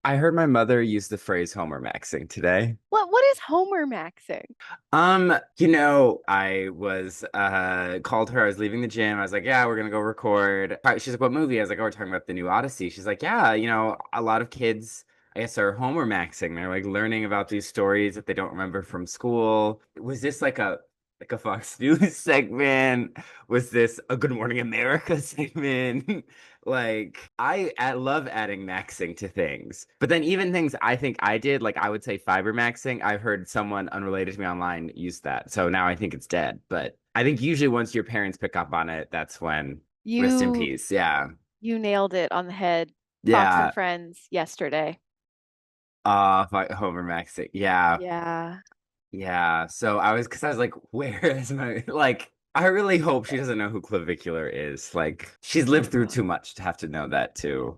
I heard my mother use the phrase Homer maxing today. What is Homer maxing? I was called her, I was leaving the gym. I was like, yeah, we're gonna go record. She's like, what movie? I was like, oh, we're talking about the new Odyssey. She's like, yeah, a lot of kids, I guess, are Homer maxing. They're like learning about these stories that they don't remember from school. Was this like a Fox News segment? Was this a Good Morning America segment? Like I love adding maxing to things. But then even things I think I did, like I would say fiber maxing, I've heard someone unrelated to me online use that. So now I think it's dead. But I think usually once your parents pick up on it, that's when rest in You peace. Yeah. you nailed it on the head. Fox and Yeah. Friends yesterday. Homer maxing. Yeah. Yeah. Yeah. So because I was like, where is my like I really hope she doesn't know who Clavicular is. Like she's lived through too much to have to know that too.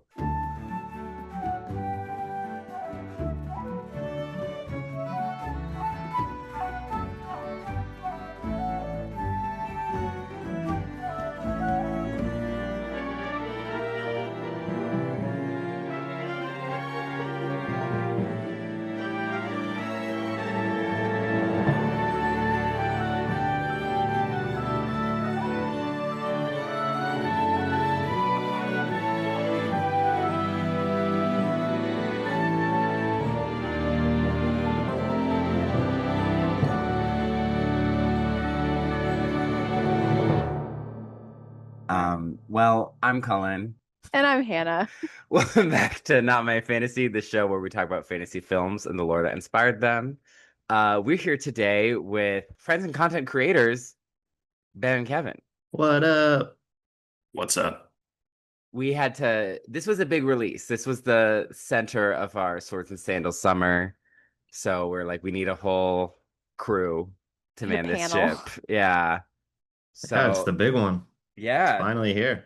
Well, I'm Cullen. And I'm Hannah. Welcome back to Not My Fantasy, the show where we talk about fantasy films and the lore that inspired them. We're here today with friends and content creators, Ben and Kevin. What up? What's up? This was a big release. This was the center of our Swords and Sandals summer. So we're like, we need a whole crew to Need a man this panel. ship. Yeah. Yeah, it's the So, big one. It's yeah. finally here.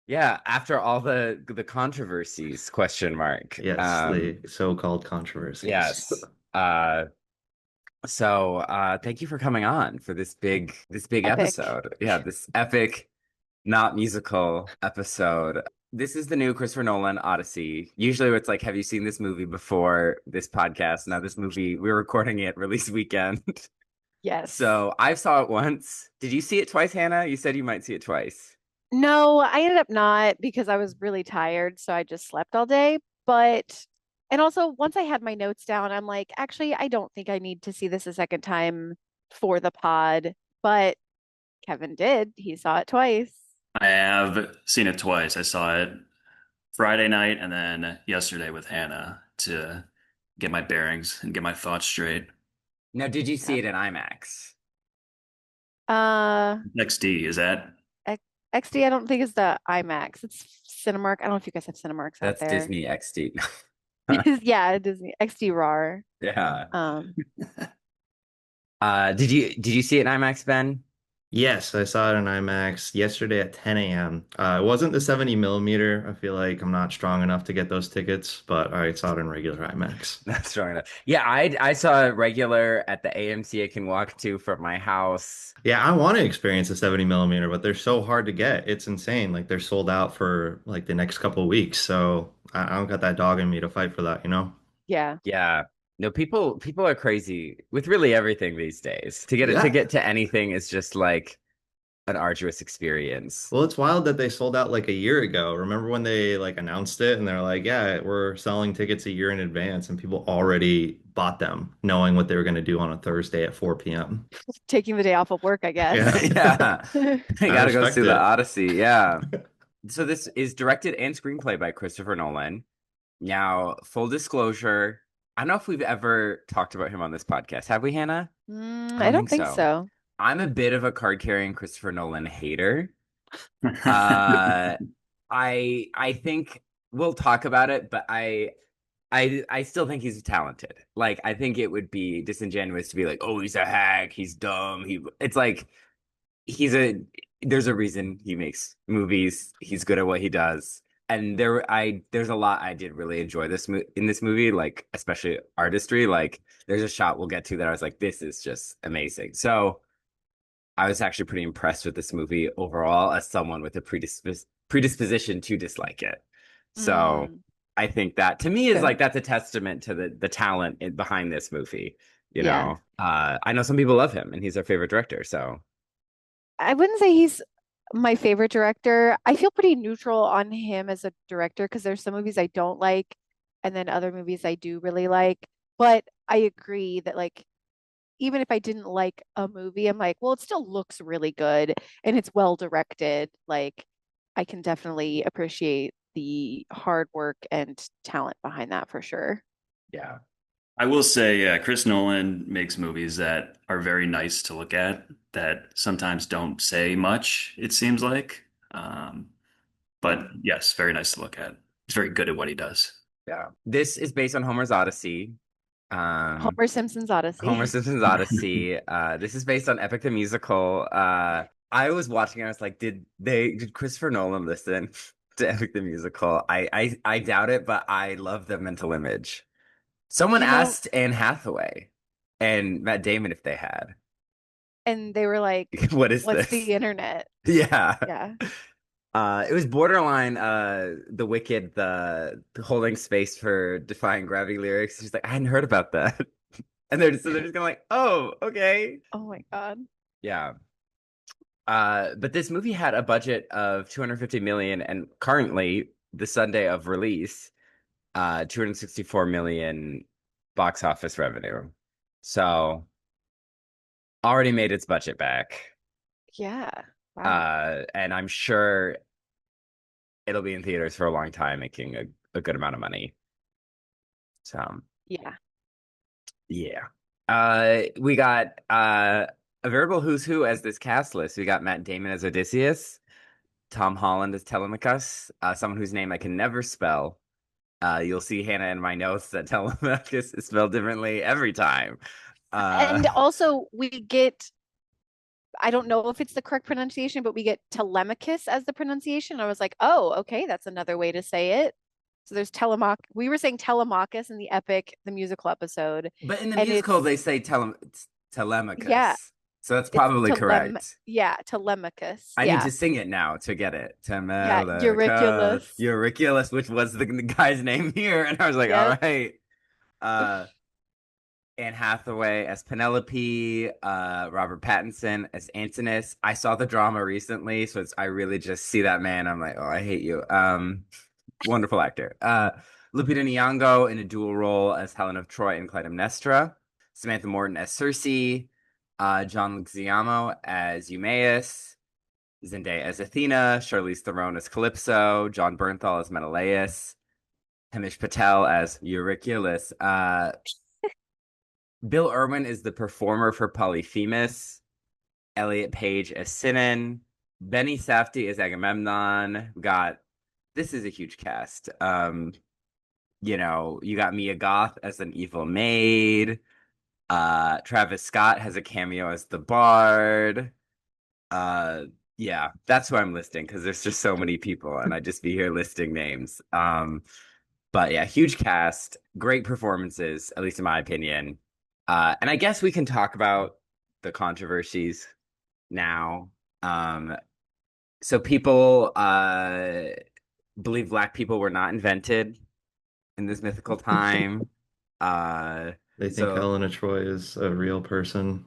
Yeah. After all the controversies, question mark. Yes, the so-called controversies. Yes. Uh, thank you for coming on for this big Epic. episode. Yeah, this epic, not musical episode. This is the new Christopher Nolan Odyssey. Usually it's like, have you seen this movie before this podcast? Now this movie, we're recording it release weekend. Yes. So I saw it once. Did you see it twice, Hannah? You said you might see it twice. No, I ended up not because I was really tired, so I just slept all day. But, and also once I had my notes down, I'm like, actually, I don't think I need to see this a second time for the pod. But Kevin did. He saw it twice. I have seen it twice. I saw it Friday night and then yesterday with Hannah to get my bearings and get my thoughts straight. Now, did you see Yeah. it in IMAX? Uh, XD, is that? X- XD, I don't think is the IMAX. It's Cinemark. I don't know if you guys have Cinemarks out That's there. Disney XD. Yeah, Disney XD RAR. Yeah. Um, Did you see it in IMAX, Ben? Yes, I saw it in IMAX yesterday at 10 a.m. It wasn't the 70 millimeter. I feel like I'm not strong enough to get those tickets, but I saw it in regular IMAX. That's strong enough. Yeah, I saw a regular at the AMC I can walk to from my house. Yeah, I want to experience a 70 millimeter, but they're so hard to get. It's insane. Like they're sold out for like the next couple of weeks. So I don't got that dog in me to fight for that, you know? yeah. Yeah. No, people are crazy with really everything these days. To Yeah. get to anything is just like an arduous experience. Well, it's wild that they sold out like a year ago. Remember when they like announced it and they're like, yeah, we're selling tickets a year in advance and people already bought them knowing what they were going to do on a Thursday at 4 p.m. Taking the day off of work, I guess. Yeah. Yeah. I I gotta go respect see the it. Odyssey. Yeah. So this is directed and screenplay by Christopher Nolan. Now, full disclosure, I don't know if we've ever talked about him on this podcast. Have we, Hannah? I I don't don't think think so. so. I'm a bit of a card-carrying Christopher Nolan hater. Uh, I think we'll talk about it, but I still think he's talented. Like I think it would be disingenuous to be like, oh, he's a hack, he's dumb. It's like he's a there's a reason he makes movies. He's good at what he does. And there's a lot I did really enjoy in this movie, like especially artistry. Like there's a shot we'll get to that I was like, this is just amazing. So I was actually pretty impressed with this movie overall as someone with a predisposition to dislike it. So Mm. I think that to me is Fair. like that's a testament to the talent behind this movie. You Yeah. know, I know some people love him and he's their favorite director. So I wouldn't say he's my favorite director. I feel pretty neutral on him as a director because there's some movies I don't like, and then other movies I do really like. But I agree that like even if I didn't like a movie, I'm like, well, it still looks really good and it's well directed. Like I can definitely appreciate the hard work and talent behind that for sure. yeah, I will say, yeah, Chris Nolan makes movies that are very nice to look at, that sometimes don't say much, it seems like. Um, but yes, very nice to look at. He's very good at what he does. yeah. This is based on Homer's Odyssey. Homer Simpson's Homer Odyssey. Simpson's Odyssey. This is based on Epic the Musical. I was watching, I was like, did Christopher Nolan listen to Epic the Musical? I doubt it, but I love the mental image. Someone You know, asked Anne Hathaway and Matt Damon if they had. and they were like, What is what's this? the internet? Yeah. Yeah. It was borderline The Wicked, the holding space for defying gravity lyrics. She's like, I hadn't heard about that. And they're just going like, oh, okay. Oh my God. Yeah. But this movie had a budget of 250 million and currently the Sunday of release, 264 million box office revenue. So already made its budget back. Yeah. Wow. And I'm sure it'll be in theaters for a long time, making a good amount of money. So Yeah. yeah. We got a veritable who's who as this cast list. We got Matt Damon as Odysseus, Tom Holland as Telemachus, someone whose name I can never spell. You'll see Hannah in my notes that Telemachus is spelled differently every time. And also we get, I don't know if it's the correct pronunciation, but we get Telemachus as the pronunciation. I was like, oh, okay, that's another way to say it. So there's Telemach. We were saying Telemachus in the epic, the musical episode, But in the and musical, it's they say yeah, Telemachus. So that's it's probably correct. yeah, Telemachus. I need Yeah, to sing it now to get it. yeah, Telemachus, Euryculus. Euryculus, which was the guy's name here. And I was like, all Yep. right. Uh, Anne Hathaway as Penelope, Robert Pattinson as Antinous. I saw the drama recently, so I really just see that man. I'm like, oh, I hate you. Wonderful actor. Lupita Nyong'o in a dual role as Helen of Troy and Clytemnestra. Samantha Morton as Circe. John Leguizamo as Eumaeus. Zendaya as Athena. Charlize Theron as Calypso. John Bernthal as Menelaus. Hamish Patel as Euryculus. Bill Irwin is the performer for Polyphemus. Elliot Page as Sinan. Benny Safdie as Agamemnon. This is a huge cast. You got Mia Goth as an evil maid. Travis Scott has a cameo as the bard. Yeah, that's who I'm listing because there's just so many people and I just be here listing names. But yeah, huge cast, great performances, at least in my opinion. And I guess we can talk about the controversies now. So people believe Black people were not invented in this mythical time. They think So Helen of Troy is a real person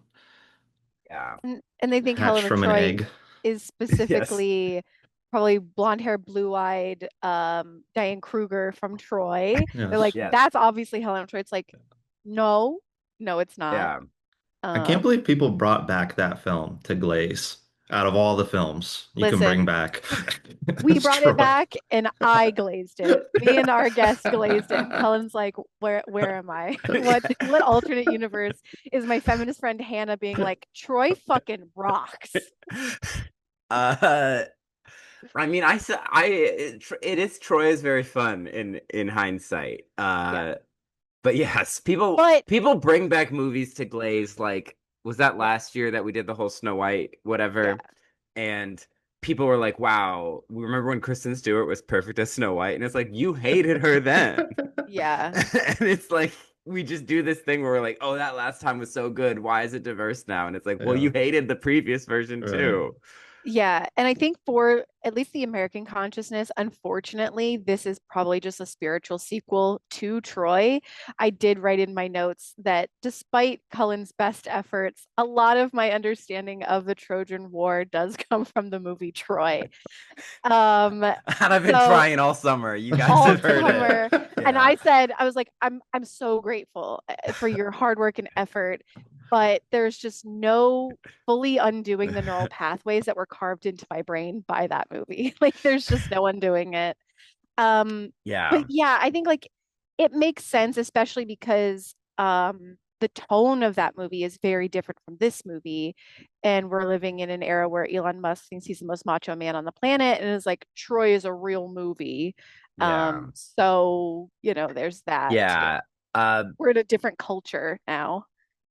yeah, And they think hatched Helen of from an Troy egg. is yes, specifically probably blonde hair, blue-eyed, Diane Kruger from Troy. They're Yes. like, yes, that's obviously Helen of Troy. It's like, no, no, it's not. yeah. I can't Um, believe people brought back that film to Glaze. Out of all the films you can bring listen, back, we it's brought it Troy. back and I glazed it. Me and our guest glazed it. And Cullen's like, where am I? What alternate universe is my feminist friend Hannah being like, Troy fucking rocks. uh I mean, it is Troy is very fun in hindsight. Yeah. But yes, people But people bring back movies to Glaze. Like, was that yeah, last year that we did the whole Snow White, yeah, whatever? And people were like, "Wow, we remember when Kristen Stewart was perfect as Snow White?" And it's like you hated her then, yeah. and it's like we just do this thing where we're like, "Oh, that last time was so good. Why is it diverse now?" And it's like, "Well, Yeah, you hated the previous version right. too." Yeah, and I think for at least the American consciousness, unfortunately, this is probably just a spiritual sequel to Troy. I did write in my notes that despite Cullen's best efforts, a lot of my understanding of the Trojan War does come from the movie Troy. Um, And I've been so trying all summer. You guys all have heard it. summer. And Yeah. I said, I was like, I'm so grateful for your hard work and effort, but there's just no fully undoing the neural pathways that were carved into my brain by that movie. Like there's just no undoing it. But Yeah. yeah, I think like it makes sense, especially because the tone of that movie is very different from this movie. And we're living in an era where Elon Musk thinks he's the most macho man on the planet and is like, Troy is a real movie. Yeah. So, there's that too. Yeah. Uh, We're in a different culture now.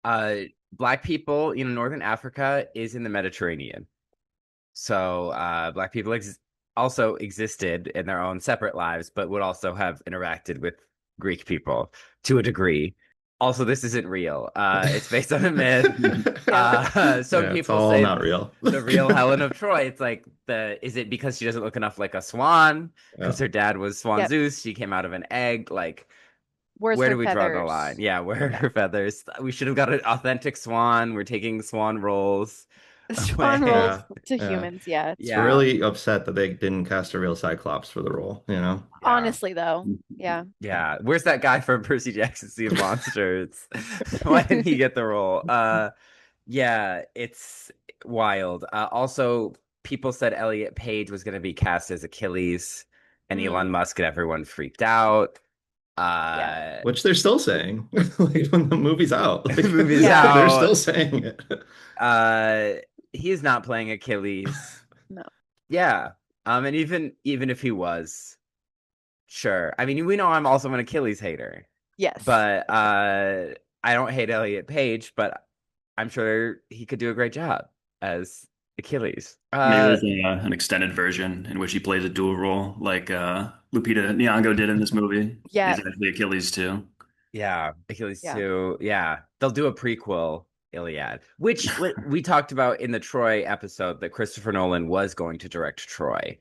uh, Black people, Northern Africa is in the Mediterranean. So Black people also existed in their own separate lives, but would also have interacted with Greek people to a degree. Also, this isn't real. It's based on a myth. Yeah. Some Yeah, it's people all say not real. the real Helen of Troy. It's like is it because she doesn't look enough like a swan? Yeah. Because her dad was Swan Yep. Zeus. She came out of an egg. Like, Where's where her do we draw the line? feathers? Yeah, where are Yeah. her feathers? We should have got an authentic swan. We're taking swan roles Swan rolls away. Yeah, to yeah. humans. Yeah. It's Yeah. really upset that they didn't cast a real Cyclops for the role, you know? Yeah. Honestly, though. Yeah. Yeah. Where's that guy from Percy Jackson's Sea of Monsters? Why didn't he get the role? Yeah, it's wild. Also, people said Elliot Page was going to be cast as Achilles, and Elon Mm, Musk and everyone freaked out. yeah. Which they're still saying, like when the movie's out, The like movie's Yeah. they're out. still saying it. Uh, he's not playing Achilles. No. Yeah. And even if he was, sure. I mean, we know I'm also an Achilles hater, Yes. but I don't hate Elliot Page, but I'm sure he could do a great job as Achilles. Maybe there's an extended version in which he plays a dual role, like Lupita Nyong'o did in this movie. Yeah. He's actually Achilles too. Yeah, Achilles Yeah. 2. Yeah, they'll do a prequel Iliad, which we talked about in the Troy episode that Christopher Nolan was going to direct Troy.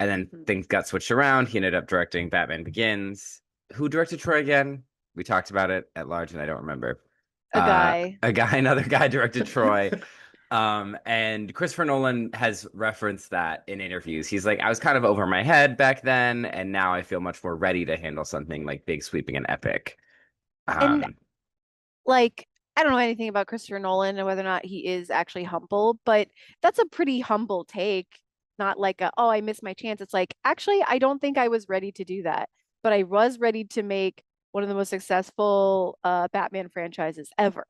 And then Mm. things got switched around. He ended up directing Batman Begins. Who directed Troy again? We talked about it at large, and I don't remember. A guy. Another guy directed Troy. And Christopher Nolan has referenced that in interviews. He's like, I was kind of over my head back then, and now I feel much more ready to handle something like big, sweeping, and epic. And Um, like, I don't know anything about Christopher Nolan and whether or not he is actually humble, but that's a pretty humble take. Not like oh, I missed my chance. It's like, actually, I don't think I was ready to do that, but I was ready to make one of the most successful Batman franchises ever.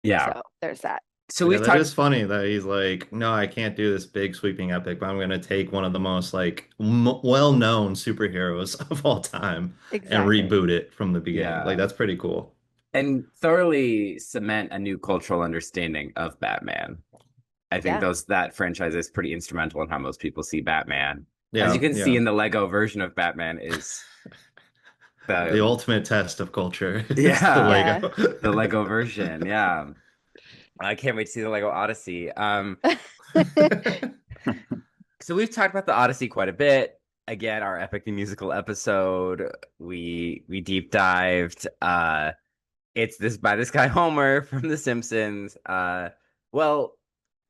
yeah. So there's that. So Yeah, we've that talked. is funny that he's like, no, I can't do this big sweeping epic, but I'm going to take one of the most like m well-known superheroes of all time and Exactly. reboot it from the beginning. Like Yeah. that's pretty cool. And thoroughly cement a new cultural understanding of Batman. I think Yeah. that franchise is pretty instrumental in how most people see Batman. As you Yeah, can see yeah. in the Lego version of Batman is The the ultimate test of culture is the yeah, Yeah. Lego. the Lego version. Yeah. I can't wait to see the Lego Odyssey. So we've talked about the Odyssey quite a bit. Again, our epic and musical episode, we deep dived. It's this by this guy Homer from The Simpsons. Well,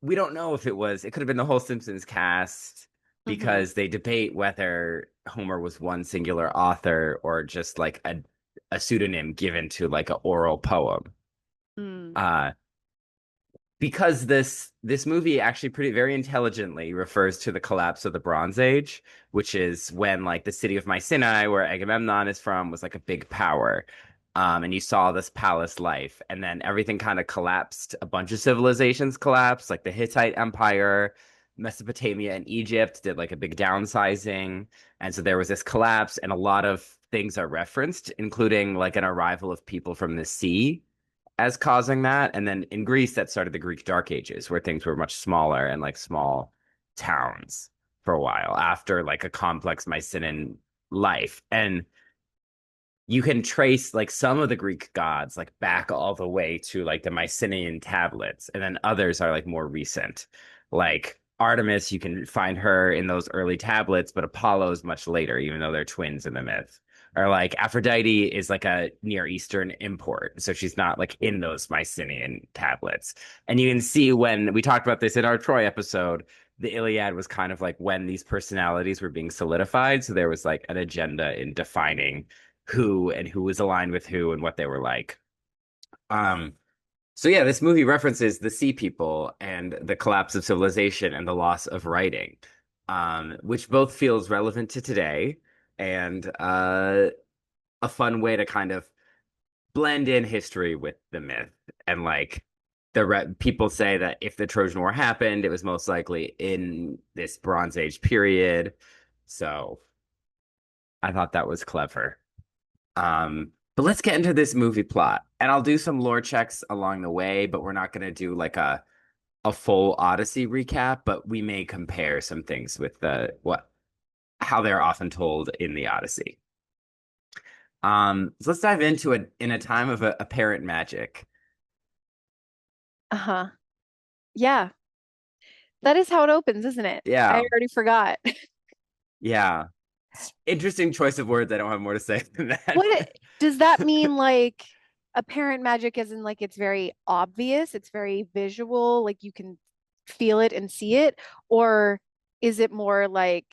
we don't know if it could have been the whole Simpsons cast hmm because they debate whether Homer was one singular author or just like a pseudonym given to like an oral poem. Mm. Uh, because this movie actually pretty very intelligently refers to the collapse of the Bronze Age, which is when like the city of Mycenae, where Agamemnon is from, was like a big power. And you saw this palace life, and then everything kind of collapsed. A bunch of civilizations collapsed, like the Hittite Empire, Mesopotamia, and Egypt did like a big downsizing, and so there was this collapse, and a lot of things are referenced, including like an arrival of people from the sea as causing that. And then in Greece, that started the Greek Dark Ages, where things were much smaller and like small towns for a while after like a complex Mycenaean life. And you can trace like some of the Greek gods like back all the way to like the Mycenaean tablets, and then others are like more recent, like Artemis, you can find her in those early tablets, but Apollo's much later, even though they're twins in the myth. Or like Aphrodite is like a Near Eastern import, so she's not like in those Mycenaean tablets. And you can see when we talked about this in our Troy episode, the Iliad was kind of like when these personalities were being solidified. So there was like an agenda in defining who and who was aligned with who and what they were like. Um, so yeah, this movie references the sea people and the collapse of civilization and the loss of writing, which both feels relevant to today and a fun way to kind of blend in history with the myth. And like people say that if the Trojan War happened, it was most likely in this Bronze Age period. So I thought that was clever. But let's get into this movie plot. And I'll do some lore checks along the way, but we're not going to do like a full Odyssey recap, but we may compare some things with how they're often told in the Odyssey. So let's dive into it in a time of apparent magic. Uh-huh. Yeah. That is how it opens, isn't it? Yeah. I already forgot. Yeah. Interesting choice of words. I don't have more to say than that. What does that mean? Like apparent magic as in like it's very obvious, it's very visual, like you can feel it and see it, or is it more like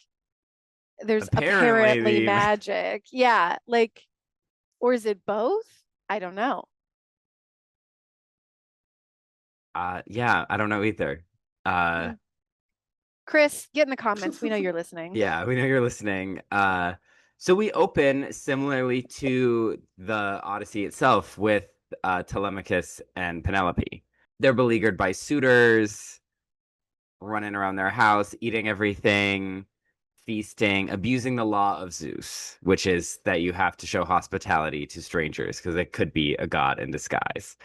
there's apparently Apparently, magic? Yeah, like, or is it both? I don't know. yeah, I don't know either. Yeah. Chris, get in the comments. We know you're listening. Yeah, we know you're listening. So we open similarly to the Odyssey itself with Telemachus and Penelope. They're beleaguered by suitors, running around their house, eating everything, feasting, abusing the law of Zeus, which is that you have to show hospitality to strangers because it could be a god in disguise.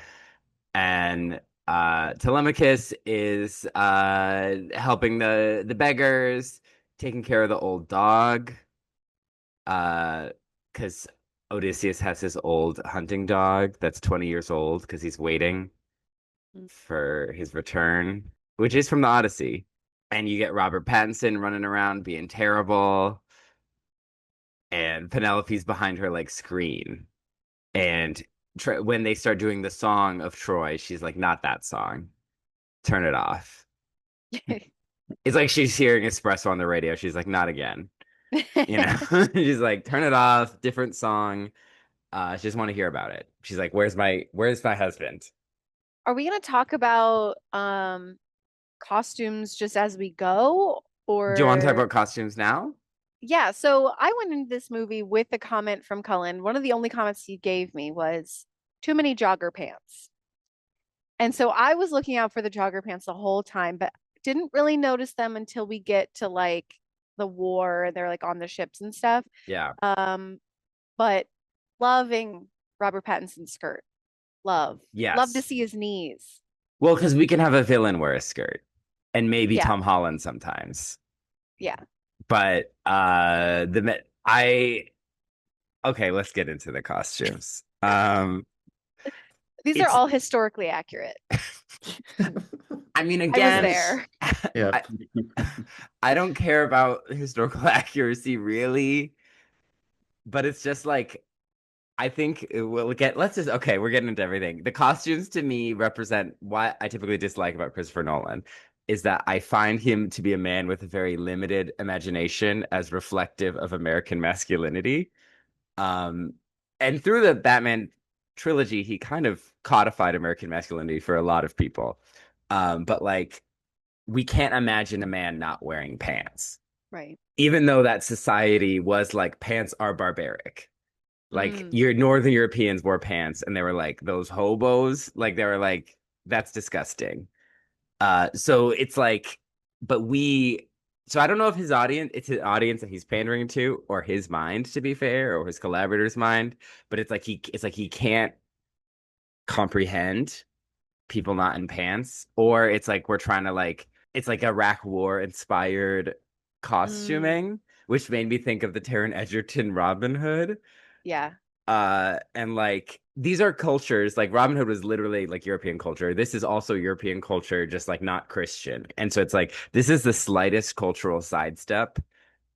And Telemachus is helping the beggars, taking care of the old dog, because Odysseus has his old hunting dog that's 20 years old because he's waiting for his return, which is from the Odyssey. And you get Robert Pattinson running around being terrible, and Penelope's behind her like screen. And when they start doing the song of Troy, she's like, "Not that song. Turn it off." It's like she's hearing espresso on the radio. She's like, "Not again." You know, she's like, "Turn it off. Different song." She just want to hear about it. She's like, where's my husband?" Are we gonna talk about costumes just as we go, Do you want to talk or about costumes now? yeah, so I went into this movie with a comment from Cullen. One of the only comments he gave me was too many jogger pants. And so I was looking out for the jogger pants the whole time, but didn't really notice them until we get to like the war and they're like on the ships and stuff. Yeah. But loving Robert Pattinson's skirt. Love. Love to Yes. see his knees. Well, because we can have a villain wear a skirt, and maybe Yeah. Tom Holland sometimes. Yeah. But I okay, let's get into the costumes. These are all historically accurate. I mean, I was again, there. Yeah. I don't care about historical accuracy really, but it's just like I think we're getting into everything. The costumes to me represent what I typically dislike about Christopher Nolan is that I find him to be a man with a very limited imagination as reflective of American masculinity. Um, and through the Batman trilogy, he kind of codified American masculinity for a lot of people. But like, we can't imagine a man not wearing pants, Right. even though that society was like, pants are barbaric. Like, Mm. your Northern Europeans wore pants, and they were like, those hobos, like, they were like, that's disgusting. So it's like, but so I don't know if it's his audience that he's pandering to, or his mind, to be fair, or his collaborator's mind. But it's like he can't comprehend people not in pants, or it's like we're trying to like, it's like Iraq War inspired costuming, which made me think of the Taron Egerton Robin Hood. Yeah. And like these are cultures, like Robin Hood was literally like European culture. This is also European culture, just like not Christian. And so it's like this is the slightest cultural sidestep.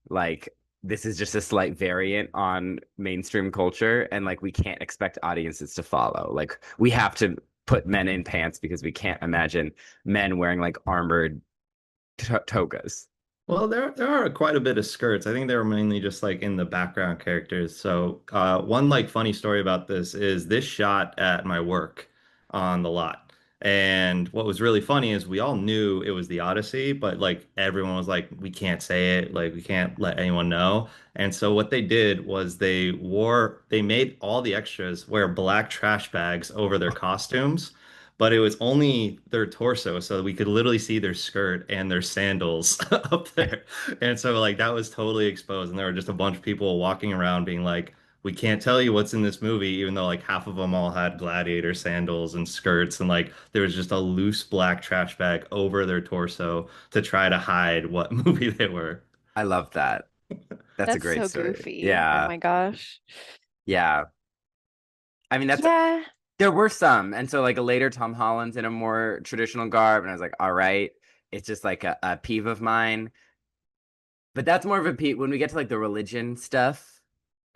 Like this is just a slight variant on mainstream culture, and like we can't expect audiences to follow. Like we have to put men in pants because we can't imagine men wearing like armored togas. Well, there are quite a bit of skirts. I think they were mainly just like in the background characters. So, one like funny story about this shot at my work on the lot. And what was really funny is we all knew it was the Odyssey, but like everyone was like, we can't say it, like we can't let anyone know. And so what they did was they made all the extras wear black trash bags over their costumes, but it was only their torso, so we could literally see their skirt and their sandals up there. And so like that was totally exposed, and there were just a bunch of people walking around being like, "We can't tell you what's in this movie," even though like half of them all had gladiator sandals and skirts, and like there was just a loose black trash bag over their torso to try to hide what movie they were. I love that. That's a That's great so story. goofy. Oh Yeah. my gosh. Yeah. I mean, that's Yeah. there were some. And so like later Tom Holland's in a more traditional garb, and I was like, all right, it's just like a peeve of mine. But that's more of a peeve when we get to like the religion stuff.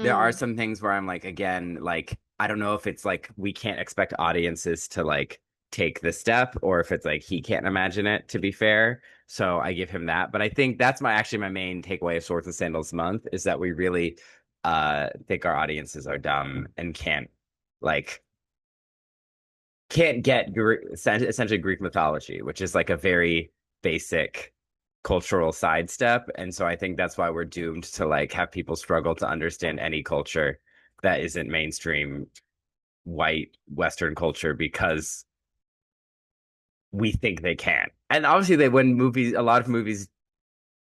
There are Mm, some things where I'm like, again, like I don't know if it's like we can't expect audiences to like take the step, or if it's like he can't imagine it, to be fair. So I give him that. But I think that's my main takeaway of Swords and Sandals month is that we really think our audiences are dumb and like can't get essentially Greek mythology, which is like a very basic cultural sidestep. And so I think that's why we're doomed to like have people struggle to understand any culture that isn't mainstream white Western culture because we think they can. And obviously a lot of movies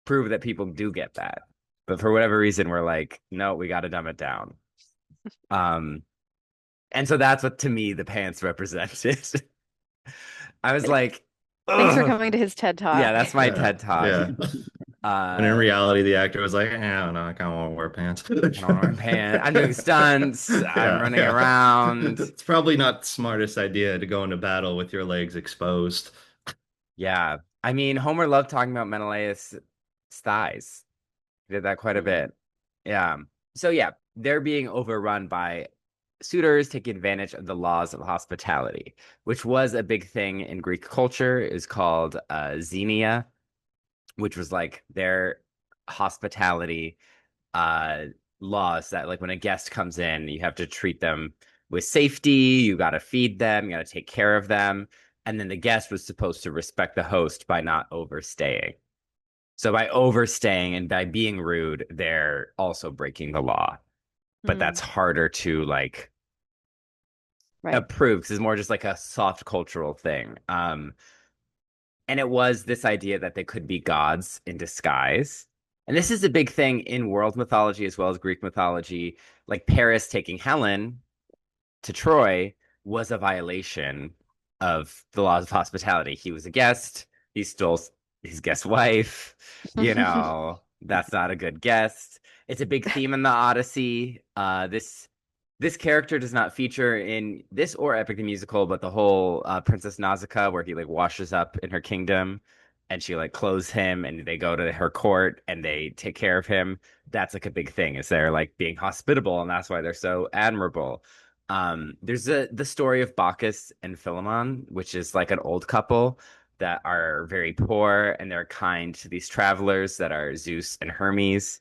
prove that people do get that. But for whatever reason, we're like, no, we got to dumb it down. Um, and so that's what to me the pants represented. I was like, thanks for ugh. coming to his TED Yeah, Talk. that's my Yeah, TED Talk. yeah. When in Uh, reality, the actor was like, I don't know, I kind of want to wear pants. I don't know, I'm paying. I'm doing stunts. I'm Yeah, running yeah. around. It's probably not the smartest idea to go into battle with your legs exposed. Yeah. I mean, Homer loved talking about Menelaus' thighs. He did that quite a Mm, bit. Yeah. So yeah, they're being overrun by suitors taking advantage of the laws of hospitality, which was a big thing in Greek culture, is called xenia, which was like their hospitality uh laws that like when a guest comes in, you have to treat them with safety, you got to feed them, you got to take care of them, and then the guest was supposed to respect the host by not overstaying. So by overstaying and by being rude, they're also breaking the law. But that's mm, harder to like right. approve because it's more just like a soft cultural thing. And it was this idea that they could be gods in disguise. And this is a big thing in world mythology as well as Greek mythology. Like Paris taking Helen to Troy was a violation of the laws of hospitality. He was a guest, he stole his guest wife, that's not a good guest. It's a big theme in the Odyssey. This character does not feature in this or Epic the Musical, but the whole Princess Nausicaa, where he like washes up in her kingdom and she like clothes him and they go to her court and they take care of him. That's like a big thing, is they're like being hospitable, and that's why they're so admirable. There's the story of Bacchus and Philemon, which is like an old couple that are very poor and they're kind to these travelers that are Zeus and Hermes,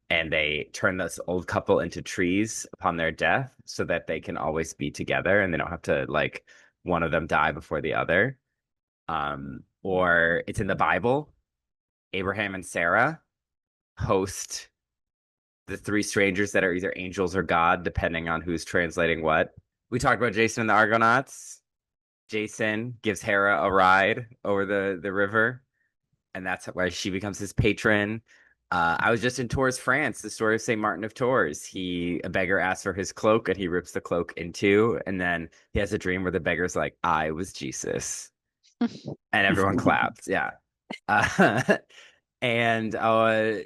and they turn this old couple into trees upon their death so that they can always be together and they don't have to like one of them die before the other. Or it's in the Bible, Abraham and Sarah host the three strangers that are either angels or God, depending on who's translating what. We talked about Jason and the Argonauts. Jason gives Hera a ride over the river, and that's why she becomes his patron. I was just in Tours, France, the story of Saint Martin of Tours. A beggar asks for his cloak, and he rips the cloak in two, and then he has a dream where the beggar's like, "I was Jesus," and everyone claps. Yeah. Uh, and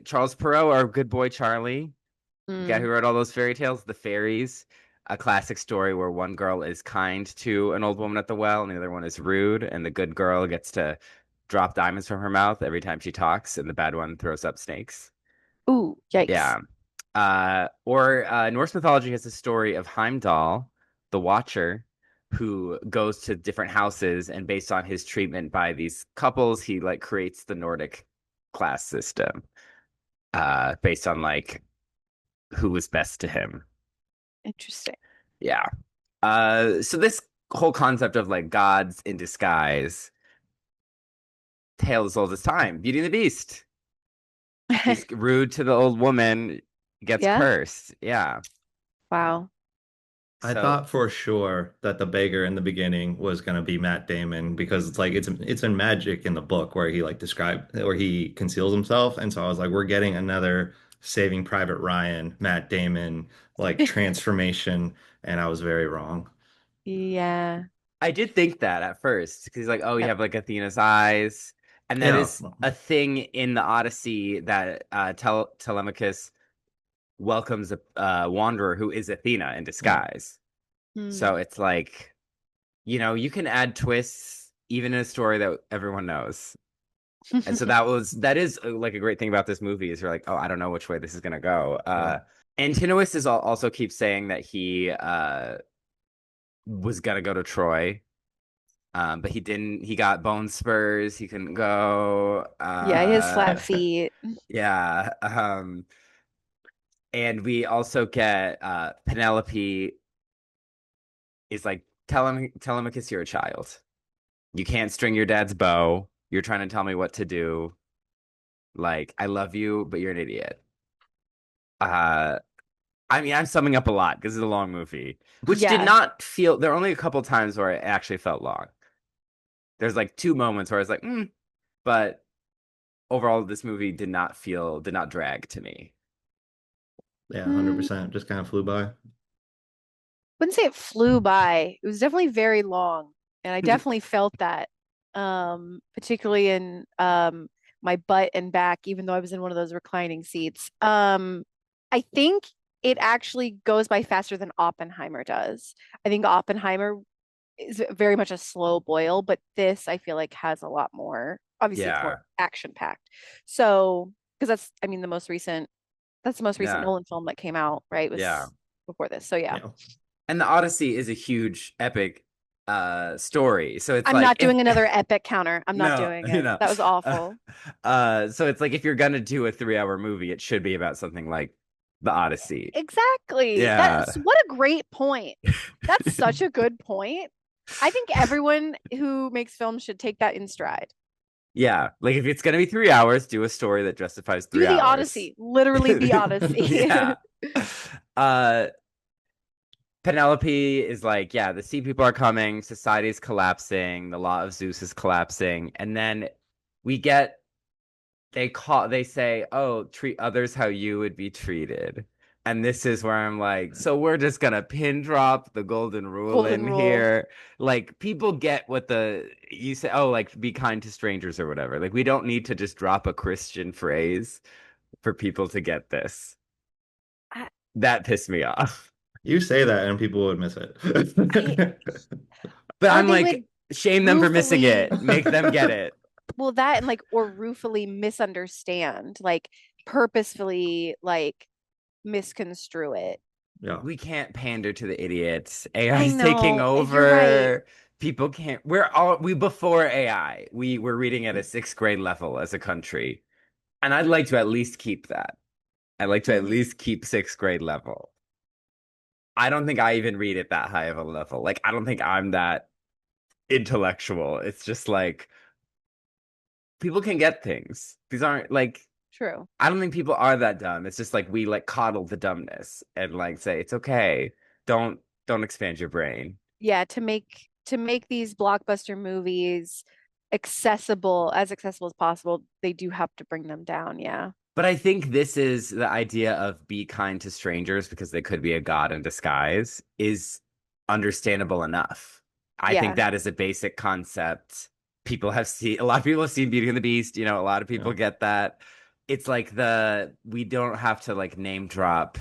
Charles Perrault, our good boy Charlie, the guy who Mm, wrote all those fairy tales, the fairies. a classic story where one girl is kind to an old woman at the well and the other one is rude, and the good girl gets to drop diamonds from her mouth every time she talks, and the bad one throws up snakes. Ooh, yikes. Yeah. Or Norse mythology has a story of Heimdall, the Watcher, who goes to different houses, and based on his treatment by these couples, he like creates the Nordic class system, based on like who was best to him. Interesting. Yeah. So this whole concept of like gods in disguise, tale as old as time. Beauty and the Beast. He's rude to the old woman, gets Yeah. cursed. Yeah. Wow. I So thought for sure that the beggar in the beginning was gonna be Matt Damon because it's like it's in Magic in the book where he like described where he conceals himself, and so I was like, we're getting another Saving Private Ryan, Matt Damon like transformation, and I was very wrong. Yeah. I did think that at first because he's like, oh, you Yep. have like Athena's eyes, and that Yeah, is a thing in the Odyssey that Telemachus welcomes a wanderer who is Athena in yeah. disguise. Hmm. So it's like, you can add twists even in a story that everyone knows. And so that is like a great thing about this movie is you're like, oh, I don't know which way this is gonna go. Yeah. Antinous is also keeps saying that he was gonna go to Troy. But he didn't. He got bone spurs. He couldn't go. Yeah, his flat feet. Yeah. And we also get Penelope is like, Telemachus, you're a child. You can't string your dad's bow. You're trying to tell me what to do. Like, I love you, but you're an idiot. Uh, I mean, I'm summing up a lot because it's a long movie, which did Yeah. not feel. There are only a couple times where it actually felt long. There's like two moments where I was like, but overall, this movie did not drag to me. Yeah, Hmm. 100%. Just kind of flew by. Wouldn't say it flew by. It was definitely very long, and I definitely felt that, particularly in my butt and back, even though I was in one of those reclining seats. I think it actually goes by faster than Oppenheimer does. I think Oppenheimer is very much a slow boil, but this I feel like has a lot more. Obviously, it's more Yeah, action packed. So, because I mean, that's the most recent yeah, Nolan film that came out, right? yeah. Was before this. So yeah. Yeah. And the Odyssey is a huge epic story. So it's I'm like not if doing another epic counter. I'm not no, doing it. That was uh, awful. so it's like if you're gonna do a 3 hour movie, it should be about something like the Odyssey. Exactly. Yeah. That's what a great point. That's such a good point. I think everyone who makes films should take that in stride. Yeah. Like if it's gonna be 3 hours, do a story that justifies Do three the hours. Odyssey, literally the Odyssey. Yeah. Uh Penelope is like, yeah, the sea people are coming, society's collapsing, the law of Zeus is collapsing, and then we get they say, oh, treat others how you would be treated. And this is where I'm like, so we're just gonna pin drop the golden rule Golden in rule. here. Like people get what you say, oh, like be kind to strangers or whatever. Like we don't need to just drop a Christian phrase for people to get this. I, That pissed me off. You say that and people would miss it. I But or I'm they would like, shame them for missing ruefully, it. Make them get it. well, that and like, or ruefully misunderstand, like purposefully, like misconstrue it. Yeah. We can't pander to the idiots. AI I is taking know. You're right. over. People can't. We before AI. We were reading at a sixth grade level as a country, and I'd like to at least keep that. I'd like to at Mhm. least keep sixth grade level. I don't think I even read at that high of a level. Like I don't think I'm that intellectual. It's just like people can get things. These aren't like True. I don't think people are that dumb. It's just like we like coddle the dumbness and like say it's okay. Don't don't expand your brain. Yeah, to make these blockbuster movies accessible as possible, they do have to bring them down. Yeah. But I think this is the idea of be kind to strangers because they could be a god in disguise is understandable enough. I think Yeah. that is a basic concept. A lot of people have seen Beauty and the Beast, a lot of Yeah. people get that. It's like we don't have to like name drop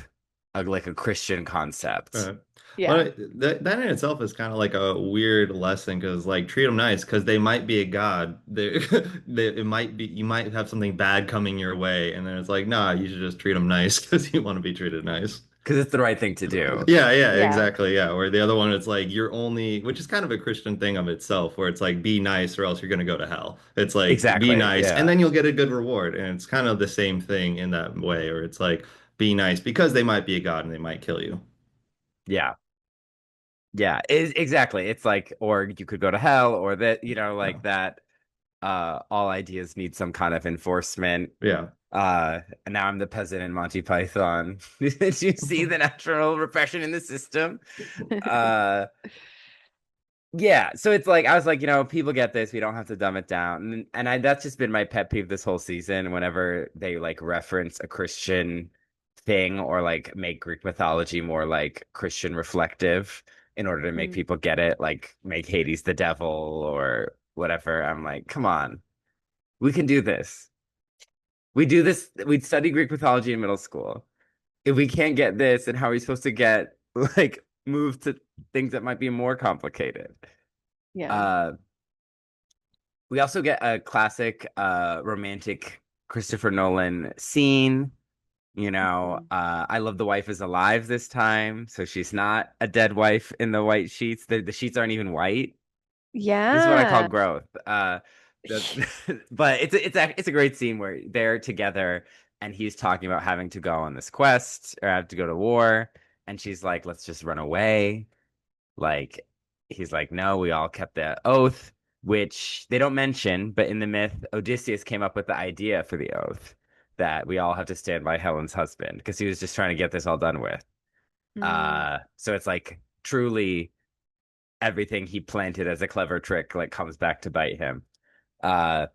like a Christian concept. Right. Yeah. Well, that in itself is kind of like a weird lesson because, like, treat them nice because they might be a god. It might be you might have something bad coming your way, and then it's like, nah, you should just treat them nice because you want to be treated nice. Because it's the right thing to do. Yeah, yeah, Yeah. exactly. Yeah. Where the other one, it's like you're only, which is kind of a Christian thing of itself, where it's like be nice or else you're gonna go to hell. It's like be Exactly. nice and Yeah. then you'll get a good reward. And it's kind of the same thing in that way, where it's like be nice because they might be a god and they might kill you. Yeah. Yeah. Exactly. It's like, or you could go to hell, or that, Yeah. like that. All ideas need some kind of enforcement. Yeah. And now I'm the peasant in Monty Python. Did you see the natural repression in the system? Uh, yeah. So it's like I was like, people get this. We don't have to dumb it down. And that's just been my pet peeve this whole season. Whenever they like reference a Christian thing or like make Greek mythology more like Christian reflective in order to make Mm. people get it, like make Hades the devil or whatever. I'm like, come on, we can do this. We do this. We study Greek mythology in middle school. If we can't get this, then how are we supposed to get like move to things that might be more complicated? Yeah. Uh, we also get a classic romantic Christopher Nolan scene. Mhm. I love the wife is alive this time, so she's not a dead wife in the white sheets. The sheets aren't even white. This is what I call Yeah. growth. The, but it's a great scene where they're together and he's talking about having to go on this quest or have to go to war, and she's like, "Let's just run away." Like he's like, "No, we all kept the oath," which they don't mention, but in the myth, Odysseus came up with the idea for the oath that we all have to stand by Helen's husband because he was just trying to get this all done with. Mm. So it's like truly everything he planted as a clever trick like comes back to bite him. Uh,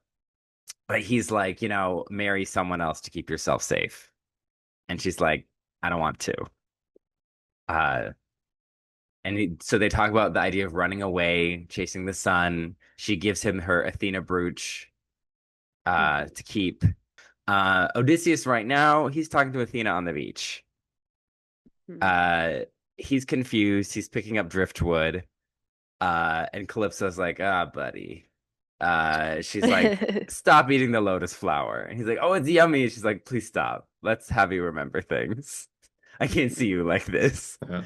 but he's like, marry someone else to keep yourself safe. And she's like, I don't want to. Uh, so they talk about the idea of running away, chasing the sun. She gives him her Athena brooch Mhm. to keep. Odysseus right now, he's talking to Athena on the beach. Mhm. Uh, he's confused. He's picking up driftwood. And Calypso's like, buddy. She's like, stop eating the lotus flower. And he's like, oh, it's yummy. And she's like, please stop. Let's have you remember things. I can't see you like this. Yeah.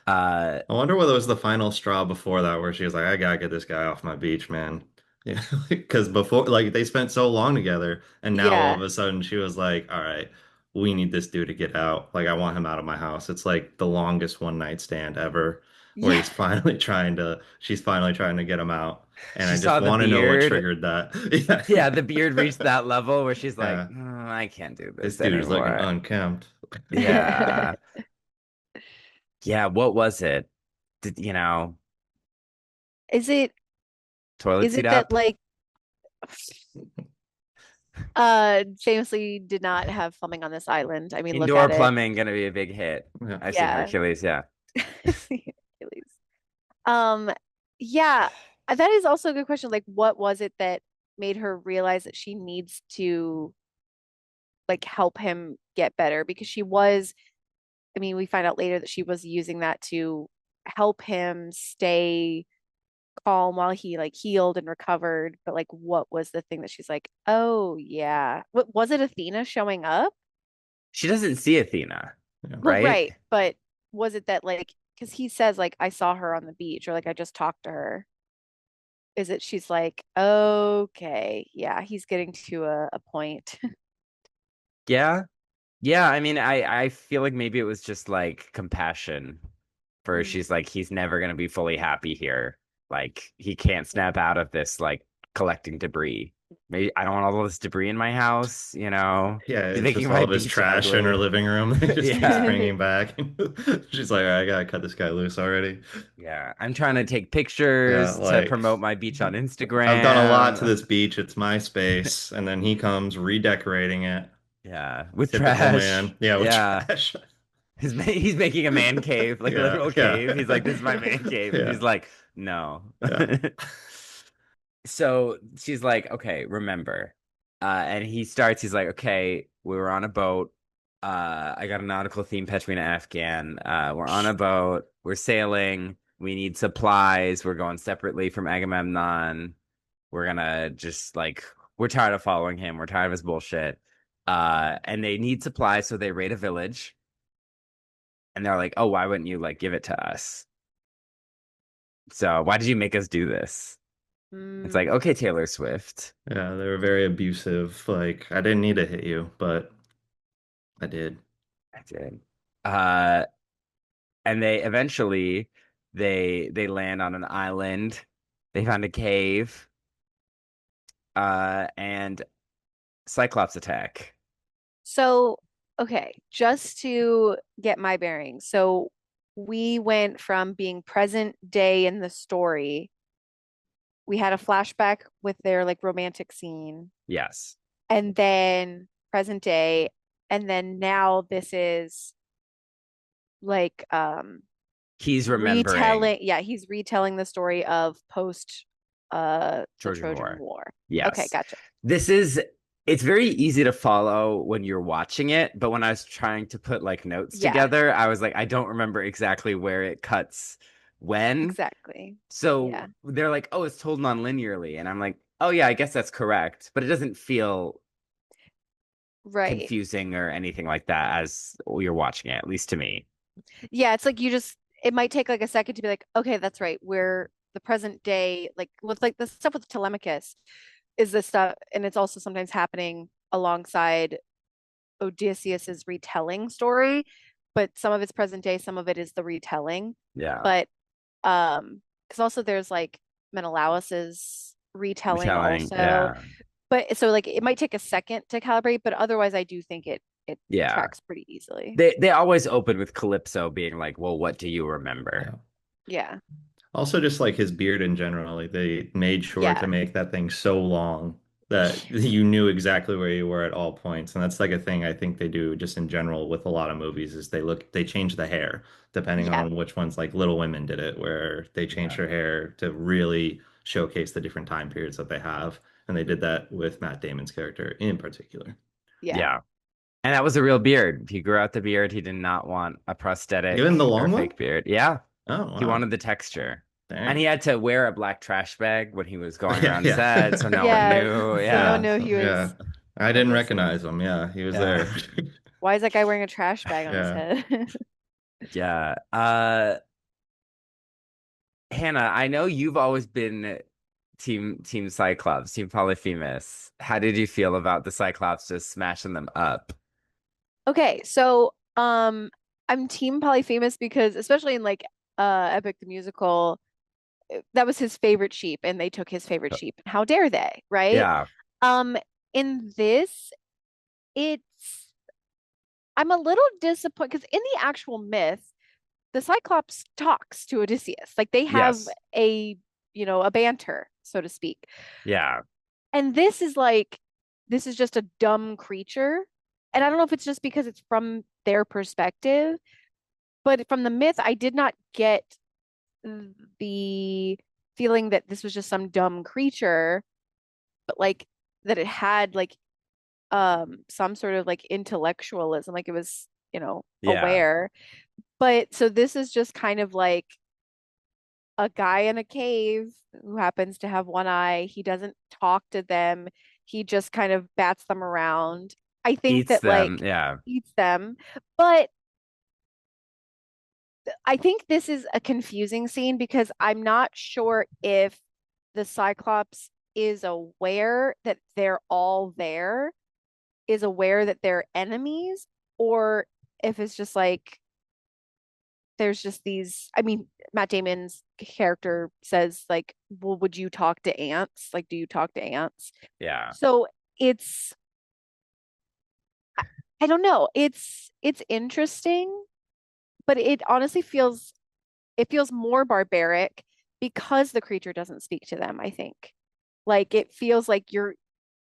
Uh, I wonder whether it was the final straw before that where she was like, I gotta get this guy off my beach, man. Yeah, because before, like, they spent so long together, and now all of Yeah. a sudden she was like, all right, we need this dude to get out. Like, I want him out of my house. It's like the longest one night stand ever, where Yeah. she's finally trying to get him out. And she I just saw the want to know what beard. triggered that. Yeah, the beard reached that level where she's like, Yeah, I can't do this this dude is looking anymore. unkempt. Yeah. Yeah, what was it? Is it Toilet is seat it that up? like famously did not have plumbing on this island? I mean, look Indoor at it. plumbing gonna be a big hit. Yeah. I've seen Yeah. Hercules, yeah. Achilles. Um, yeah, that is also a good question. Like, what was it that made her realize that she needs to like help him get better? Because she was, I mean, we find out later that she was using that to help him stay calm while he like healed and recovered. But like, what was the thing that she's like, oh yeah, what was it? Athena showing up? She doesn't see Athena, Yeah. Well, right? right, but was it that like because he says like I saw her on the beach or like I just talked to her? Is it she's like, okay, yeah, he's getting to a point. Yeah. Yeah, I mean, I feel like maybe it was just like compassion for her. Mm, She's like, he's never gonna be fully happy here. Like he can't yeah. snap out of this like collecting debris. Maybe I don't want all this debris in my house, Yeah, He's it's making just my all of his beach trash in her ugly. living room. He just keeps Yeah. bringing back. She's like, all right, I gotta cut this guy loose already. Yeah. I'm trying to take Yeah, pictures to like promote my beach on I've done a lot to Instagram. this beach. It's my space, and then he comes redecorating it. Yeah. With Typical trash. man. Yeah, with Yeah. trash. He's making a man cave, like a Yeah, literal yeah, cave. He's like, this is my man cave. And yeah, she's like, no. yeah. So she's like, okay, remember. And he's like, okay, we were on a boat. I got a nautical theme Petrina Afghan. We're on a boat. We're sailing. We need supplies. We're going separately from Agamemnon. We're gonna just like we're tired of following him. We're tired of his bullshit. And they need supplies, so they raid a village. And they're like, "Oh, why wouldn't you like give it to us? So why did you make us do this?" It's like, Mm. okay, Taylor Swift. Yeah, they were very abusive. Like, I didn't need to hit you, but I did. I did. Uh, and they eventually they land on an island. They found a cave. And Cyclops attack. So, okay, just to get my bearings. So we went from being present day in the story. We had a flashback with their like romantic scene, Yes. and then present day, and then now this is like He's remembering retelling, yeah, he's retelling the story of post the Trojan Trojan War. War. Okay, Yes. gotcha. This is it's very easy to follow when you're watching it, but when I was trying to put like notes Yeah, together, I was like, I don't remember exactly where it cuts when. exactly. So Yeah, they're like, oh, it's told non-linearly. And I'm like, oh yeah, I guess that's correct. But it doesn't feel right. confusing or anything like that as you're watching it, at least to me. Yeah, it's like you just it might take like a second to be like, okay, that's right. We're the present day, like with like the stuff with Telemachus is this stuff, and it's also sometimes happening alongside Odysseus's retelling story, but some of it's present day, some of it is the retelling. Yeah. But because also there's like Menelaus's retelling Retelling. also. Yeah. But so like it might take a second to calibrate, but otherwise I do think it Yeah. tracks pretty easily. They always open with Calypso being like, "Well, what do you remember?" Yeah. Yeah. Also, just like his beard in general, like they made sure Yeah. to make that thing so long that you knew exactly where you were at all points. And that's like a thing I think they do just in general with a lot of movies is they change the hair depending Yeah. on which ones, like Little Women did it, where they changed Yeah. her hair to really showcase the different time periods that they have. And they did that with Matt Damon's character in particular. Yeah. Yeah. And that was a real beard. He grew out the beard. He did not want a Even the prosthetic or long one? fake beard. Yeah. Oh, He wow. wanted the texture. And Dang. he had to wear a black trash bag when he was going Yeah, around yeah. set, so no one Yes. knew. So no one Yeah. knew he Yeah. was I didn't Odysseus. recognize him. Yeah, he was Yeah. there. Why is that guy wearing a trash bag on his Yeah. head? Yeah. Hannah, I know you've always been team Cyclops, team Polyphemus. How did you feel about the Cyclops just smashing them up? Okay, so I'm team Polyphemus because especially in like Epic the musical, that was his favorite sheep and they took his favorite sheep. How dare they, right? Yeah. Um in this it's I'm a little disappointed because in the actual myth, the Cyclops talks to Odysseus. Like they have Yes. a, you know, a banter, so to speak. Yeah. And this is just a dumb creature. And I don't know if it's just because it's from their perspective, but from the myth, I did not get the feeling that this was just some dumb creature, but like that it had like some sort of like intellectualism, like it was, you know, Yeah. aware. But so this is just kind of like a guy in a cave who happens to have one eye. He doesn't talk to them. He just kind of bats them around. I think Eats that them. like Yeah. eats them. But I think this is a confusing scene because I'm not sure if the Cyclops is aware that they're all there, is aware that they're enemies, or if it's just like there's just these, I mean, Matt Damon's character says like, well, would you talk to ants? Like, do you talk to ants? Yeah. So it's, I don't know. It's interesting, but it honestly feels it feels more barbaric because the creature doesn't speak to them, I think. Like it feels like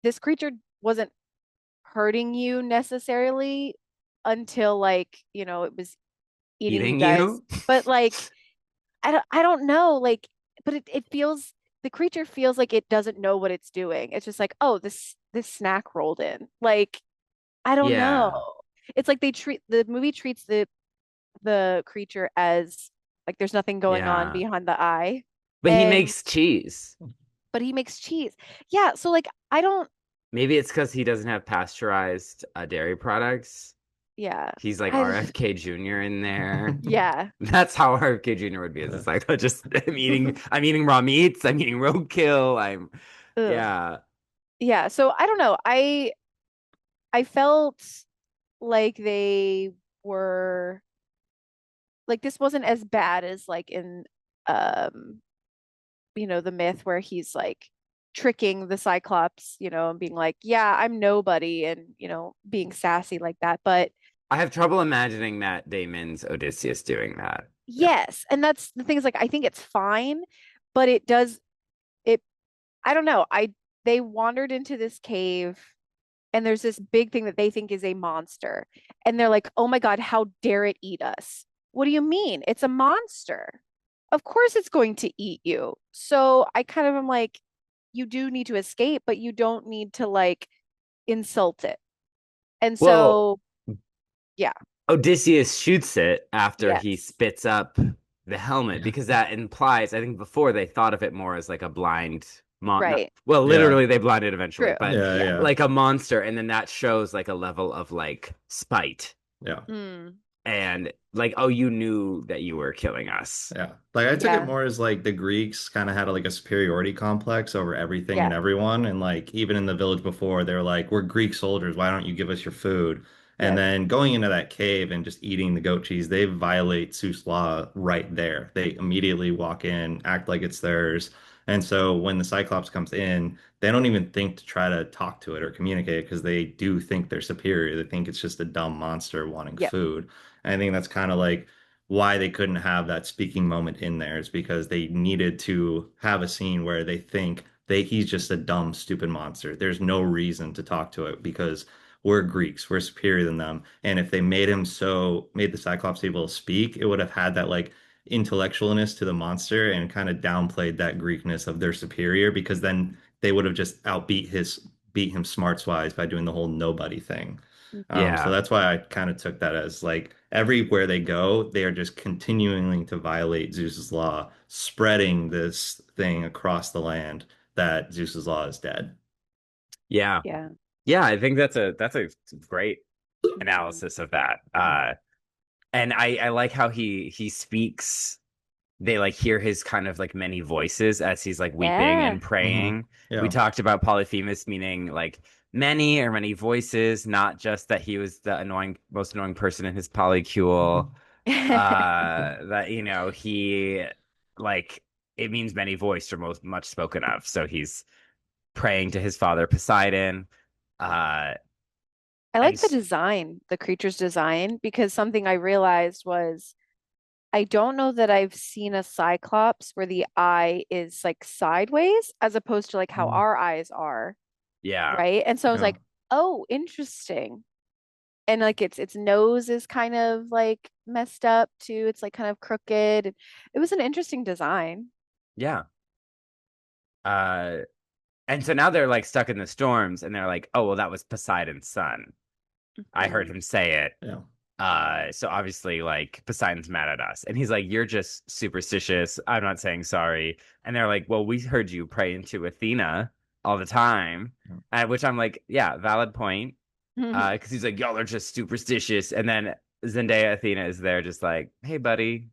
this creature wasn't hurting you necessarily until like, you know, it was eating you Eating guys. you? But like I don't know, like but it feels the creature feels like it doesn't know what it's doing. It's just like, oh, this snack rolled in. Like, I don't know. Yeah. it's like the movie treats the creature as like there's nothing going on Yeah. behind the eye. But he And makes cheese. but he makes cheese. Yeah, so like I don't Maybe it's because he doesn't have pasteurized dairy products. yeah. He's like I RFK Jr. in there. yeah. That's how RFK Jr. would be as a psychologist. I'm eating raw meats, I'm eating roadkill, Ugh. yeah. Yeah, so I don't know. I felt like they were like this wasn't as bad as like in um the myth where he's like tricking the Cyclops, and being like, "Yeah, I'm nobody," and being sassy like that. But I have trouble imagining Matt Damon's Odysseus doing that. Yeah. yes, and that's the thing is like I think it's fine, but it I don't know. They wandered into this cave and there's this big thing that they think is a monster. And they're like, "Oh my God, how dare it eat us?" What do you mean? It's a monster. Of course it's going to eat you. So I kind of am like, you do need to escape, but you don't need to like insult it. And Well, so, yeah, Odysseus shoots it after he yes, spits up the helmet Yeah. because that implies, I think before they thought of it more as like a blind right. well, Yeah. literally they blinded eventually, True. but Yeah. Yeah. Yeah. like a monster, and then that shows like a level of like spite Yeah. Mm, and like, oh, you knew that you were killing us. Yeah. Like I took it yeah. more as like the Greeks kind of had like a superiority complex over everything Yeah. and everyone. And like even in the village before, they were like, we're Greek soldiers. Why don't you give us your food? And Yep. then going into that cave and just eating the goat cheese, they violate Zeus' law right there. They immediately walk in, act like it's theirs. And so when the Cyclops comes in, they don't even think to try to talk to it or communicate because they do think they're superior. They think it's just a dumb monster wanting Yep. food. And I think that's kind of like why they couldn't have that speaking moment in there is because they needed to have a scene where they think he's just a dumb, stupid monster. There's no reason to talk to it because we're Greeks, we're superior than them. And if they made the Cyclops able to speak, it would have had that like intellectualness to the monster and kind of downplayed that Greekness of their superior because then they would have just beat him smarts wise by doing the whole nobody thing. So Yeah. that's why I kind of took that as like everywhere they go, they are just continuing to violate Zeus's law, spreading this thing across the land that Zeus's law is dead. Yeah. Yeah. Yeah, I think that's a great analysis of that. And I like how he speaks. They like hear his kind of like many voices as he's like weeping Yeah. and praying. We Yeah. talked about Polyphemus meaning like many or many voices, not just that he was the most annoying person in his polycule. That he like it means many voiced or most much spoken of. So he's praying to his father Poseidon. Uh, I and like the creature's design, because something I realized was I don't know that I've seen a Cyclops where the eye is like sideways as opposed to like how Mhm. our eyes are, yeah, right? And so I was Yeah. like, oh, interesting. And like its nose is kind of like messed up too. It's like kind of crooked. It was an interesting design. yeah. Uh, and so now they're like stuck in the storms, and they're like, oh well, that was Poseidon's son. I heard Mhm. him say it. Yeah. So obviously, like Poseidon's mad at us, and he's like, "You're just superstitious. I'm not saying sorry." And they're like, "Well, we heard you pray into Athena all the time," Yeah. which I'm like, "Yeah, valid point." Because he's like, "Y'all are just superstitious," and then Zendaya Athena is there, just like, "Hey, buddy,"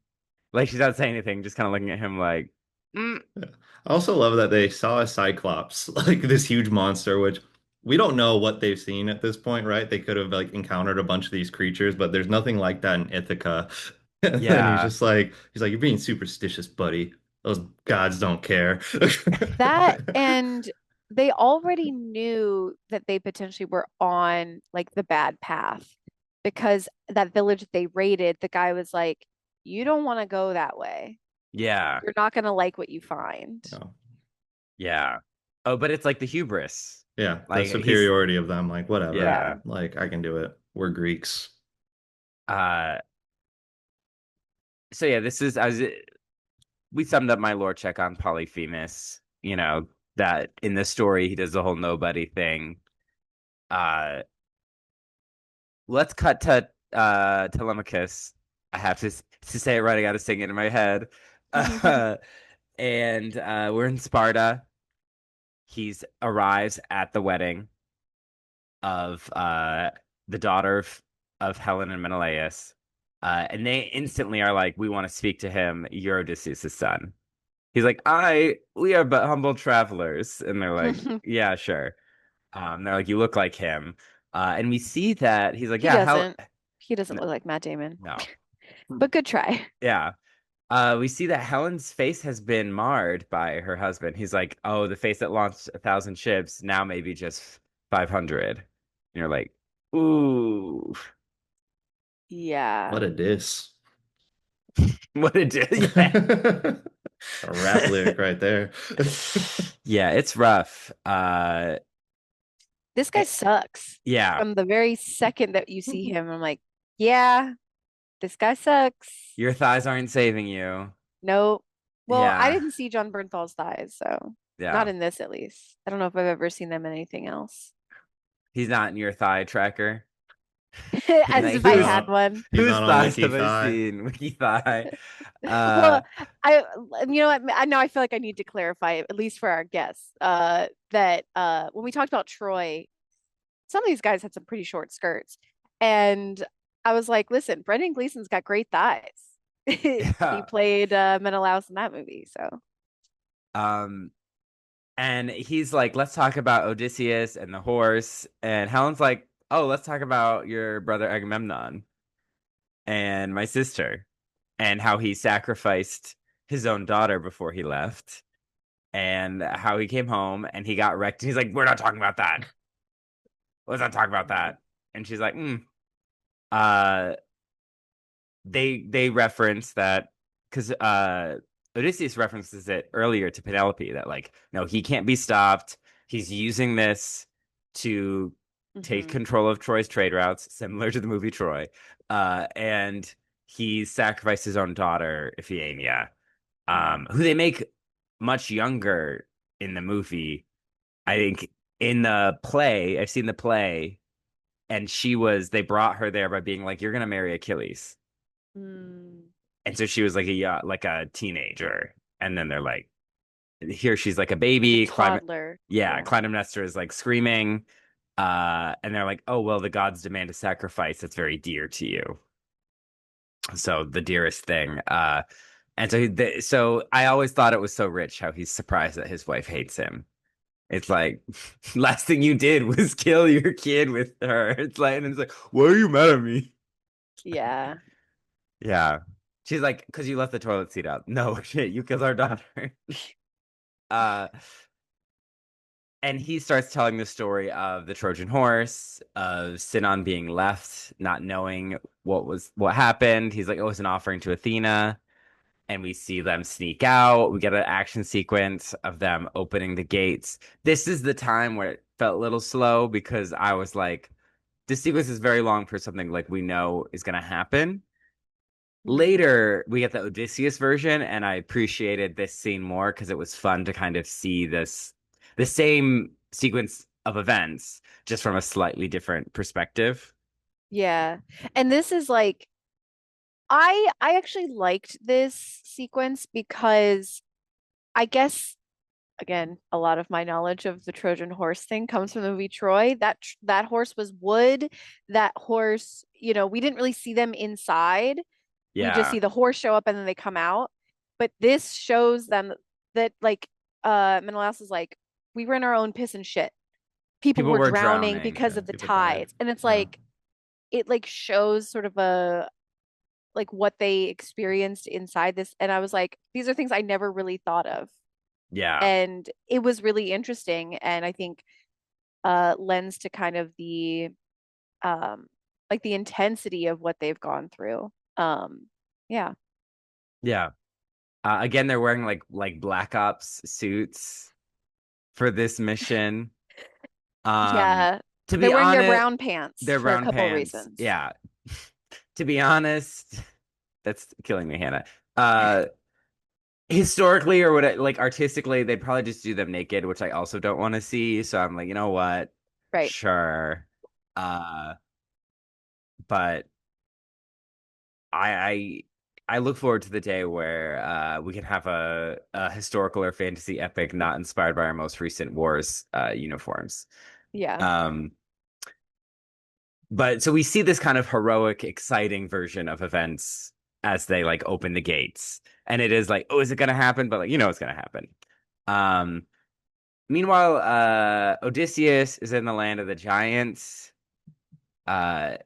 like she's not saying anything, just kind of looking at him like, mm. Yeah. I also love that they saw a Cyclops, like this huge monster, which we don't know what they've seen at this point, right? They could have like encountered a bunch of these creatures, but there's nothing like that in Ithaca. And then "Yeah, he's like, you're being superstitious, buddy. Those gods don't care. That and they already knew that they potentially were on like the bad path, because that village that they raided, the guy was like, "You don't want to go that way. yeah, You're not going to like what you find." No. yeah." Oh, but it's like the hubris, Yeah, the like he's superiority of them, like whatever. Yeah. yeah. Like I can do it. We're Greeks. Uh, so yeah, this is as we summed up my lore check on Polyphemus. That in the story he does the whole nobody thing. Uh, let's cut to Telemachus. I have to say it right. I got to sing it in my head. Uh, and we're in Sparta. He's arrives at the wedding of the daughter of Helen and Menelaus. And they instantly are like, we want to speak to him. You're Odysseus' son. He's like, we are but humble travelers. And they're like, yeah, sure. They're like, you look like him. And we see that he's like, He yeah, Helen. doesn't. He doesn't look like Matt Damon. No. But good try. Yeah. We see that Helen's face has been marred by her husband. He's like, oh, the face that launched 1,000 ships, now maybe just 500. And you're like, ooh, Yeah. What a diss. what a yeah. A rap lyric right there. Yeah, it's rough. This guy sucks. Yeah, From the very second that you see him, I'm like, yeah, this guy sucks. your thighs aren't saving you. Nope. Well, I Yeah, didn't see John Bernthal's thighs, so yeah. not in this at least. I don't know if I've ever seen them in anything else. He's not in your thigh tracker. As Like, if I who's had one. He's whose not on thighs Wiki have I Thigh. seen? Wiki thigh. Well, I you know what? I know I feel like I need to clarify, at least for our guests, that when we talked about Troy, some of these guys had some pretty short skirts. And I was like, listen, Brendan Gleeson's got great thighs. He Yeah. played Menelaus in that movie, so Um, and he's like, let's talk about Odysseus and the horse. And Helen's like, oh, let's talk about your brother Agamemnon and my sister and how he sacrificed his own daughter before he left and how he came home and he got wrecked. And he's like, we're not talking about that. Let's not talk about that. And she's like, uh, they reference that because Odysseus references it earlier to Penelope that like no, he can't be stopped. He's using this to take control of Troy's trade routes, similar to the movie Troy. And he sacrificed his own daughter, Iphigenia, who they make much younger in the movie. I think in the play, I've seen the play, and they brought her there by being like, "You're gonna marry Achilles." Mm. And so she was like a teenager. And then they're like, here she's like a baby. Toddler. Yeah, Clytemnestra is like screaming. And they're like, oh, well, the gods demand a sacrifice that's very dear to you. So the dearest thing. And so I always thought it was so rich how he's surprised that his wife hates him. It's like, last thing you did was kill your kid with her. It's like, and it's like, why are you mad at me? Yeah. Yeah. She's like, because you left the toilet seat out. No, shit, you killed our daughter. uh, and he starts telling the story of the Trojan horse, of Sinon being left, not knowing what happened. He's like, oh, it's an offering to Athena. And we see them sneak out. We get an action sequence of them opening the gates. This is the time where it felt a little slow because I was like, this sequence is very long for something like we know is going to happen. Later, we get the Odysseus version, and I appreciated this scene more because it was fun to kind of see the same sequence of events, just from a slightly different perspective. Yeah. And this is like I actually liked this sequence because I guess again, a lot of my knowledge of the Trojan horse thing comes from the movie Troy. That horse was wood. That horse, we didn't really see them inside. We just see the horse show up and then they come out. But this shows them that like Menelaus is like, we were in our own piss and shit. People were drowning because of the tides. And it's like it like shows sort of a like what they experienced inside this. And I was like, these are things I never really thought of. Yeah. And it was really interesting. And I think lends to kind of the like the intensity of what they've gone through. Yeah. Yeah. Again, they're wearing like Black Ops suits for this mission. Yeah. To be They're wearing honest, their brown pants their for brown a couple pants. reasons. Yeah. To be honest, that's killing me, Hannah. Historically or what, like artistically, they'd probably just do them naked, which I also don't want to see. So I'm like, you know what? Right. Sure. but I I look forward to the day where we can have a historical or fantasy epic not inspired by our most recent wars uniforms. Yeah. Um, but so we see this kind of heroic, exciting version of events as they like open the gates. And it is like, oh, is it gonna happen? But like, it's gonna happen. Um, Meanwhile, Odysseus is in the land of the giants. Uh,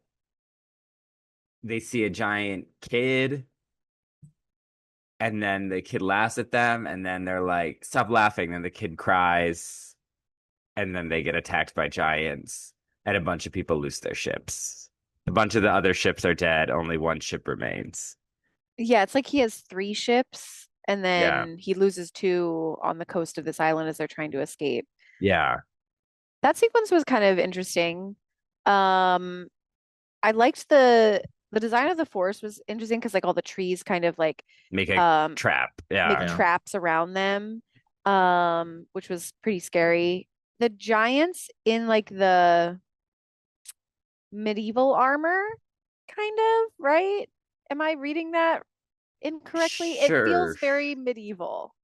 they see a giant kid, and then the kid laughs at them, and then they're like, stop laughing. Then the kid cries, and then they get attacked by giants, and a bunch of people lose their ships. A bunch of the other ships are dead, only one ship remains. Yeah, it's like he has three ships and Yeah. then he loses two on the coast of this island as they're trying to escape. Yeah. That sequence was kind of interesting. Um, I liked the design of the forest was interesting because like all the trees kind of like Make a um trap. make Yeah. Yeah. traps around them, which was pretty scary. The giants in like the medieval armor, kind of, right? Am I reading that incorrectly? It Sure. feels very medieval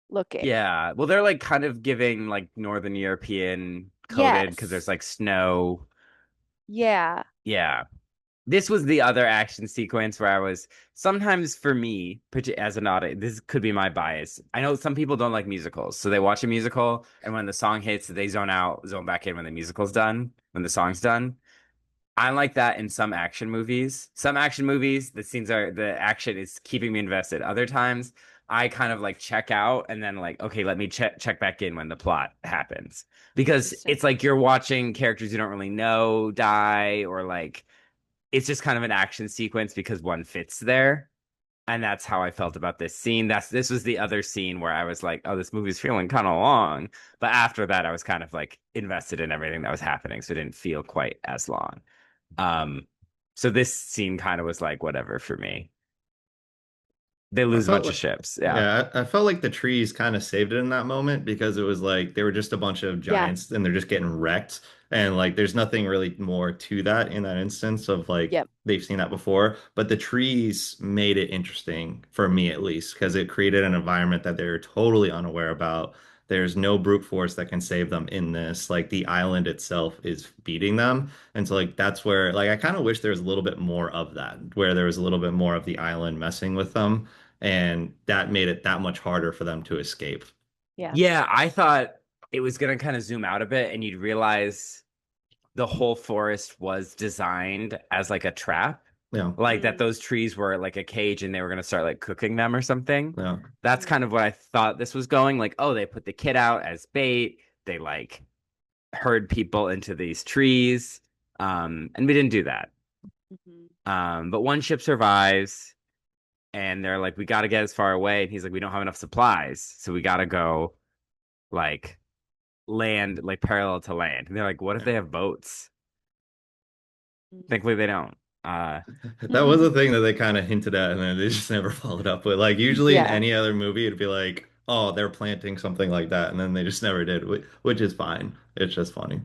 looking. Yeah. Well, they're like kind of giving like Northern European coded because there's Yes. like snow. Yeah. Yeah. This was the other action sequence where I was sometimes for me, as an audience, this could be my bias. I know some people don't like musicals, so they watch a musical and when the song hits, they zone out, zone back in when the musical's done, when the song's done. I like that in some action movies. Some action movies, the action is keeping me invested. Other times, I kind of like check out and then like, okay, let me check back in when the plot happens. Because Interesting. it's like you're watching characters you don't really know die, or like it's just kind of an action sequence because one fits there. And that's how I felt about this scene. This was the other scene where I was like, oh, this movie's feeling kind of long. But after that, I was kind of like invested in everything that was happening, so it didn't feel quite as long. Um, so this scene kind of was like whatever for me. They I lose a felt bunch of like, ships. Yeah. yeah, I felt like the trees kind of saved it in that moment because it was like they were just a bunch of Yeah. giants and they're just getting wrecked. And like there's nothing really more to that in that instance of like Yep. they've seen that before. But the trees made it interesting for me at least because it created an environment that they're totally unaware about. There's no brute force that can save them in this. Like the island itself is beating them. And so like that's where like I kind of wish there was a little bit more of that, where there was a little bit more of the island messing with them and that made it that much harder for them to escape. Yeah. Yeah, I thought it was gonna kind of zoom out a bit and you'd realize the whole forest was designed as like a trap. Yeah, Like that Mm, those trees were like a cage and they were gonna start like cooking them or something. yeah. That's kind mm, of what I thought this was going. Like, oh, they put the kid out as bait. They like herd people into these trees. And we didn't do that. mhm. But one ship survives, and they're like, we got to get as far away. And he's like, we don't have enough supplies, so we got to go like land, like parallel to land. And they're like, what if they have boats? Thankfully, they don't. Uh, That was a Mhm. thing that they kind of hinted at and then they just never followed up with. Like usually in Yeah. any other movie, it'd be like, oh, they're planting something like that, and then they just never did, which is fine. It's just funny.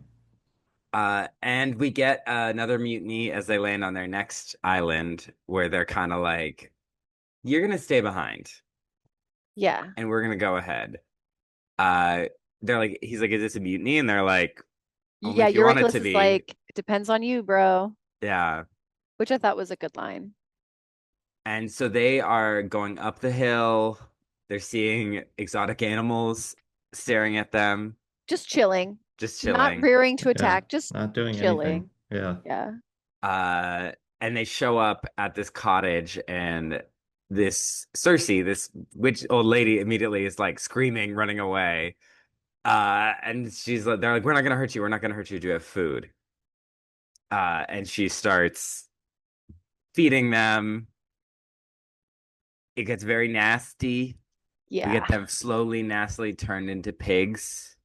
and we get another mutiny as they land on their next island, where they're kind of like, you're gonna stay behind, Yeah. and we're gonna go ahead. Uh, they're like, he's like, is this a mutiny? And they're like, only Yeah, if you want it Euryclus to is be. like, it depends on you, bro, Yeah. which I thought was a good line. And so they are going up the hill. They're seeing exotic animals staring at them, Just chilling, just not chilling. rearing to Yeah, attack, just not doing anything. chilling. Yeah. Yeah. Uh, and they show up at this cottage, and this Cersei, this witch old lady, immediately is like screaming, running away. And she's like, they're like, we're not gonna hurt you. We're not gonna hurt you. Do you have food? And she starts feeding them. It gets very nasty. We Yeah. get them slowly, nastily turned into pigs.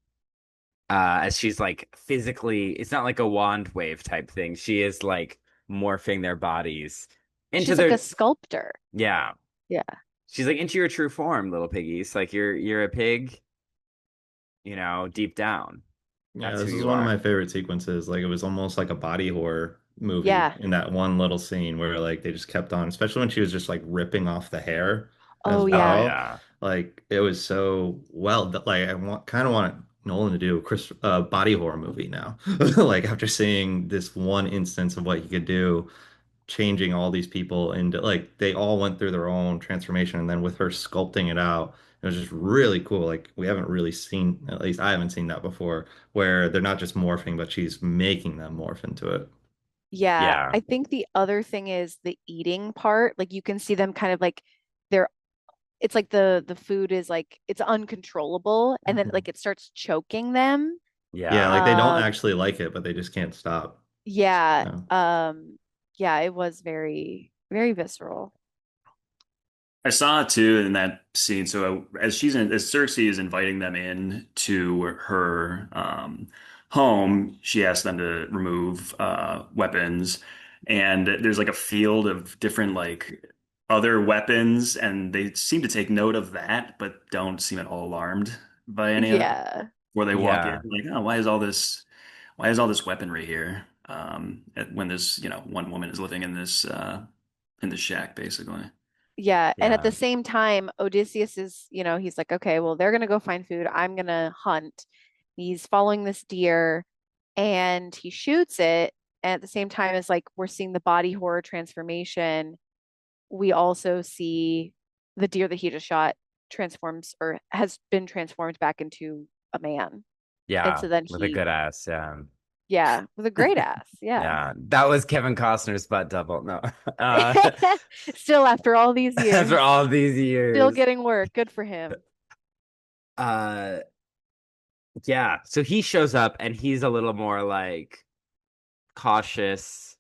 As she's like physically, it's not like a wand wave type thing. She is like morphing their bodies into She's like a their, sculptor. yeah. Yeah. She's like into your true form, little piggies. Like you're a pig, deep down. Yeah, That's who this is you one of are. my favorite sequences. Like it was almost like a body horror movie Yeah. in that one little scene where like they just kept on, especially when she was just like ripping off the hair as Oh Oh yeah. well. yeah. Like it was so well that like I want kind of want Nolan to do a Chris body horror movie now. Like after seeing this one instance of what he could do, changing all these people into like they all went through their own transformation, and then with her sculpting it out, it was just really cool. Like we haven't really seen, at least I haven't seen that before, where they're not just morphing, but she's making them morph into it. Yeah. Yeah. I think the other thing is the eating part. Like you can see them kind of like they're it's like the food is like it's uncontrollable and then Mhm. like it starts choking them. Yeah, Yeah. like they don't Um actually like it, but they just can't stop. yeah. Yeah. Yeah, it was very, very visceral. I saw it too in that scene. So as Cersei is inviting them in to her home, she asks them to remove weapons, and there's like a field of different like other weapons, and they seem to take note of that, but don't seem at all alarmed by any of it. Yeah. Where they walk in, Yeah. like, oh, why is all this weaponry here? When there's one woman is living in this shack, basically. Yeah. And at the Yeah. same time, Odysseus is, he's like, okay, well, they're gonna go find food. I'm gonna hunt. He's following this deer and he shoots it. And at the same time as like we're seeing the body horror transformation, we also see the deer that he just shot transforms or has been transformed back into a man. And Yeah. so then With a he, good ass. Yeah. yeah, with a great ass. Yeah. Yeah. That was Kevin Costner's butt double. No. Uh Still after all these after years, all these still years. getting work. Good for him. Uh yeah. So he shows up and he's a little more like cautious.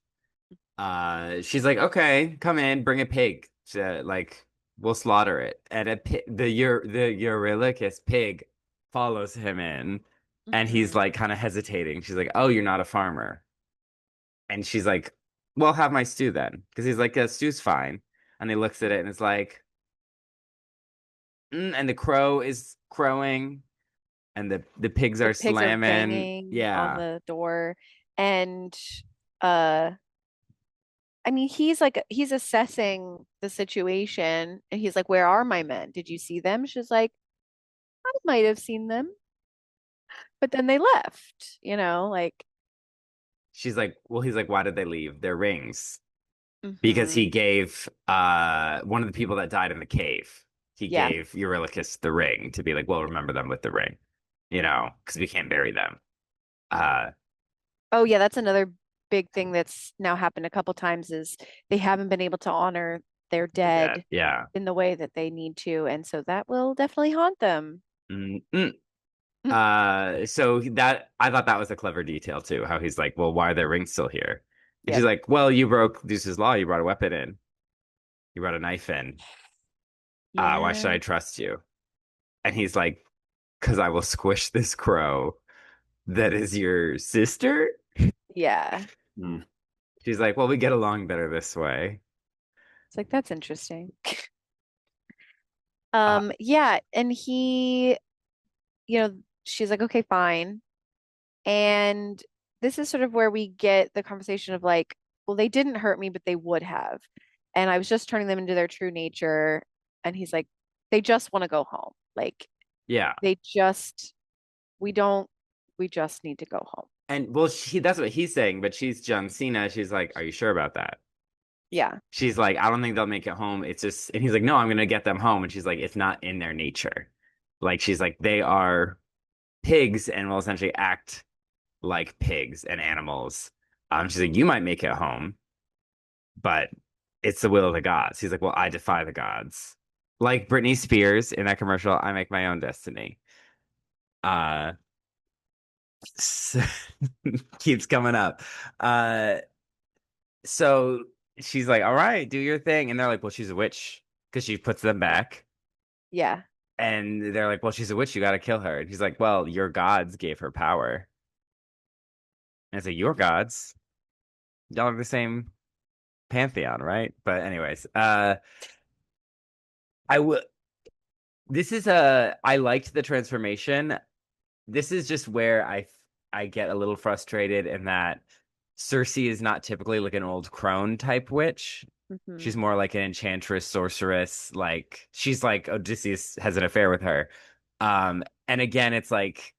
She's like, okay, come in, bring a pig. Like, we'll slaughter it. And the Eurylochus pig follows him in, and he's Hmm. like kind of hesitating. She's like, oh, you're not a farmer. And she's like, well, have my stew then. Because he's like, stew's fine. And he looks at it and it's like, and the crow is crowing, and the pigs The are pigs are slamming. banging on Yeah. the door. And uh I mean he's assessing the situation and he's like, where are my men? Did you see them? She's like, I might have seen them, but then they left, like She's like, well, he's like, why did they leave? Their rings. Because hmm he gave one of the people that died in the cave, he yeah. gave Eurylochus the ring to be like, well, remember them with the ring, because we can't bury them. Uh Oh yeah, that's another big thing that's now happened a couple times is they haven't been able to honor their the dead. dead Yeah. in the way that they need to, and so that will definitely haunt them. Mm-mm. So that I thought that was a clever detail too, how he's like, well, why are their rings still here? And she's Yep. like, well, you broke Zeus's law, you brought a weapon in, you brought a knife in. Why should Yeah. I trust you? And he's like, because I will squish this crow that is your sister. Yeah. Hmm. She's like, well, we get along better this way. It's like that's interesting. Uh, Yeah, and she's like, okay, fine. And this is sort of where we get the conversation of like, well, they didn't hurt me, but they would have. And I was just turning them into their true nature. And he's like, they just want to go home. Like yeah. they just, we don't, we just need to go home. And well, that's what he's saying, but she's John Cena. She's like, are you sure about that? Yeah. She's like, I don't think they'll make it home. It's just, and he's like, no, I'm gonna get them home. And she's like, it's not in their nature. Like, she's like, they are pigs and will essentially act like pigs and animals. She's like, you might make it home, but it's the will of the gods. He's like, well, I defy the gods. Like Britney Spears in that commercial, I make my own destiny. Uh, so, keeps coming up. Uh, so she's like, all right, do your thing. And they're like, well, she's a witch because she puts them back. Yeah. And they're like, well, she's a witch. You got to kill her. And he's like, well, your gods gave her power. And it's like, your gods? Y'all are the same pantheon, right? But anyways, I would. I liked the transformation. This is just where I get a little frustrated in that Cersei is not typically like an old crone type witch. Hmm. She's more like an enchantress, sorceress. Like she's like Odysseus has an affair with her. And again, it's like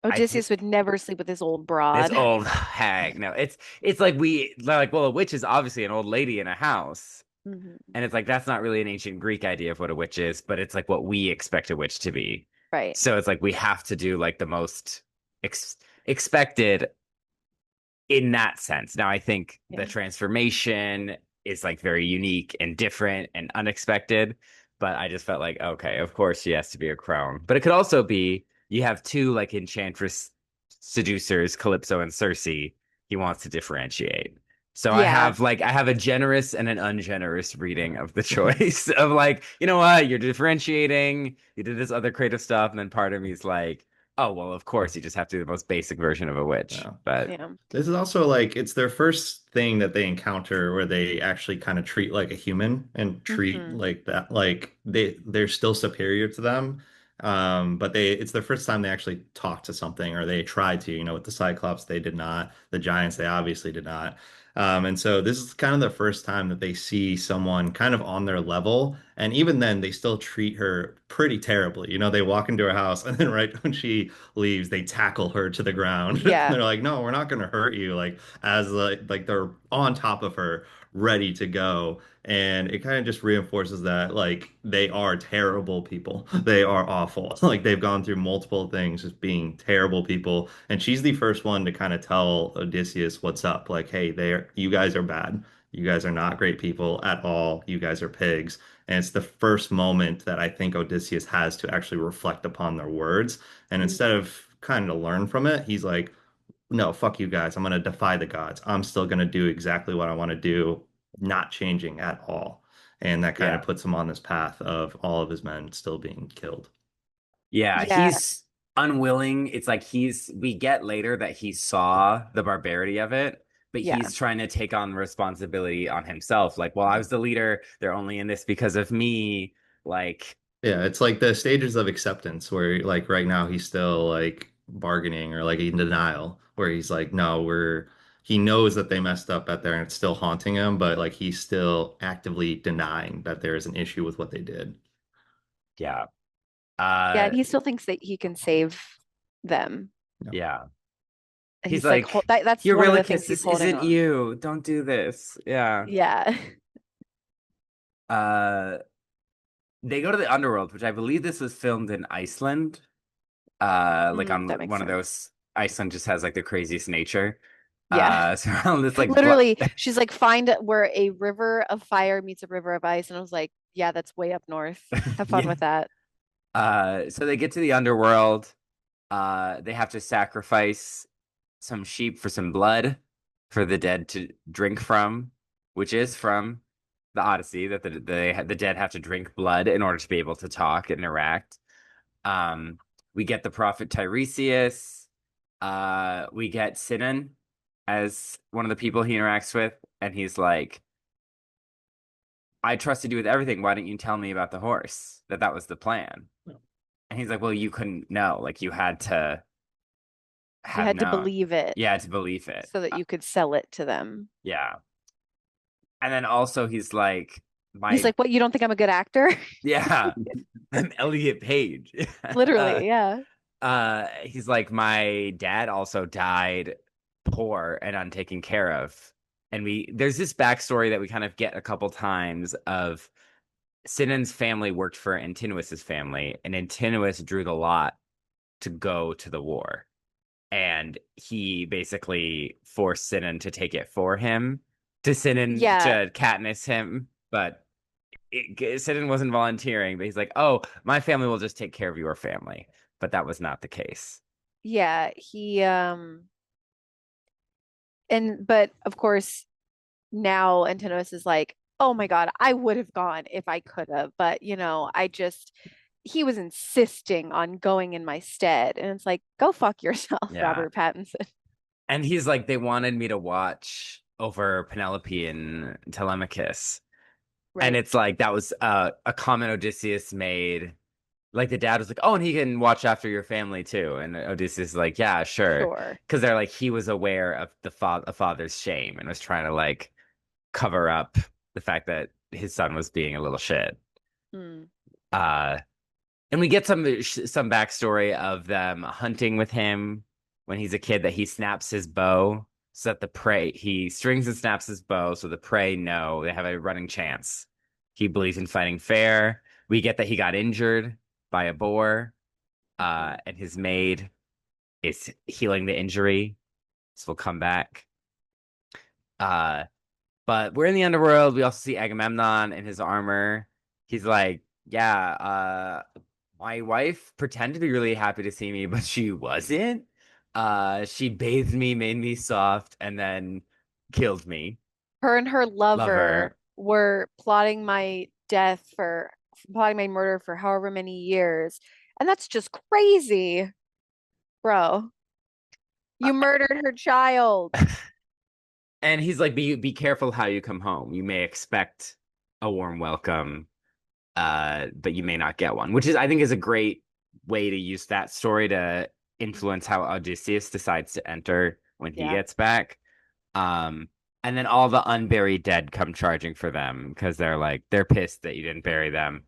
I th Odysseus would never sleep with this old this broad. old hag. No, it's like we like well, a witch is obviously an old lady in a house. Hmm. And it's like that's not really an ancient Greek idea of what a witch is, but it's like what we expect a witch to be. Right. So it's like we have to do like the most expected in that sense. Now, I think the Yeah. transformation is like very unique and different and unexpected, but I just felt like, okay, of course she has to be a crone. But it could also be you have two like enchantress seducers, Calypso and Circe. He wants to differentiate. So Yeah. I have a generous and an ungenerous reading of the Yeah. choice of like, you know what, you're differentiating, you did this other creative stuff, and then part of me is like, oh well, of course you just have to do the most basic version of a witch. But Yeah. This is also like it's their first thing that they encounter where they actually kind of treat like a human and treat Hmm. like that like they're still superior to them. But it's their first time they actually talk to something or they try to, you know, with the Cyclops they did not, the Giants they obviously did not. And so this is kind of the first time that they see someone kind of on their level. And even then, they still treat her pretty terribly. You know, they walk into her house and then right when she leaves, they tackle her to the ground. Yeah. They're like, "No, we're not going to hurt you." Like as like they're on top of her, ready to go. And it kind of just reinforces that like they are terrible people. They are awful. Like they've gone through multiple things just being terrible people. And she's the first one to kind of tell Odysseus what's up. Like, "Hey, you guys are bad. You guys are not great people at all. You guys are pigs." And it's the first moment that I think Odysseus has to actually reflect upon their words. And instead Hmm. of kind of learn from it, he's like, no, fuck you guys. I'm going to defy the gods. I'm still going to do exactly what I want to do, not changing at all. And that kind of yeah. puts him on this path of all of his men still being killed. Yeah, Yeah. he's unwilling. It's like we get later that he saw the barbarity of it, but Yeah. he's trying to take on responsibility on himself. Like, well, I was the leader. They're only in this because of me. Like, Yeah, it's like the stages of acceptance where like right now he's still like bargaining or like in denial where he's like, no, he knows that they messed up at there and it's still haunting him, but like he's still actively denying that there is an issue with what they did. yeah. Yeah. Uh, And he still thinks that he can save them. No. yeah. And He's he's like, like, that's one of the things Eurylochus, he's this holding isn't on. you. Don't do this. Yeah. Yeah. Uh, they go to the underworld, which I believe this was filmed in Iceland. Like Mm, that on makes one of sense. those Iceland just has like the craziest nature. Yeah. So on this like Literally, she's like, find where a river of fire meets a river of ice. And I was like, yeah, that's way up north. Have fun yeah. with that. So they get to the underworld. They have to sacrifice some sheep for some blood for the dead to drink from, which is from the Odyssey that the dead have to drink blood in order to be able to talk and interact. Um, we get the prophet Tiresias. We get Sinan as one of the people he interacts with, and he's like, I trusted you with everything. Why didn't you tell me about the horse? That was the plan. And he's like, well, you couldn't know. Like you had to You have had to known. believe it Yeah, to believe it. so that you could sell it to them. Yeah. And then also he's like, He's my like, what, you don't think I'm a good actor? yeah, I'm Elliot Page. uh, Literally, yeah. he's like, my dad also died poor and untaken care of. And there's this backstory that we kind of get a couple times of Sinan's family worked for Antinous' family, and Antinous drew the lot to go to the war. And he basically forced Sinan to take it for him, to Sinan Yeah. to Katniss him, but Sinan wasn't volunteering. But he's like, "Oh, my family will just take care of your family," but that was not the case. Yeah. But of course, now Antinous is like, oh my God, I would have gone if I could have, but he was insisting on going in my stead. And it's like, go fuck yourself, Yeah, Robert Pattinson. and he's like, they wanted me to watch over Penelope and Telemachus, and Right. it's like that was a comment Odysseus made Like the dad was like, "Oh, and he can watch after your family too." And Odysseus is like, "Yeah, sure." Sure. Because they're like he was aware of a father's shame and was trying to like cover up the fact that his son was being a little shit. Hmm. Uh, and we get some backstory of them hunting with him when he's a kid, that he snaps his bow so that the prey, he strings and snaps his bow so the prey know they have a running chance. He believes in fighting fair. We get that he got injured by a boar, Mhm. and his maid is healing the injury. So we'll come back. Uh, but we're in the underworld. We also see Agamemnon in his armor. He's like, yeah, my wife pretended to be really happy to see me, but she wasn't. She bathed me, made me soft, and then killed me. Her and her lover Lover. were plotting my murder for however many years. And that's just crazy, bro. Uh, You murdered her child. And he's like, be careful how you come home. You may expect a warm welcome, but you may not get one, which is I think is a great way to use that story to influence how Odysseus decides to enter when he Yeah. gets back. Um, and then all the unburied dead come charging for them because they're pissed that you didn't bury them.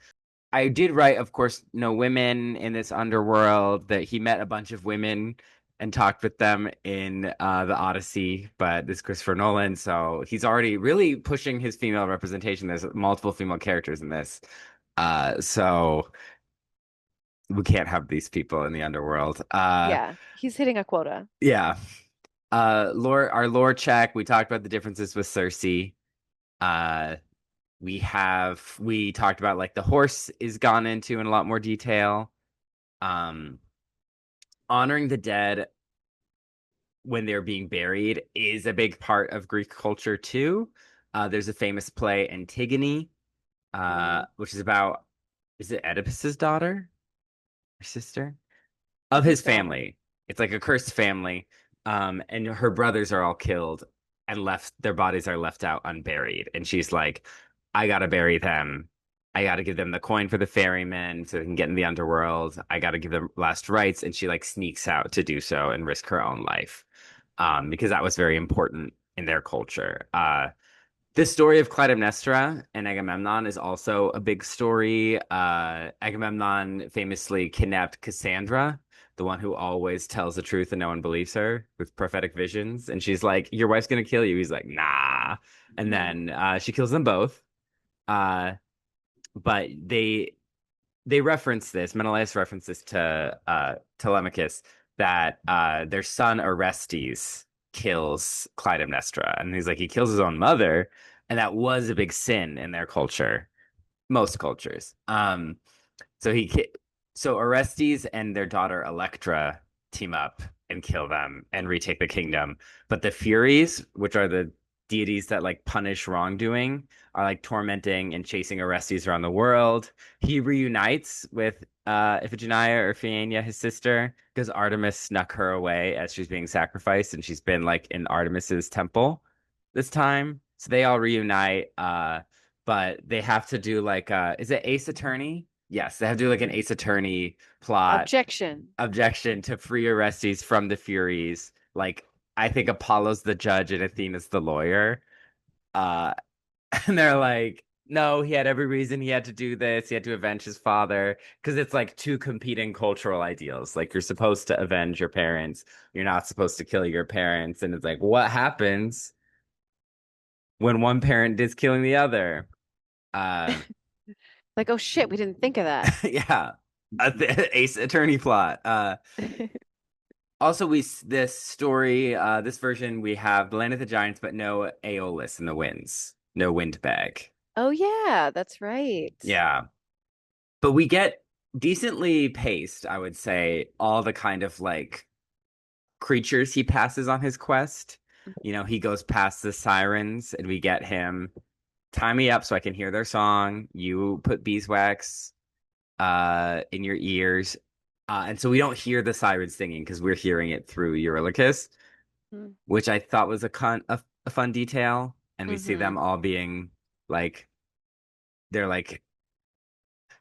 I did write, of course, no women in this underworld, that he met a bunch of women and talked with them in the Odyssey, but this is Christopher Nolan, so he's already really pushing his female representation. There's multiple female characters in this. So we can't have these people in the underworld. Yeah. He's hitting a quota. Yeah. Our lore check. We talked about the differences with Cersei. Uh, we talked about like the horse is gone into in a lot more detail. Um, honoring the dead when they're being buried is a big part of Greek culture too. There's a famous play, Antigone, Mm, which is about, is it Oedipus's daughter or sister? I Of think his so. family. It's like a cursed family. And her brothers are all killed and left, their bodies are left out unburied. And she's like, I gotta bury them. I gotta give them the coin for the ferryman so they can get in the underworld. I gotta give them last rites. And she like sneaks out to do so and risk her own life. Because that was very important in their culture. This story of Clytemnestra and Agamemnon is also a big story. Agamemnon famously kidnapped Cassandra, the one who always tells the truth and no one believes her with prophetic visions. And she's like, "Your wife's gonna kill you." He's like, "Nah." And Mhm. then she kills them both. Uh, but they reference this, Menelaus referenced this to Telemachus, that their son Orestes kills Clytemnestra. And he's like, he kills his own mother. And that was a big sin in their culture, most cultures. So so Orestes and their daughter Electra team up and kill them and retake the kingdom. But the Furies, which are the deities that like punish wrongdoing, are like tormenting and chasing Orestes around the world. He reunites with Iphigenia or Phaeania, his sister, because Artemis snuck her away as she's being sacrificed, and she's been like in Artemis's temple this time. So they all reunite. But they have to do like is it Ace Attorney? Yes, they have to do like an Ace Attorney plot Objection. objection to free Orestes from the Furies. Like I think Apollo's the judge and Athena's the lawyer. Uh and they're like, no, he had every reason he had to do this. He had to avenge his father because it's like two competing cultural ideals. Like you're supposed to avenge your parents, you're not supposed to kill your parents. And it's like, what happens when one parent is killing the other? Uh Like, oh shit, we didn't think of that. yeah. The Ace Attorney plot. Also, this story, this version, we have the Land of the Giants, but no Aeolus in the winds, no windbag. Oh yeah, that's right. Yeah, but we get decently paced, I would say, all the kind of like creatures he passes on his quest. You know, he goes past the sirens, and we get him tie me up so I can hear their song. You put beeswax in your ears. And so we don't hear the sirens singing because we're hearing it through Eurylochus, which I thought was a fun detail. And we see Mm-hmm. them all being like, they're like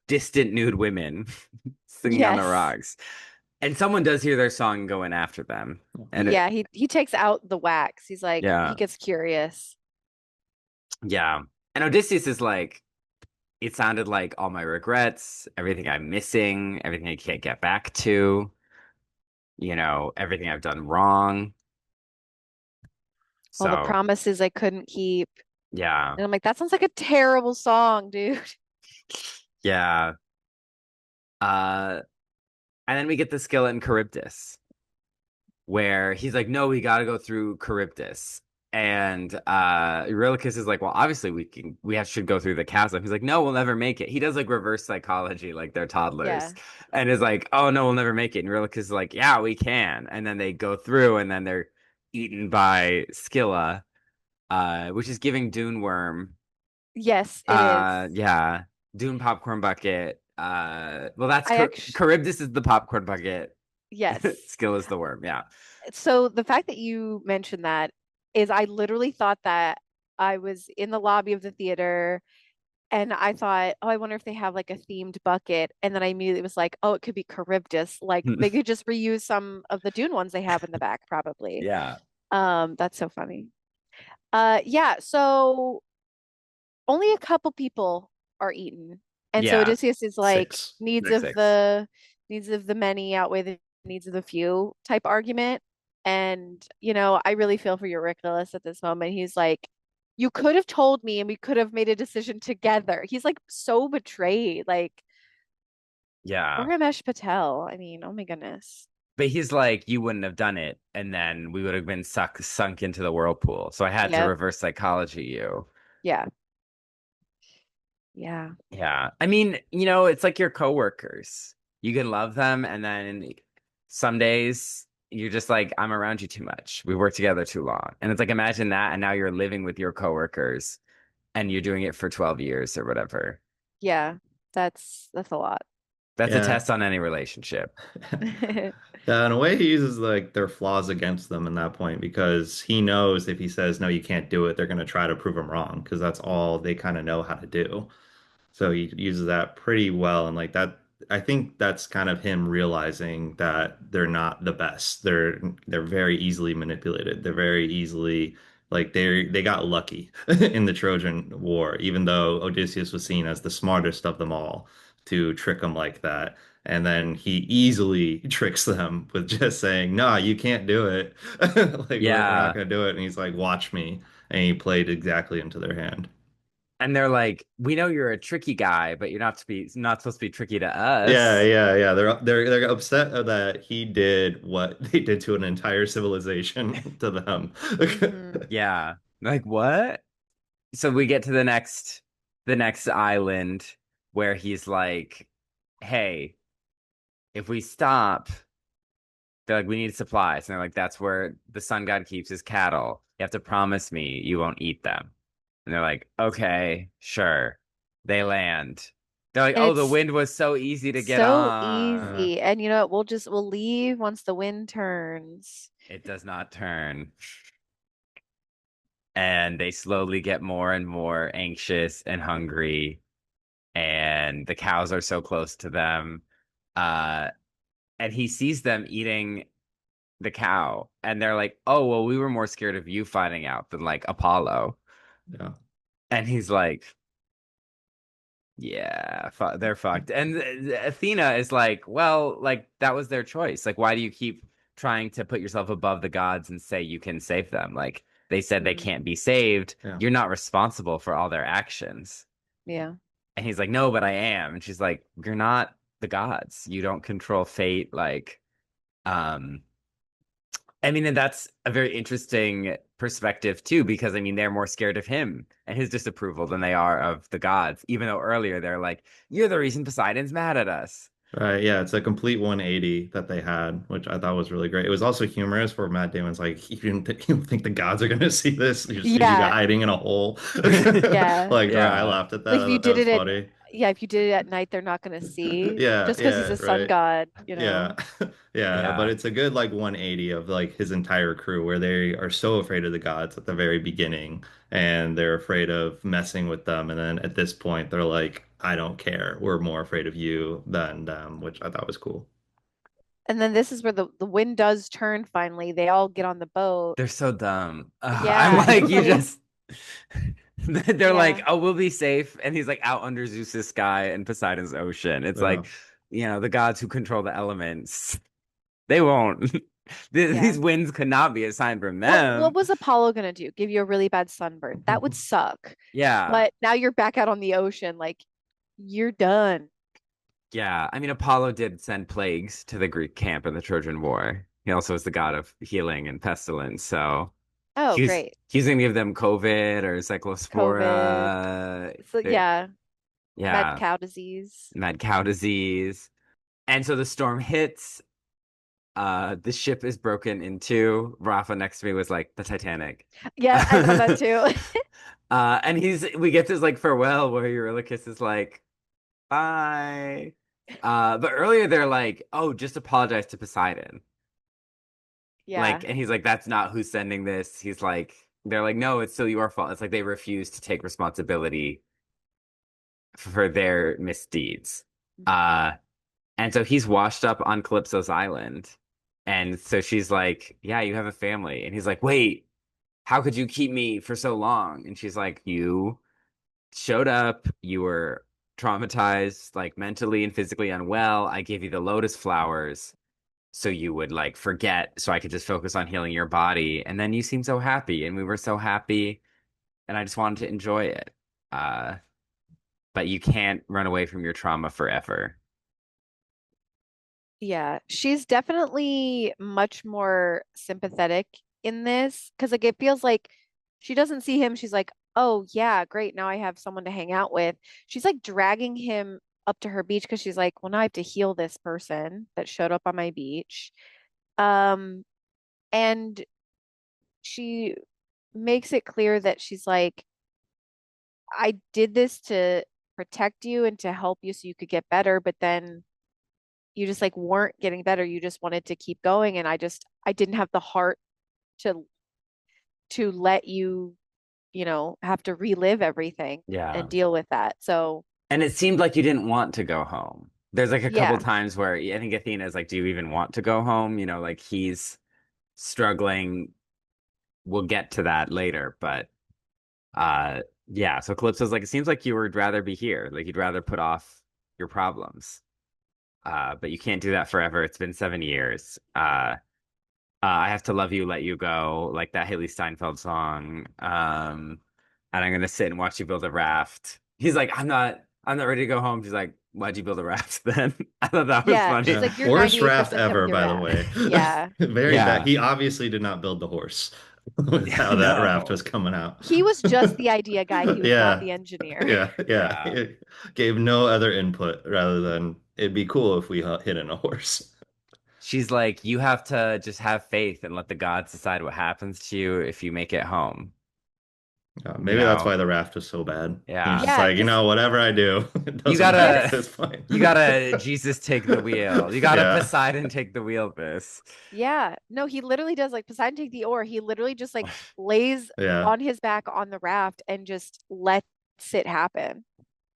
distant nude women singing on the Yes. rocks. And someone does hear their song and go in after them. And Yeah, he takes out the wax. He's like he yeah, gets curious. yeah. And Odysseus is like, it sounded like all my regrets, everything I'm missing, everything I can't get back to, everything I've done wrong. All the So, promises I couldn't keep. yeah, And I'm like, that sounds like a terrible song, dude. yeah. Uh, and then we get the skillet and Charybdis, where he's like, no, we got to go through Charybdis. And Eurylochus is like, well, obviously should go through the chasm. He's like, no, we'll never make it. He does like reverse psychology, like they're toddlers, Yeah. and is like, oh no, we'll never make it. And Eurylochus is like, yeah, we can. And then they go through, and then they're eaten by Scylla, which is giving Dune worm. Yes, it is. Yeah, Dune popcorn bucket. Well, that's I actually, Charybdis is the popcorn bucket. yes. Skill is the worm. Yeah. So the fact that you mentioned that is I literally thought that I was in the lobby of the theater and I thought, oh, I wonder if they have like a themed bucket. And then I immediately was like, oh, it could be Charybdis. Like they could just reuse some of the Dune ones they have in the back, probably. Yeah. That's so funny. Yeah, so only a couple people are eaten. And so Yeah. Odysseus is like Six. Six. needs of the many outweigh the needs of the few type argument. And, I really feel for Eurycylus at this moment. He's like, you could have told me and we could have made a decision together. He's like so betrayed. Like, Yeah. poor Ramesh Patel. I mean, oh my goodness. But he's like, you wouldn't have done it, and then we would have been sunk into the whirlpool. So I had to Yep. reverse psychology you. Yeah. Yeah. Yeah. I mean, it's like your coworkers. You can love them, and then some days you're just like, I'm around you too much. We work together too long. And it's like, imagine that, and now you're living with your coworkers and you're doing it for 12 years or whatever. Yeah. That's a lot. That's a Yeah. test on any relationship. Yeah, in a way, he uses like their flaws against them in that point because he knows if he says no, you can't do it, they're going to try to prove him wrong because that's all they kind of know how to do. So he uses that pretty well, and like that, I think that's kind of him realizing that they're not the best. They're very easily manipulated. They're very easily like they got lucky in the Trojan War, even though Odysseus was seen as the smartest of them all to trick them like that. And then he easily tricks them with just saying, "Nah, you can't do it. Like we're not Yeah. gonna do it." And he's like, "Watch me." And he played exactly into their hand. And they're like, we know you're a tricky guy, but you're not supposed to be tricky to Yeah, us. yeah, yeah. They're upset that he did what they did to an entire civilization to them. hmm Yeah. Like what? So we get to the next island where he's like, hey, if we stop, they're like, we need supplies. And they're like, that's where the sun god keeps his cattle. You have to promise me you won't eat them. And they're like, okay, sure. They land. They're like, And oh, the it's wind was so easy to get so Uh, on. easy. And you know what? We'll leave once the wind turns. It does not turn. And they slowly get more and more anxious and hungry. And the cows are so close to them. Uh, and he sees them eating the cow. And they're like, oh, well, we were more scared of you finding out than like Apollo. yeah. And he's like, yeah, they're fucked. And Athena is like, well, like that was their choice. Like, why do you keep trying to put yourself above the gods and say you can save them? Like, they said they Mm, can't be saved. Yeah. You're not responsible for all their actions. yeah. And he's like, no, but I am. And she's like, you're not the gods. You don't control fate. Like, um, I mean, and that's a very interesting perspective too, because I mean, they're more scared of him and his disapproval than they are of the gods, even though earlier they're like, you're the reason Poseidon's mad at us. Right. Yeah. It's a complete 180 that they had, which I thought was really great. It was also humorous where Matt Damon's like, you don't think the gods are going to see this? You just see you Yeah. hiding in a hole. Yeah. Like, right. I Yeah. laughed at that. Like I if you thought that did was it at funny. yeah, if you did it at night, they're not gonna see. Yeah. Just because he's Yeah. a sun Right. god, Yeah. Yeah, but Yeah. it's a good like 180 of like his entire crew where they are so afraid of the gods at the very beginning and they're afraid of messing with them and then at this point they're like I don't care. We're more afraid of you than them, which I thought was cool. And then this is where the wind does turn finally. They all get on the boat. They're so dumb. I'm Yeah, like, you they just they're yeah. like, oh, we'll be safe. And he's like out under Zeus's sky and Poseidon's ocean. It's Yeah. like, the gods who control the elements, they won't. Yeah. These winds could not be a sign from What them. was Apollo gonna do? Give you a really bad sunburn. That would suck. Yeah. But now you're back out on the ocean, like you're done. Yeah. I mean, Apollo did send plagues to the Greek camp in the Trojan War. He also is the god of healing and pestilence. So Oh, great. he's gonna give them COVID or COVID. cyclospora. So yeah, mad Yeah, cow disease. mad cow disease. And so the storm hits. The ship is broken in two. Rafa next to me was like the Titanic. Yeah, I thought that too. And we get this like farewell where Eurylochus is like, bye. But earlier they're like, oh, just apologize to Poseidon. Yeah. Like, and he's like, that's not who's sending this. He's like, they're like, no, it's still your fault. It's like they refuse to take responsibility for their misdeeds. Uh, and so he's washed up on Calypso's island. And so she's like, yeah, you have a family. And he's like, wait, how could you keep me for so long? And she's like, you showed up, you were traumatized, like mentally and physically unwell. I gave you the lotus flowers so you would like forget, so I could just focus on healing your body. And then you seemed so happy, and we were so happy, and I just wanted to enjoy it. Uh, but you can't run away from your trauma forever. Yeah, she's definitely much more sympathetic in this because like it feels like she doesn't see him. She's like, "Oh yeah, great. Now I have someone to hang out with." She's like dragging him up to her beach because she's like, "Well, now I have to heal this person that showed up on my beach." Um, and she makes it clear that she's like, "I did this to protect you and to help you so you could get better, but then you just like weren't getting better. You just wanted to keep going. And I didn't have the heart to let you, have to relive everything Yeah. and deal with that. So And it seemed like you didn't want to go home. There's like a couple yeah, times where I think Athena is like, do you even want to go home? Like he's struggling. We'll get to that later, but yeah, so Calypso's like, it seems like you would rather be here. Like you'd rather put off your problems. But you can't do that forever. It's been 7 years. I have to love you, let you go, like that Haley Steinfeld song. And I'm gonna sit and watch you build a raft. He's like, I'm not ready to go home. She's like, why'd you build a raft then? I thought that was yeah. funny. She's Yeah. like, you're Worst raft 98% done with ever, your by the raft. way. Yeah. Very bad. Yeah. He obviously did not build the horse with Yeah, how that raft was no. coming out. He was just the idea guy. He was not Yeah. the engineer. Yeah. Yeah. Yeah. It gave no other input rather than it'd be cool if we hit in a horse. She's like, you have to just have faith and let the gods decide what happens to you if you make it home. You Maybe that's know? why the raft was so bad. He's Yeah. just Yeah, like, because whatever I do, it You doesn't matter at gotta this point. you gotta Jesus take the wheel. You gotta Yeah. Poseidon take the wheel of this. yeah, no, he literally does like Poseidon take the oar. He literally just like lays Yeah. on his back on the raft and just lets it happen.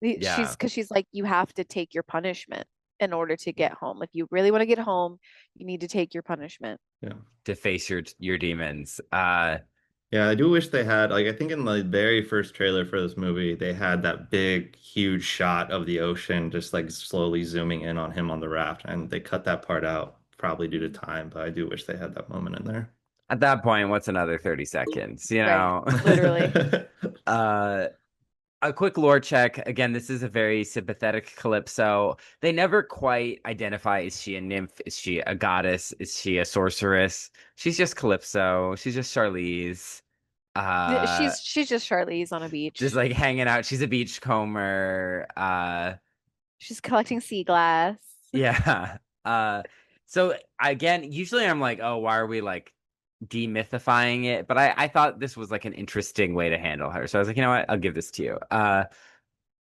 Yeah. She's like, you have to take your punishment in order to get home. If you really want to get home, you need to take your punishment. Yeah. To face your demons. Yeah, I do wish they had, like, I think in the very first trailer for this movie, they had that big, huge shot of the ocean just like slowly zooming in on him on the raft, and they cut that part out probably due to time, but I do wish they had that moment in there. At that point, what's another 30 seconds, Right. Literally. Uh a quick lore check. Again, this is a very sympathetic Calypso. They never quite identify, is she a nymph? Is she a goddess? Is she a sorceress? She's just Calypso. She's just Charlize. Uh, She's just Charlize on a just beach. like hanging out. She's a beachcomber. She's collecting sea glass. Yeah. So again, usually I'm like, oh, why are we like demythifying it? But I thought this was like an interesting way to handle her. So I was like, you know what? I'll give this to you.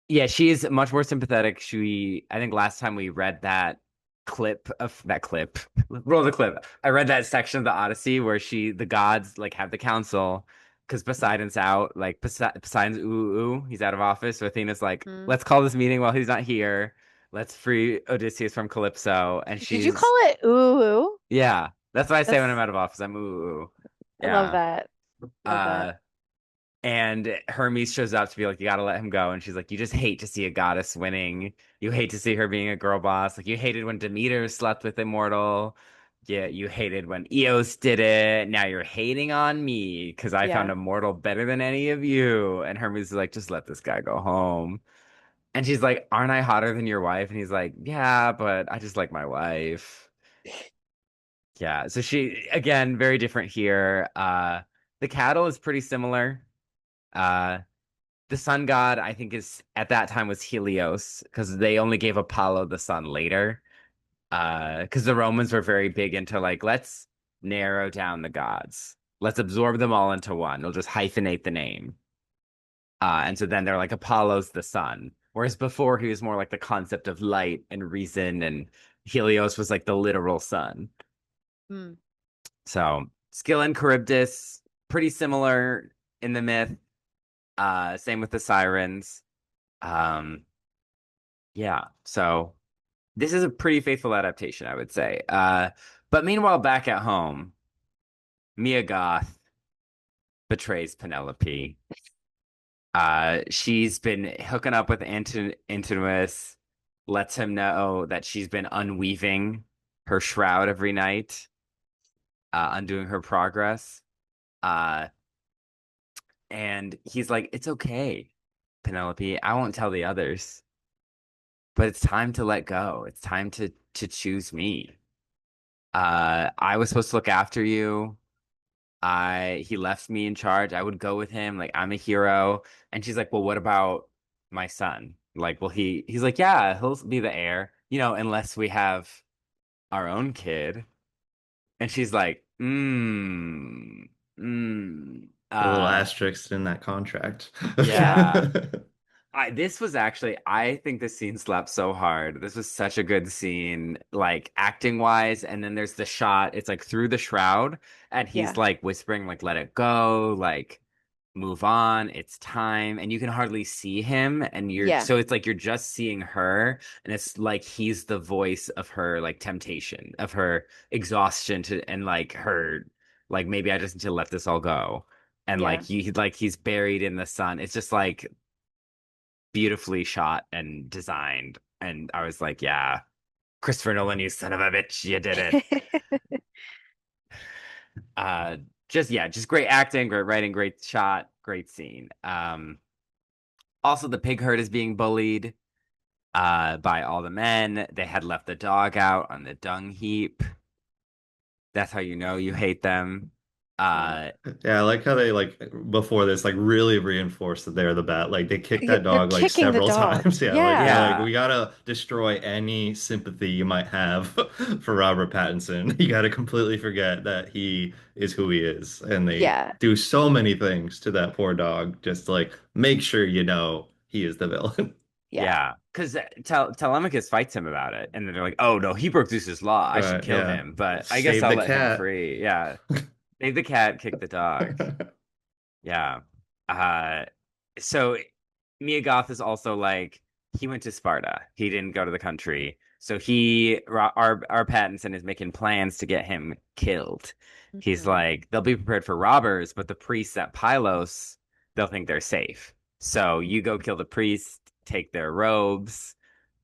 Yeah, she is much more sympathetic. I think last time we read that clip, roll the clip. I read that section of the Odyssey where the gods like have the council because Poseidon's out, like Poseidon's ooh, he's out of office. So Athena's like, Mm. let's call this meeting while he's not here. Let's free Odysseus from Calypso. And Did you she's, call it ooh? yeah, that's what I say when I'm That's out of office. I'm ooh. I love Yeah. that. Love that. Uh, and Hermes shows up to be like, you gotta let him go. And she's like, you just hate to see a goddess winning. You hate to see her being a girl boss. Like you hated when Demeter slept with Immortal. Yeah, you hated when Eos did it. Now you're hating on me because I found Yeah. Immortal better than any of you. And Hermes is like, just let this guy go home. And she's like, aren't I hotter than your wife? And he's like, yeah, but I just like my wife. Yeah. So she, again, very different here. The cattle is pretty similar. Uh, the sun god, I think, is at that time was Helios because they only gave Apollo the sun later. Because the Romans were very big into like, let's narrow down the gods. Let's absorb them all into one. We'll just hyphenate the name. And so then they're like, Apollo's the sun. Whereas before he was more like the concept of light and reason, and Helios was like the literal sun. Mm. So Scylla and Charybdis, pretty similar in the myth. Same with the sirens. Um, yeah, so this is a pretty faithful adaptation, I would say. But meanwhile, back at home, Mia Goth betrays Penelope. She's been hooking up with Antinous, lets him know that she's been unweaving her shroud every night, undoing her progress. Uh, and he's like, it's okay, Penelope. I won't tell the others, but it's time to let go. It's time to choose me. I was supposed to look after you. He left me in charge. I would go with him. Like I'm a hero. And she's like, well, what about my son? Like, will he's like, yeah, he'll be the heir, unless we have our own kid. And she's like, A little asterisk in that contract. Yeah. yeah. This was actually, I think this scene slapped so hard. This was such a good scene, like acting wise. And then there's the shot, it's like through the shroud, and he's Yeah. like whispering, like, let it go, like, move on, it's time. And you can hardly see him. And Yeah. so it's like you're just seeing her. And it's like he's the voice of her, like, temptation, of her exhaustion and like her, like, maybe I just need to let this all go. And Yeah. he's buried in the sun. It's just like, beautifully shot and designed. And I was like, yeah, Christopher Nolan, you son of a bitch, you did it. Uh, just great acting, great writing, great shot, great scene. Also the pig herd is being bullied by all the men. They had left the dog out on the dung heap. That's how you know you hate them. Uh, Yeah, I like how they like before this like really reinforced that they're the bad. Like they kicked Yeah, that they're dog like kicking the several dog. times. Yeah, like they're Yeah. like yeah, we gotta destroy any sympathy you might have for Robert Pattinson. You gotta completely forget that he is who he is. And they Yeah. do so many things to that poor dog just to like make sure you know he is the villain. Yeah. yeah, because Telemachus fights him about it, and then they're like, "Oh no, he broke Zeus's law. I should Right, kill yeah. him." But I guess Save I'll the let him cat. free. Yeah, save the cat, kick the dog. Yeah. Uh, so Mia Goth is also like he went to Sparta. He didn't go to the country. So our Pattinson is making plans to get him killed. He's Mhm. like, they'll be prepared for robbers, but the priests at Pylos, they'll think they're safe. So you go kill the priest, take their robes.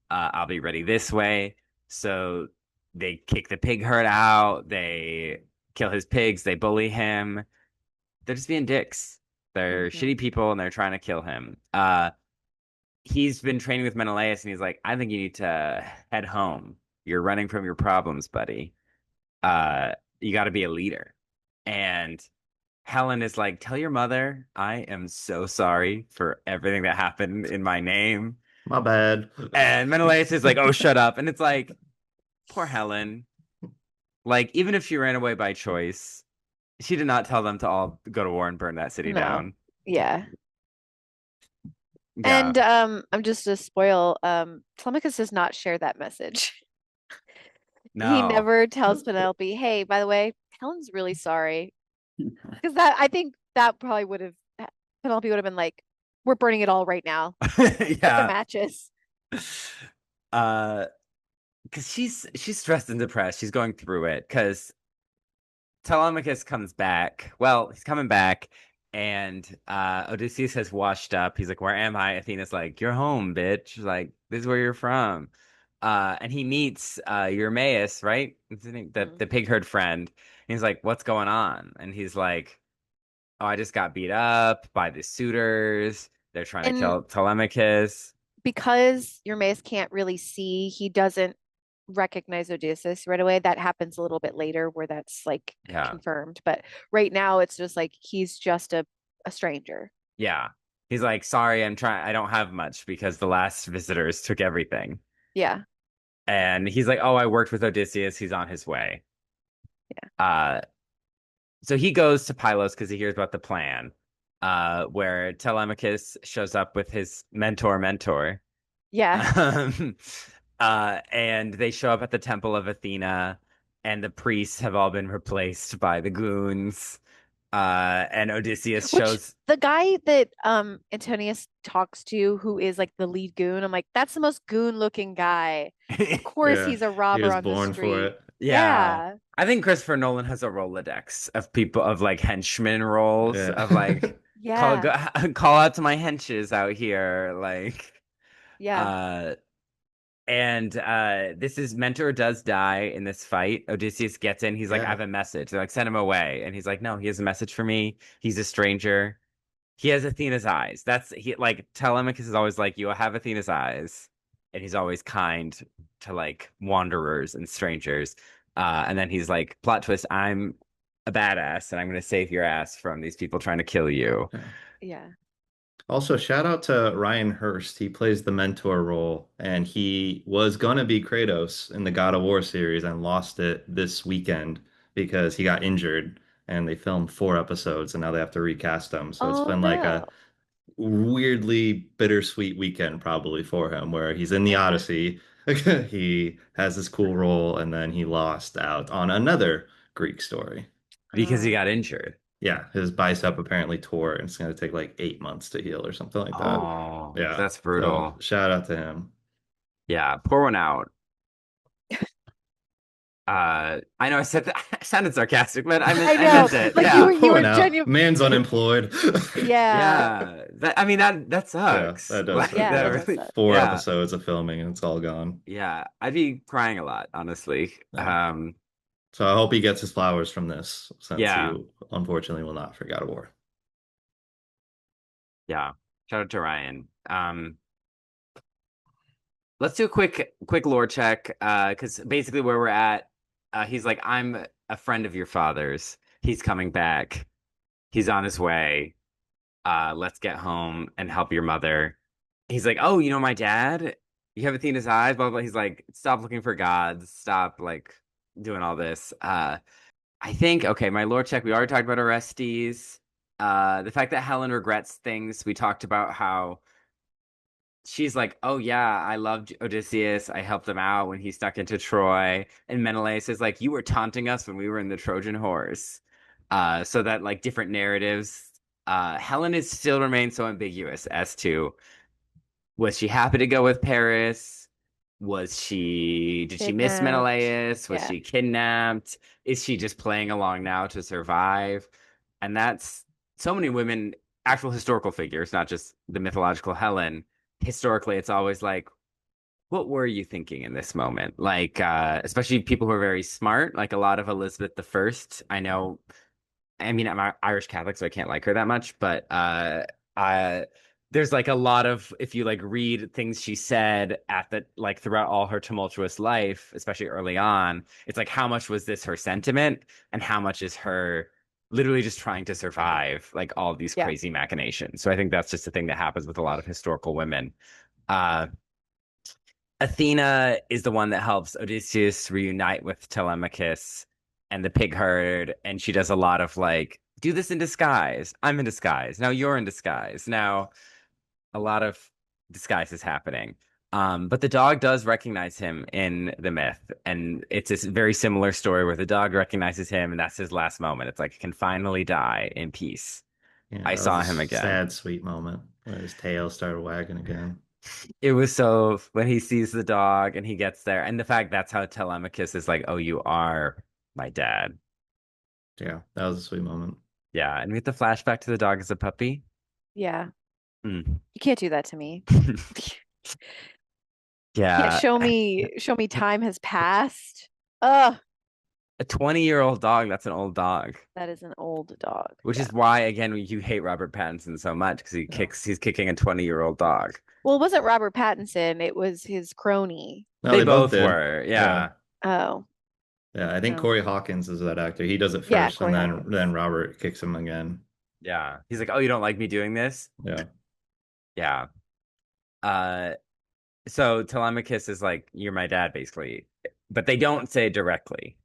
I'll be ready this way. So they kick the pig herd out. They kill his pigs. They bully him. They're just being dicks. They're Mhm. shitty people and they're trying to kill him. He's been training with Menelaus and he's like, I think you need to head home. You're running from your problems, buddy. You got to be a leader. And Helen is like, tell your mother I am so sorry for everything that happened in my name. My bad. And Menelaus is like, oh, shut up. And it's like, poor Helen. Like, even if she ran away by choice, she did not tell them to all go to war and burn that city No. down. Yeah. Yeah. And I'm just to spoil, Telemachus does not share that message. He No. never tells Penelope, hey, by the way, Helen's really sorry. Because that I think that probably would have Penelope would have been like, we're burning it all right now. Get the Yeah. matches. Uh, because she's stressed and depressed. She's going through it because Telemachus comes back. Well, he's coming back, and Odysseus has washed up. He's like, "Where am I?" Athena's like, "You're home, bitch. Like, this is where you're from." And he meets Eumaeus, right? What's his name? The pig herd friend. And he's like, "What's going on?" And he's like, "Oh, I just got beat up by the suitors. They're trying to And kill Telemachus." because your mace can't really see, he doesn't recognize Odysseus right away. That happens a little bit later where that's like Yeah, confirmed. But right now it's just like he's just a stranger. yeah. He's like, "Sorry, I don't have much because the last visitors took everything." Yeah. And he's like, "Oh, I worked with Odysseus. He's on his way." Yeah. So he goes to Pylos because he hears about the plan, where Telemachus shows up with his mentor. Yeah. Um, and they show up at the temple of Athena, and the priests have all been replaced by the goons. And Odysseus Which shows. the guy that Antonius talks to, who is like the lead goon, I'm like, that's the most goon looking guy. Of course Yeah, he's a he robber was on the born for street. it. Yeah. Yeah. I think Christopher Nolan has a Rolodex of people of like henchmen roles Yeah. of like Yeah. call out to my henches out here like Yeah. uh and this is Mentor does die in this fight. Odysseus gets in, he's like, "I Yeah. have a message." They're like, "Send him away." And he's like, "No, he has a message for me. He's a stranger. He has Athena's eyes." That's he like Telemachus is always like, "You have Athena's eyes." And he's always kind to like wanderers and strangers. And then he's like, plot twist, "I'm a badass and I'm gonna save your ass from these people trying to kill you." Yeah. Yeah. Also, shout out to Ryan Hurst. He plays the mentor role, and he was gonna be Kratos in the God of War series and lost it this weekend because he got injured. And they filmed 4 episodes, and now they have to recast him. So it's Oh been like no. a weirdly bittersweet weekend probably for him, where he's in the Yeah. Odyssey, he has this cool role, and then he lost out on another Greek story. Because he Oh. got injured. Yeah, his bicep apparently tore, and it's going to take like 8 months to heal or something like that. Oh, Yeah, that's so brutal. shout out to him. Yeah, pour one out. I know I said that I sounded sarcastic, but I I know. meant it. Like Yeah. you were Pouring out. genuine. Man's unemployed. Yeah. Yeah. I mean that Yeah, sucks. that does Like suck. Yeah, that that Yeah, does really suck. four yeah. episodes of filming and it's all gone. Yeah. I'd be crying a lot, honestly. Yeah. Um So I hope he gets his flowers from this, since yeah. he unfortunately will not for God of War. Yeah. Shout out to Ryan. Let's do a quick lore check. Because basically where we're at, he's like, "I'm a friend of your father's. He's coming back. He's on his way. Let's get home and help your mother." He's like, "Oh, you know my dad? You have Athena's eyes, blah blah." He's like, "Stop looking for gods. Stop like doing all this." I think okay, my lore check. We already talked about Orestes. The fact that Helen regrets things. We talked about how she's like, "Oh yeah, I loved Odysseus. I helped him out when he stuck into Troy." And Menelaus is like, "You were taunting us when we were in the Trojan horse." So that like different narratives. Helen is still remains so ambiguous as to was she happy to go with Paris? Did she miss Kidnapped. Menelaus? Was Yeah. she kidnapped? Is she just playing along now to survive? And that's so many women, actual historical figures, not just the mythological Helen. Historically, it's always like, what were you thinking in this moment? Like, especially people who are very smart, like a lot of Elizabeth the First. I mean, I'm Irish Catholic, so I can't like her that much, but I there's like a lot of if you like read things she said at the like throughout all her tumultuous life, especially early on, it's like how much was this her sentiment and how much is her literally just trying to survive like all these Yeah. crazy machinations. So I think that's just a thing that happens with a lot of historical women. Uh Athena is the one that helps Odysseus reunite with Telemachus and the pig herd, and she does a lot of like, do this in disguise. I'm in disguise. Now you're in disguise. Now a lot of disguise is happening. But the dog does recognize him in the myth, and it's a very similar story where the dog recognizes him, and that's his last moment. It's like he can finally die in peace. Yeah, I that was saw a him again. sad, sweet moment when his tail started wagging again. It was so when he sees the dog and he gets there, and the fact that's how Telemachus is like, "Oh, you are my dad." Yeah, that was a sweet moment. Yeah, and we get the flashback to the dog as a puppy. Yeah. Mm. You can't do that to me. Can't Yeah, show me time has passed. Ugh, a 20-year-old dog, that's an old dog. that is an old dog. Which Yeah. is why, again, you hate Robert Pattinson so much because Yeah. he's kicking a 20-year-old dog. Well, it wasn't Robert Pattinson, it was his crony. No, They they both both did. were, Yeah. yeah. Oh, Yeah, I think no. Corey Hawkins is that actor. He does it Yeah, first, and Corey then Hawkins. Robert kicks him again. Yeah. He's like, "Oh, you don't like me doing this?" Yeah. Yeah. Uh, so Telemachus is like, "You're my dad," basically. But they don't say it directly.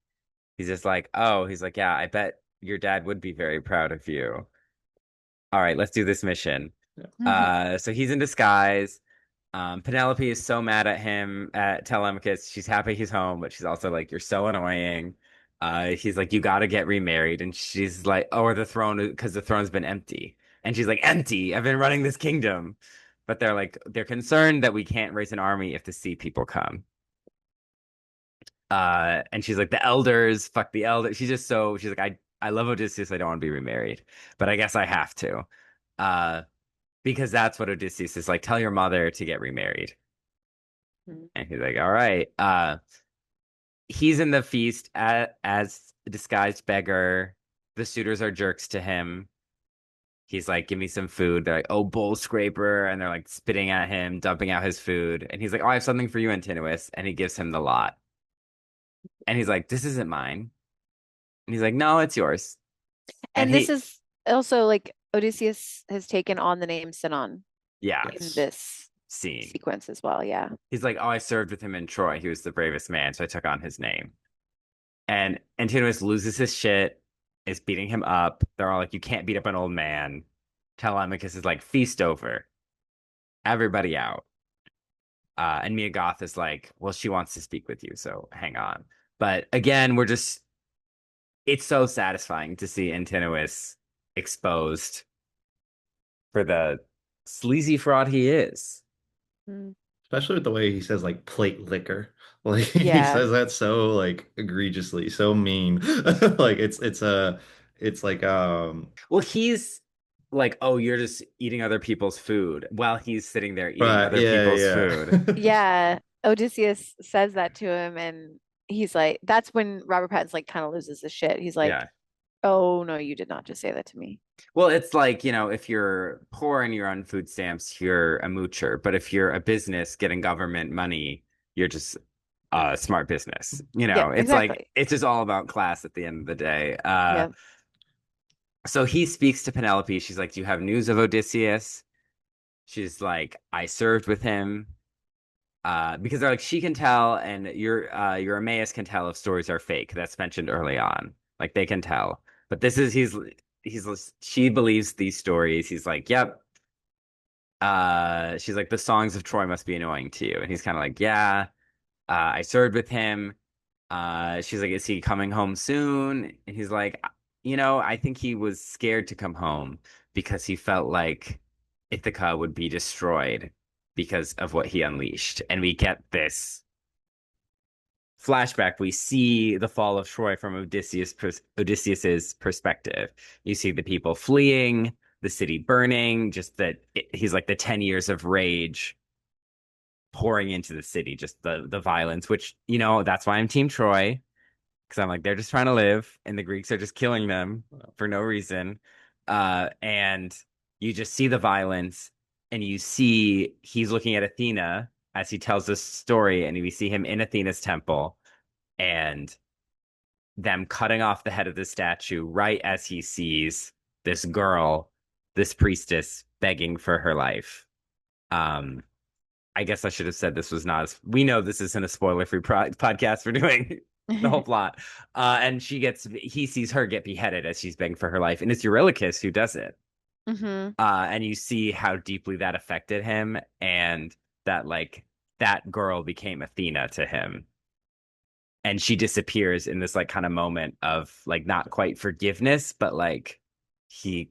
He's just like, "Oh," he's like, "Yeah, I bet your dad would be very proud of you. All right, let's do this mission." Yeah. So he's in disguise. Penelope is so mad at him at Telemachus. She's happy he's home, but she's also like, "You're so annoying." He's like, "You got to get remarried," and she's like, "Oh, or the throne, because the throne's been empty." And she's like, "Empty? I've been running this kingdom." But they're concerned that we can't raise an army if the sea people come. And she's like, "The elders, fuck the elders." She's like, I love Odysseus. I don't want to be remarried, but I guess I have to. Uh, because that's what Odysseus is like. Tell your mother to get remarried. Mhm. And he's like, "All right." He's in the feast as a disguised beggar. The suitors are jerks to him. He's like, "Give me some food." They're like, "Oh, bowl scraper," and they're like spitting at him, dumping out his food. And he's like, "Oh, I have something for you, Antinous," and he gives him the lot. And he's like, "This isn't mine." And he's like, "No, it's yours." And And this he, is also like Odysseus has taken on the name Sinon yeah, in Yes. this scene. sequence as well. Yeah. He's like, "Oh, I served with him in Troy. He was the bravest man, so I took on his name." And Antinous loses his shit, is beating him up. They're all like, "You can't beat up an old man." Telemachus is like, "Feast over. Everybody out." And Mia Goth is like, "Well, she wants to speak with you, so hang on." But again, it's so satisfying to see Antinous exposed for the sleazy fraud he is. Mm. Especially with the way he says like plate liquor. Like he Yeah. says that so like egregiously, so mean. Like it's like Well, he's like, "Oh, you're just eating other people's food," while he's sitting there eating right, other yeah, people's food. yeah. Yeah. Odysseus says that to him, and he's like, that's when Robert Pattinson like kind of loses his shit. He's like, Yeah. oh no, you did not just say that to me. Well, it's like, if you're poor and you're on food stamps, you're a moocher. But if you're a business getting government money, you're just a smart business. Yeah, It's like, exactly. it's just all about class at the end of the day. Yeah. So he speaks to Penelope. She's like, "Do you have news of Odysseus?" She's like, "I served with him." Because they're like, she can tell, and your Emmaus can tell if stories are fake. That's mentioned early on. Like they can tell. But she believes these stories. He's like, "Yep." She's like, "The songs of Troy must be annoying to you." And he's kind of like, "Yeah, I served with him." She's like, "Is he coming home soon?" And he's like, I think he was scared to come home because he felt like Ithaca would be destroyed because of what he unleashed." And we get this flashback. We see the fall of Troy from Odysseus's perspective. You see the people fleeing, the city burning, just he's like the 10 years of rage pouring into the city, just the violence, which, that's why I'm Team Troy, because I'm like, they're just trying to live, and the Greeks are just killing them for no reason. And you just see the violence, and you see he's looking at Athena as he tells this story, and we see him in Athena's temple, and them cutting off the head of the statue right as he sees this girl, this priestess, begging for her life. I guess I should have said this was not. We know this isn't a spoiler-free podcast. We're doing the whole plot, and he sees her get beheaded as she's begging for her life, and it's Eurylochus who does it. Hmm. And you see how deeply that affected him, and that like that girl became Athena to him, and she disappears in this like kind of moment of like not quite forgiveness, but like he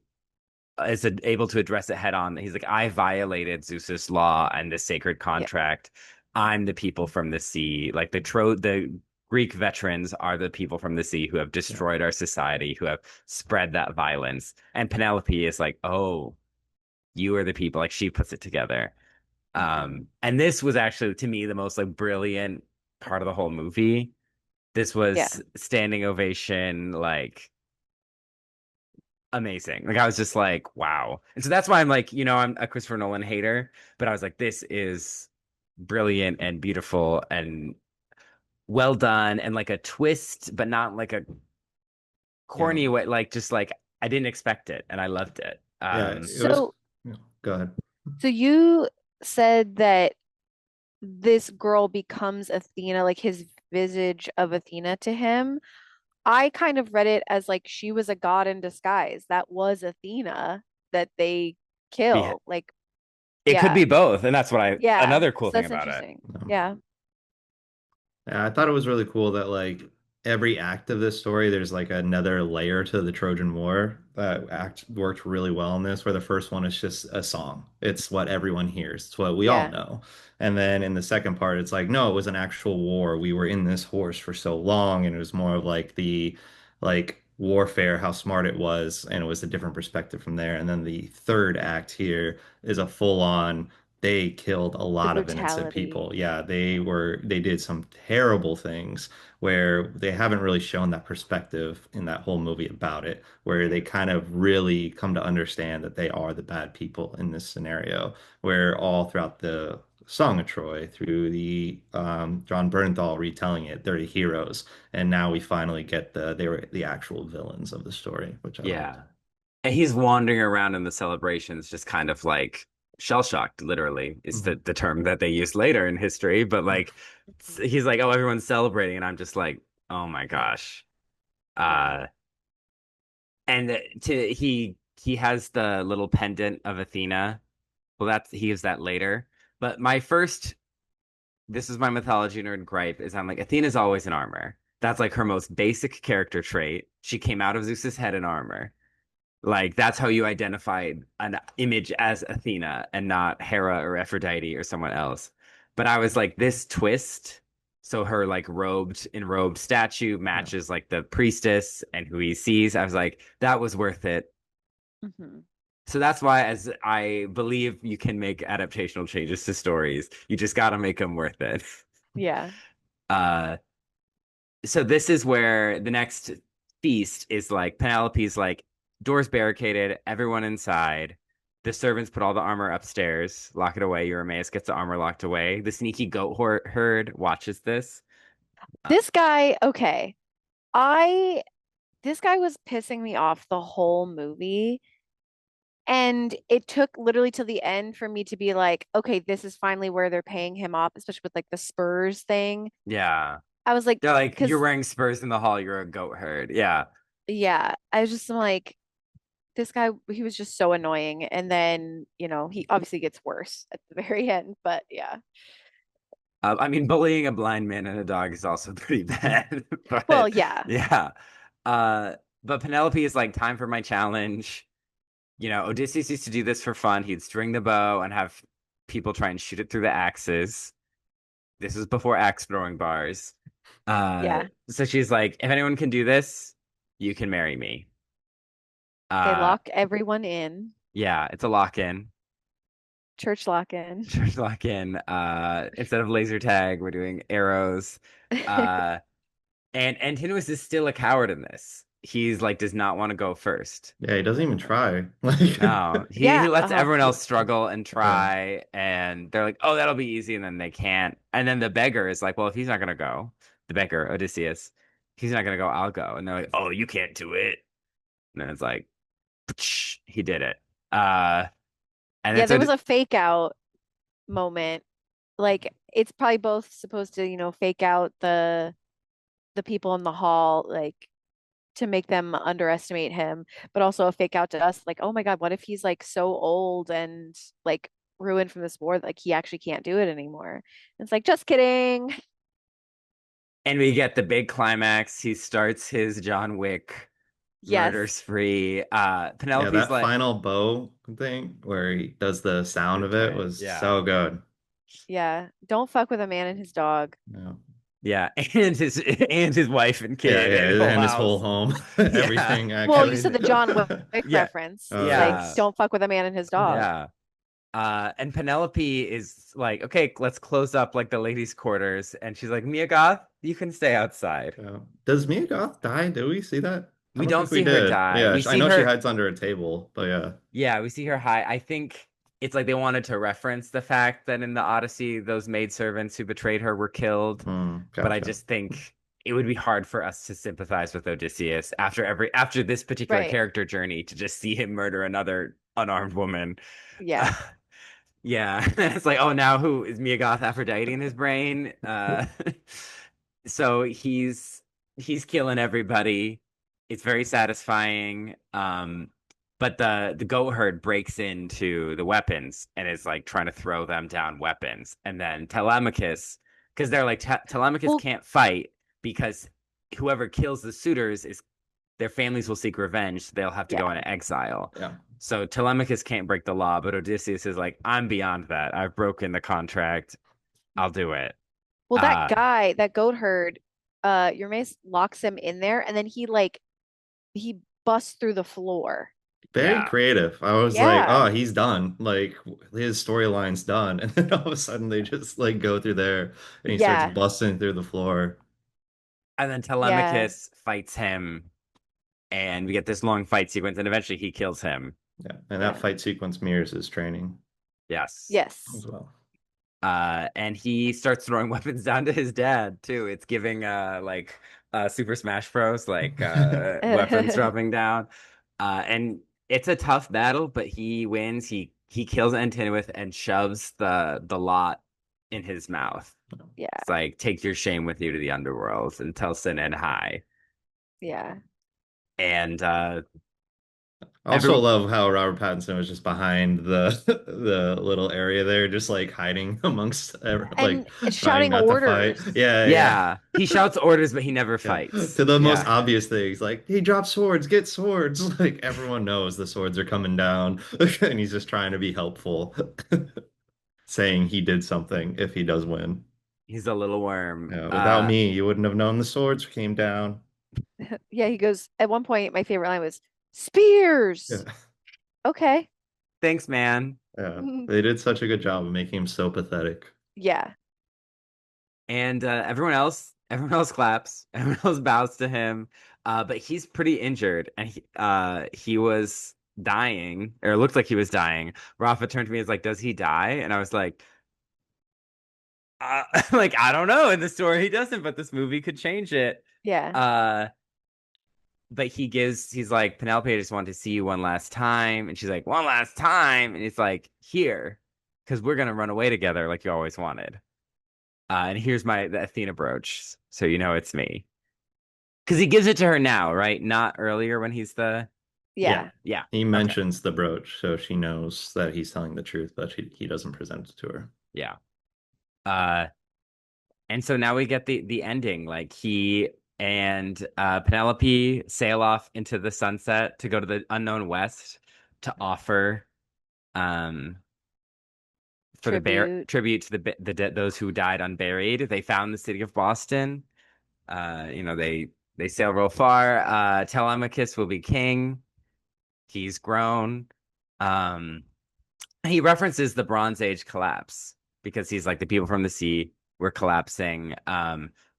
is able to address it head on. He's like, I violated Zeus's law and the sacred Yeah. contract. I'm the people from the sea. Like the Greek veterans are the people from the sea who have destroyed our society, who have spread that violence. And Penelope is like, oh, you are the people. Like she puts it together. And this was actually to me the most like brilliant part of the whole movie. This Yeah. was standing ovation, like amazing. Like I was just like, wow. And so that's why I'm like, I'm a Christopher Nolan hater, but I was like, this is brilliant and beautiful and well done and like a twist, but not like a Yeah. corny way, like just like I didn't expect it and I loved it. Yeah, it was. So, Go ahead. so you said that this girl becomes Athena, like his visage of Athena to him. I kind of read it as like she was a god in disguise. That was Athena that they Be kill. Like, It could yeah, be both, and that's what yeah. another cool So thing that's about it. interesting. Yeah, Yeah, I thought it was really cool that like every act of this story, there's like another layer to the Trojan War. That act worked really well in this, where the first one is just a song. It's what everyone hears. It's what we all yeah, know. And then in the second part, it's like, no, it was an actual war. We were in this horse for so long, and it was more of like the like warfare, how smart it was, and it was a different perspective from there. And then the third act here is a full on they killed a the lot of innocent brutality. people. Yeah, they did some terrible things where they haven't really shown that perspective in that whole movie about it, where they kind of really come to understand that they are the bad people in this scenario, where all throughout the Song of Troy, through the John Bernthal retelling it, they're the heroes, and now we finally get they were the actual villains of the story, which I liked. Yeah. And he's wandering around in the celebrations, just kind of like shell-shocked, literally, is Mhm. the term that they use later in history. But like, he's like, oh, everyone's celebrating. And I'm just like, oh my gosh. Yeah. Uh, and he has the little pendant of Athena. Well, he gives that later. But this is my mythology nerd gripe, is I'm like, Athena's always in armor. That's like her most basic character trait. She came out of Zeus's head in armor. Like that's how you identify an image as Athena and not Hera or Aphrodite or someone else. But I was like, this twist, so her like enrobed statue Yeah. matches like the priestess and who he sees. I was like, that was worth it. Hmm. So that's why, as I believe you can make adaptational changes to stories, you just got to make them worth it. Yeah. Uh, so this is where the next feast is like Penelope's like doors barricaded, everyone inside. The servants put all the armor upstairs, lock it away. Eurymaeus gets the armor locked away. The sneaky goat herd watches this. Uh, This guy, okay. I this guy was pissing me off the whole movie. And it took literally till the end for me to be like, okay, this is finally where they're paying him off, especially with like the Spurs thing. yeah. I was like, They're like, you're because wearing spurs in the hall, you're a goat herd. Yeah. yeah, I was just like, this guy, he was just so annoying. And then, he obviously gets worse at the very end, but yeah. I mean, bullying a blind man and a dog is also pretty bad. Well, But yeah. yeah. Uh, but Penelope is like, time for my challenge. Odysseus used to do this for fun. He'd string the bow and have people try and shoot it through the axes. This is before axe throwing bars. Yeah. So she's like, if anyone can do this, you can marry me. They Uh, lock everyone in, yeah, it's a lock-in. church lock in. Church lock-in. Instead of laser tag, we're doing arrows. Uh, and Antinous is still a coward in this. He's like, does not want to go first. Yeah, he doesn't even try. Like, No, he Yeah. lets everyone else struggle and yeah, try, and they're like, "Oh, that'll be easy," and then they can't. And then the beggar is like, "Well, if he's not gonna go, the beggar Odysseus, he's not gonna go. I'll go." And they're like, "Oh, you can't do it." And then it's like, he did it. And Yeah, then there so was a fake out moment. Like it's probably both supposed to, fake out the people in the hall, like to make them underestimate him, but also a fake out to us, like, oh my God, what if he's like so old and like ruined from this war, like he actually can't do it anymore? And it's like, just kidding. and we get the big climax. He starts his John Wick Yes. murder spree. Yeah, Penelope's that like, final bow thing where he does the sound of it was yeah. so good. Yeah. Don't fuck with a man and his dog. Yeah. Yeah, and his wife and Yeah, kid and yeah, whole and his whole house. home, Yeah, everything Well, you actually. said the everything. John Wick Yeah, reference. Oh Like, yeah, yes. don't fuck with a man and his dog. yeah. And Penelope is like, okay, let's close up like the ladies' quarters, and she's like, Mia Goth, you can stay outside. Yeah. Does Mia Goth die? Did we see that? I We don't don't think we see her did. die. Yeah, We I see know she her. hides under a table, but yeah. Yeah, we see her high. I think it's like they wanted to reference the fact that in the Odyssey, those maidservants who betrayed her were killed. But I Gotcha. just think it would be hard for us to sympathize with Odysseus after this particular Right. character journey to just see him murder another unarmed woman. Yeah. Yeah, it's like, oh, now who is Mia Goth Aphrodite in his brain? So he's killing everybody. It's very satisfying. But the goat herd breaks into the weapons and is like trying to throw them down weapons. And then Telemachus, because they're like Telemachus Well, can't fight because whoever kills the suitors is their families will seek revenge. So they'll have to go yeah. into exile. Yeah. So Telemachus can't break the law, but Odysseus is like, I'm beyond that. I've broken the contract. I'll do it. Well, that Uh, guy, that goat herd, your mace locks him in there and then he busts through the floor. Very yeah. creative. I was like, Yeah. oh, he's done. Like his storyline's done. And then all of a sudden they just like go through there and he starts Yeah. busting through the floor. And then Yeah. Telemachus fights him, and we get this long fight sequence, and eventually he kills him. Yeah. And that Yeah. fight sequence mirrors his training Yes. Yes. as well. And he starts throwing weapons down to his dad too. It's giving like Super Smash Bros. Like weapons dropping down. And it's a tough battle, but he wins. He kills Antinous and shoves the lot in his mouth. Yeah. It's like, take your shame with you to the underworld and tell Sin and hi. Yeah. And I also everyone, love how Robert Pattinson was just behind the the little area there, just like hiding amongst And like trying shouting not to fight. orders. Yeah, yeah. yeah, he shouts orders, but he never Yeah. fights. To the most Yeah, obvious things, like, hey, drop swords, get swords. Like everyone knows the swords are coming down, and he's just trying to be helpful, saying he did something if he does win. he's a little worm. Yeah, without me, you wouldn't have known the swords came down. Yeah, he goes, at one point, my favorite line was, Yeah, Spears. Okay. Thanks, man. yeah. They did such a good job of making him so pathetic. Yeah. And everyone else claps. Everyone else bows to him. But he's pretty injured, and he was dying, or it looked like he was dying. Rafa turned to me and was like, "Does he die?" And I was like, like, I don't know. In the story, he doesn't, but this movie could change it. Yeah. Uh, but he's like, Penelope, I just wanted to see you one last time. And she's like, one last time. And it's like, here, because we're going to run away together like you always wanted. And here's the Athena brooch. So you know it's me. Because he gives it to her now, right? Not earlier when he's the. Yeah. Yeah. He Okay. mentions the brooch, so she knows that he's telling the truth, but he doesn't present it to her. Yeah. And so now we get the ending. Like he and Penelope sail off into the sunset to go to the unknown west to offer for Tribute. tribute to the dead, those who died unburied. They found the city of Boston. They sail real far. Telemachus will be king. He's grown. Um, he references the Bronze Age collapse because he's like, the people from the sea were collapsing.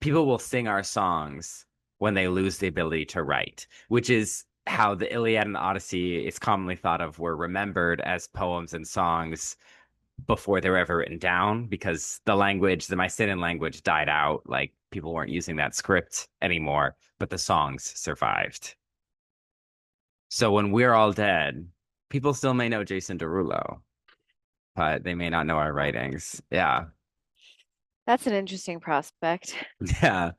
People will sing our songs when they lose the ability to write, which is how the Iliad and the Odyssey is commonly thought of, were remembered as poems and songs before they were ever written down, because the Mycenaean language died out. Like people weren't using that script anymore, but the songs survived. So when we're all dead, people still may know Jason Derulo, but they may not know our writings. Yeah. That's an interesting prospect. Yeah.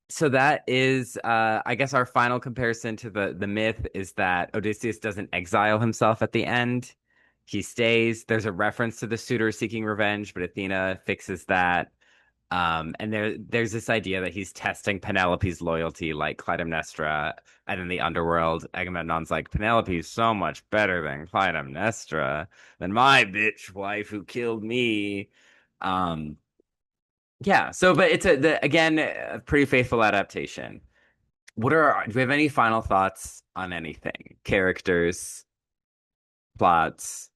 So that is I guess our final comparison to the myth is that Odysseus doesn't exile himself at the end. He stays. There's a reference to the suitor seeking revenge, but Athena fixes that. And there's this idea that he's testing Penelope's loyalty like Clytemnestra, and in the underworld, Agamemnon's like, Penelope's so much better than Clytemnestra, than my bitch wife who killed me. Um, yeah, so but again, a pretty faithful adaptation. Do we have any final thoughts on anything? Characters, plots,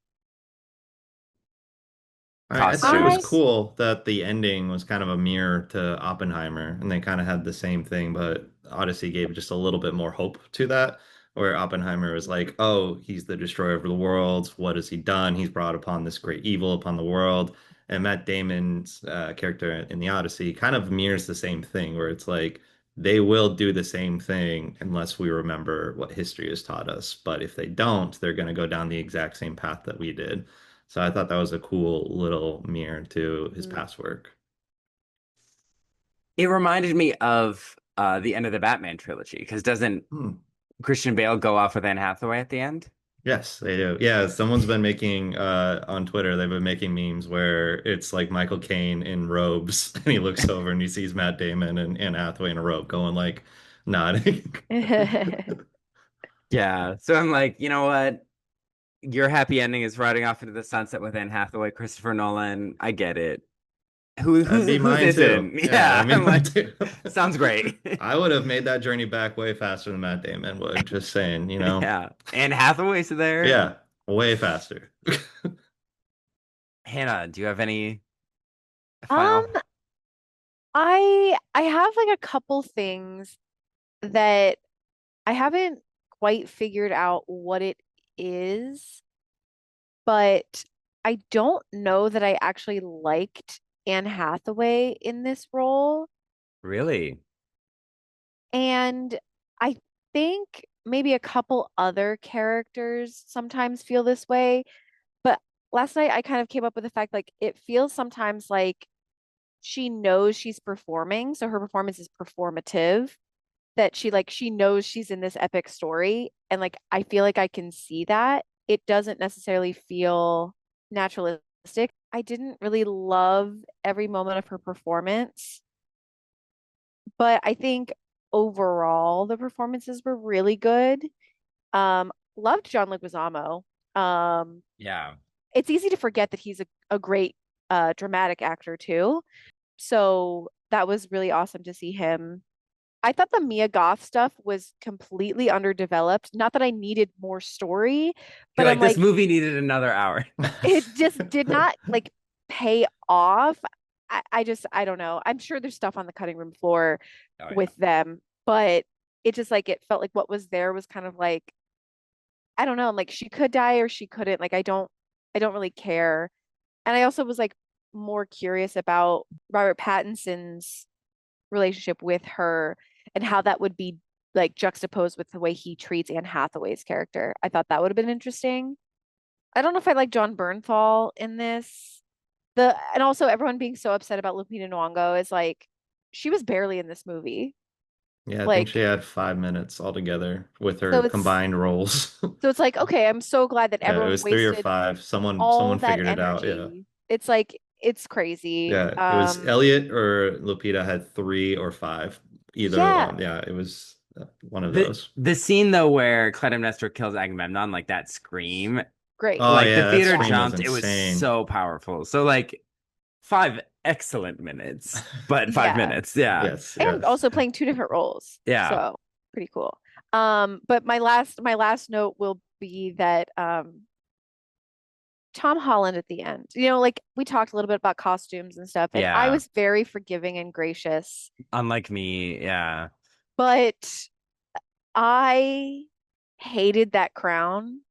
I thought it was I costumes? cool that the ending was kind of a mirror to Oppenheimer, and they kind of had the same thing, but Odyssey gave just a little bit more hope to that, where Oppenheimer was like, oh, he's the destroyer of the worlds. What has he done? He's brought upon this great evil upon the world. And Matt Damon's character in the Odyssey kind of mirrors the same thing, where it's like they will do the same thing unless we remember what history has taught us. But if they don't, they're going to go down the exact same path that we did. So I thought that was a cool little mirror to his mm, past work. It reminded me of the end of the Batman trilogy, because doesn't Hmm. Christian Bale go off with Anne Hathaway at the end? Yes, they do. Yeah, someone's been making on Twitter, they've been making memes where it's like Michael Caine in robes and he looks over and he sees Matt Damon and Anne Hathaway in a robe going like nodding. Yeah. So I'm like, you know what? Your happy ending is riding off into the sunset with Anne Hathaway, Christopher Nolan. I get it. That'd be Who's mine too. isn't? Yeah, Yeah. that'd be I'm mine like, too. sounds great. I would have made that journey back way faster than Matt Damon would, just saying, you know. Yeah. Anne Hathaway's there. Yeah, way faster. Hannah, do you have any um, final? I have like a couple things that I haven't quite figured out what it is, but I don't know that I actually liked Anne Hathaway in this role. Really? And I think maybe a couple other characters sometimes feel this way. But last night I kind of came up with the fact like it feels sometimes like she knows she's performing, so her performance is performative, that she knows she's in this epic story. And like I feel like I can see that. It doesn't necessarily feel naturalistic. I didn't really love every moment of her performance, but I think overall the performances were really good. Loved John Leguizamo. Um, Yeah. it's easy to forget that he's a great dramatic actor too. So that was really awesome to see him. I thought the Mia Goth stuff was completely underdeveloped. Not that I needed more story, You're but I'm like, this like, movie needed another hour. it just did not like pay off. I don't know. I'm sure there's stuff on the cutting room floor Oh yeah. with them, but it just like it felt like what was there was kind of like, I don't know, like she could die or she couldn't. Like I don't really care. And I also was like more curious about Robert Pattinson's relationship with her and how that would be like juxtaposed with the way he treats Anne Hathaway's character. I thought that would have been interesting. I don't know if I like John Bernthal in this. And also everyone being so upset about Lupita Nyong'o is like she was barely in this movie. Yeah, I think she Like had 5 minutes altogether with so her it's combined roles. so it's like okay, I'm so glad that Yeah, it everyone was three or wasted five. Someone all that figured it out. Yeah. energy. It's like it's crazy. Yeah, it was Elliot or Lupita had three or five, either Yeah, one. Yeah, it was one of The those. the scene though where Clytemnestra kills Agamemnon, like that scream, great. Oh like the yeah, that theater Yeah. scream was jumped. It was insane. so powerful. So like 5 excellent minutes, but five Yeah. minutes. Yeah. Yes, And yes. also playing two different roles. Yeah. So pretty cool. But my last note will be that Tom Holland at the end. Like we talked a little bit about costumes and stuff, and I Yeah. was very forgiving and gracious, Unlike me. Yeah. but I hated that crown.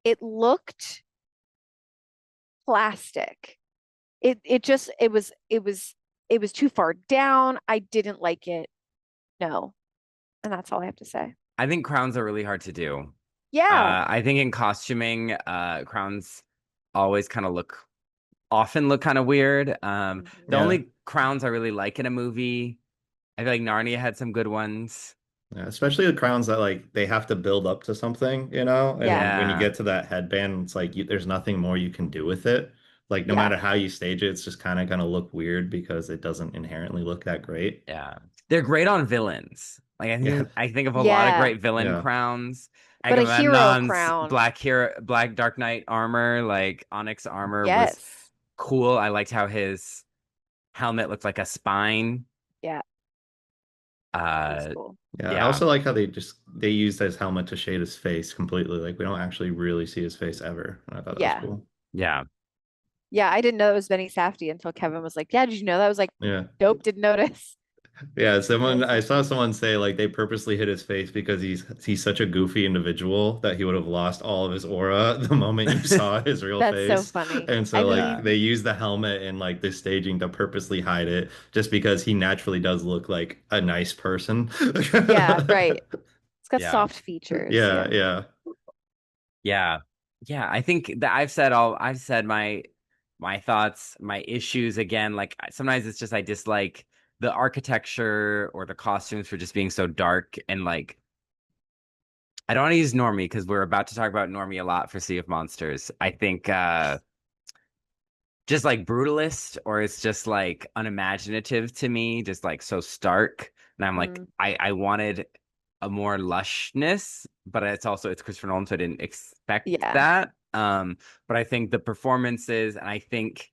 It looked plastic. It was too far down. I didn't like it. No. And that's all I have to say. I think crowns are really hard to do. Yeah. I think in costuming, crowns always kind of often look kind of weird. The Mhm. Yeah. only crowns I really like in a movie, I feel like Narnia had some good ones. Yeah, especially the crowns that like they have to build up to something, you know? Yeah. And when you Yeah. get to that headband, it's like there's nothing more you can do with it. Like no Yeah. matter how you stage it, it's just kind of gonna look weird because it doesn't inherently look that great. Yeah. They're great on villains. Like Yeah, I think of a lot of Yeah. great villain yeah, crowns. But a hero Agamemnon's crown. Black Dark Knight armor, like Onyx armor was Yes. cool. I liked how his helmet looked like a spine. Yeah. It was Uh cool. yeah. I yeah. also like how they used his helmet to shade his face completely. Like we don't actually really see his face ever. And I thought that was Yeah. cool. Yeah. Yeah. I didn't know it was Benny Safdie until Kevin was like, yeah, did you know that? I was like, Yeah. nope, didn't notice. Yeah, That someone was I so saw funny. someone say like they purposely hid his face because he's such a goofy individual that he would have lost all of his aura the moment you saw his real That's so face. funny. And I so like Yeah. mean, they use the helmet and like the staging to purposely hide it just because he naturally does look like a nice person. yeah, right. It's got Yeah. soft features. Yeah, Yeah. yeah. Yeah. Yeah. I think that I've said my thoughts, my issues again. Like sometimes it's just I dislike the architecture or the costumes for just being so dark and like I don't want to use normie because we're about to talk about normie a lot for Sea of Monsters. I think just like brutalist or it's just like unimaginative to me, just like so stark. And I'm like, Mm, I wanted a more lushness, but it's Christopher Nolan, so I didn't expect yeah. that. But I think the performances and I think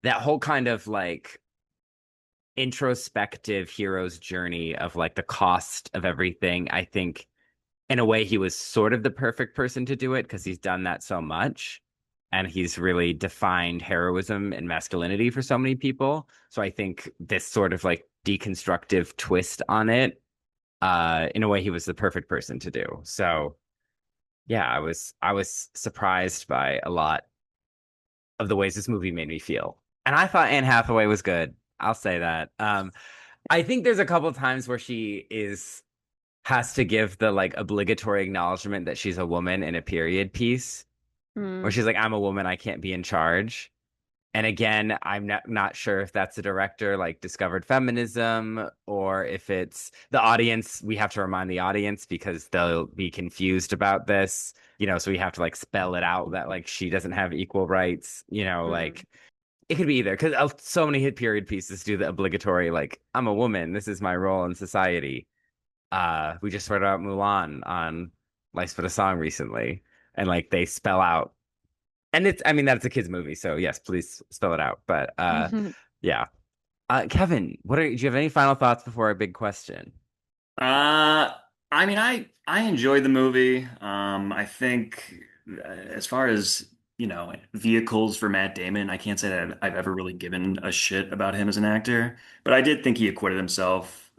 that whole kind of like introspective hero's journey of like the cost of everything, I think in a way he was sort of the perfect person to do it because he's done that so much and he's really defined heroism and masculinity for so many people. So I think this sort of like deconstructive twist on it, in a way he was the perfect person to do. So yeah, I was surprised by a lot of the ways this movie made me feel. And I thought Anne Hathaway was good. I'll say that. I think there's a couple times where she is has to give the like obligatory acknowledgement that she's a woman in a period piece where Mm, she's like, I'm a woman, I can't be in charge. And again, I'm not sure if that's the director like discovered feminism or if it's the audience. We have to remind the audience because they'll be confused about this, so we have to like spell it out that like she doesn't have equal rights, mm. like it could be either because so many hit period pieces do the obligatory like I'm a woman, this is my role in society. We just read about Mulan on Life's But a Song recently, and like they spell out, and I mean that's a kids movie, so yes, please spell it out. But yeah. Kevin, do you have any final thoughts before our big question? Uh, I mean, I enjoyed the movie. I think as far as vehicles for Matt Damon, I can't say that I've ever really given a shit about him as an actor, but I did think he acquitted himself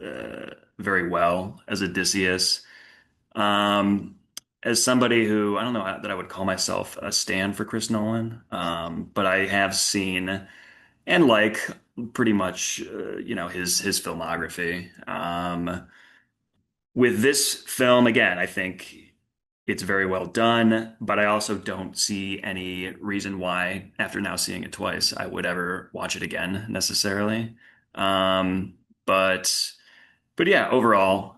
very well as Odysseus. Um, as somebody who I don't know that I would call myself a stan for Chris Nolan, but I have seen and like pretty much his filmography. With this film, again, I think it's very well done, but I also don't see any reason why, after now seeing it twice, I would ever watch it again necessarily. Um, but but yeah, overall,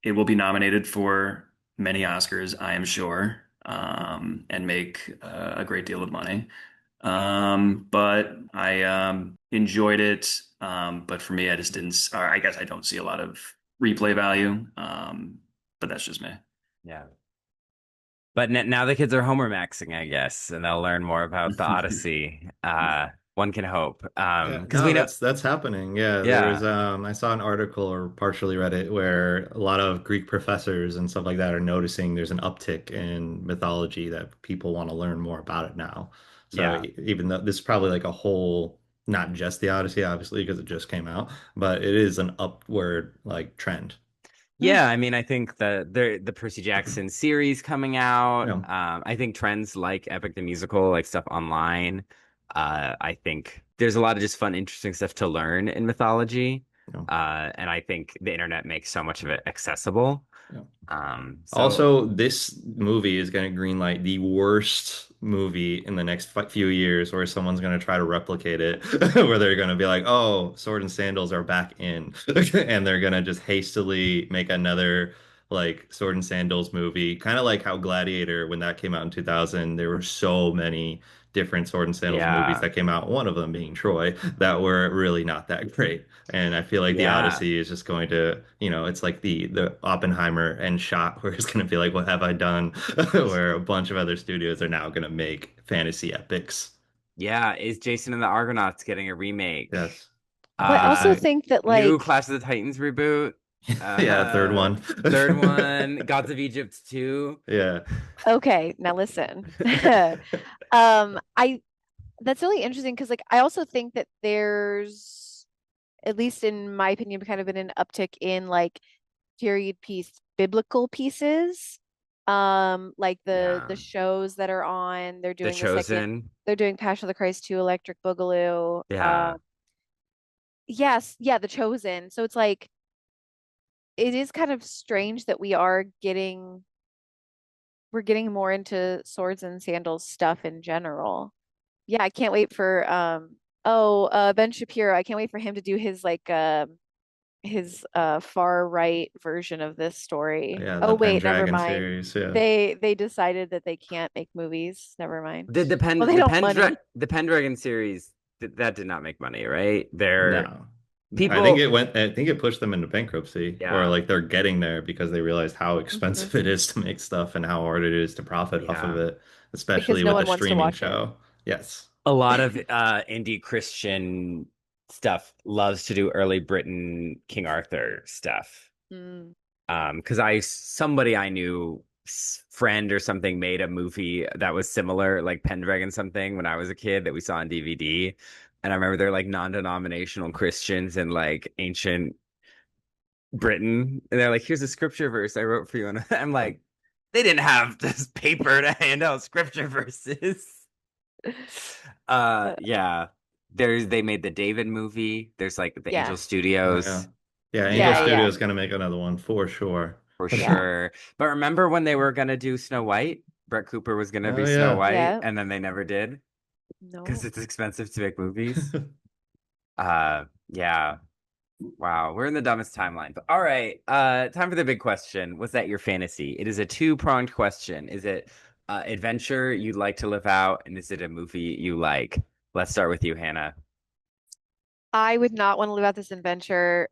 it will be nominated for many Oscars, I am sure, and make a great deal of money. But I enjoyed it. But for me, I just didn't, or I guess I don't see a lot of replay value. But that's just me. Yeah. But now the kids are Homer maxing, I guess, and they'll learn more about the Odyssey. One can hope. Yeah, Because no, we know, that's happening. Yeah, there's yeah, I saw an article or partially read it where a lot of Greek professors and stuff like that are noticing there's an uptick in mythology that people want to learn more about it now. So yeah. even though this is probably like a whole, not just the Odyssey, obviously, because it just came out, but it is an upward like trend. Mm, Yeah, I mean, I think the Percy Jackson series coming out. Yeah, I think trends like Epic the Musical, like stuff online. I think there's a lot of just fun, interesting stuff to learn in mythology. yeah, And I think the internet makes so much of it accessible. yeah. So Also, this movie is going to greenlight the worst movie in the next few years where someone's going to try to replicate it, where they're going to be like, oh, Sword and Sandals are back in. And they're going to just hastily make another like Sword and Sandals movie, kind of like how Gladiator, when that came out in 2000, there were so many different Sword and Sandals movies Yeah. that came out, one of them being Troy, that were really not that great. And I feel like the Yeah. Odyssey is just going to, it's like the Oppenheimer end shot where it's going to be like, what have I done? Where a bunch of other studios are now going to make fantasy epics. Yeah. Is Jason and the Argonauts getting a remake? Yes. Well, I also Uh, think that New like Clash of the Titans reboot. Yeah, third Uh, one. Third one, Gods of Egypt 2. Yeah. okay, now listen. I That's really interesting because like I also think that there's, at least in my opinion, kind of been an uptick in like period piece biblical pieces. Like the Yeah. shows that are on, The Chosen. they're doing Passion of the Christ 2, Electric Boogaloo. Yeah. Yes, yeah, The Chosen. So it's like it is kind of strange that we're getting more into Swords and Sandals stuff in general. Yeah, I can't wait for Ben Shapiro. I can't wait for him to do his far right version of this story. Yeah, Oh the wait, never Pendragon mind. series. Yeah. They decided that they can't make movies. Never mind. Well, they don't money. The Pendragon series that did not make money, right? They're No. people. I think it pushed them into bankruptcy, or Yeah. like they're getting there because they realized how Mhm. expensive it is to make stuff and how hard it is to profit off of Yeah. it, Because especially no with a one wants to streaming watch it. show. Yes. A lot of indie Christian stuff loves to do early Britain King Arthur stuff. Mm. Because somebody I knew friend or something made a movie that was similar, like Pendragon something when I was a kid that we saw on DVD. And I remember they're like non-denominational Christians in like ancient Britain. And they're like, here's a scripture verse I wrote for you. And I'm like, they didn't have this paper to hand out scripture verses. Uh, Yeah. They made the David movie. There's like the yeah. Angel Oh yeah. Studios. Yeah, Angel Yeah, Yeah, yeah. Studio is gonna make another one for sure. for Yeah. sure. But remember when they were gonna do Snow White? Brett Cooper was gonna Oh be Snow yeah. White, Yeah. and then they never did because No. it's expensive to make movies. Yeah. Wow, we're in the dumbest timeline. But all right, time for the big question. Was that your fantasy? It is a two-pronged question. Is it adventure you'd like to live out, and is it a movie you like? Let's start with you, Hannah. I would not want to live out this adventure.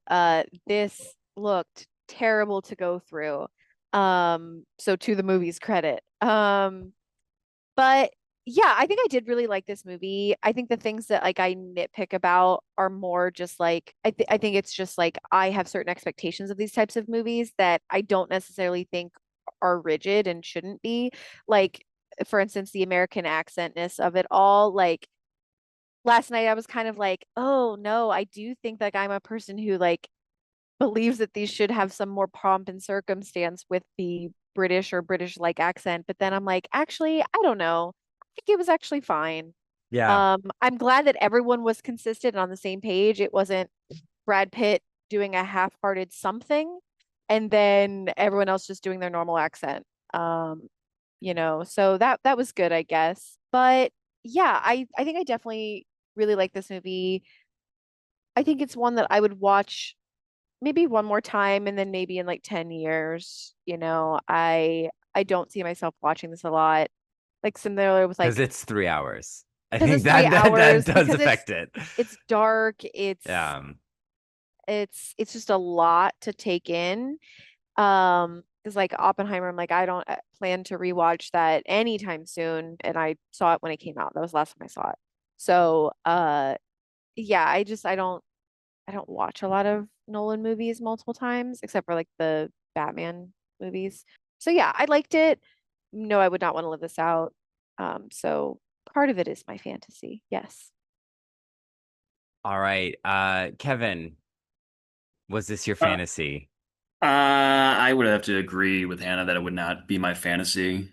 This looked terrible to go through. So to the movie's credit. But yeah, I think I did really like this movie. I think the things that like I nitpick about are more just like I think it's just like I have certain expectations of these types of movies that I don't necessarily think are rigid and shouldn't be. Like for instance, the American accentness of it all. Like last night I was kind of like, oh no, I do think like I'm a person who like believes that these should have some more pomp and circumstance with the British or British like accent. But then I'm like, actually, I don't know. I think it was actually fine. Yeah. I'm glad that everyone was consistent and on the same page. It wasn't Brad Pitt doing a half-hearted something and then everyone else just doing their normal accent. Um, so that was good, I guess. But yeah, I think I definitely really like this movie. I think it's one that I would watch maybe one more time and then maybe in like 10 years. I don't see myself watching this a lot. Like similar with Because like it's 3 hours. I because think it's three that hours, does because affect it. it's dark, Yeah. it's just a lot to take in. Because like Oppenheimer, I'm like, I don't plan to rewatch that anytime soon. And I saw it when it came out. That was the last time I saw it. So yeah, I don't watch a lot of Nolan movies multiple times, except for like the Batman movies. So yeah, I liked it. No, I would not want to live this out. So part of it is my fantasy. Yes. All right. Kevin, was this your Uh, fantasy? I would have to agree with Hannah that it would not be my fantasy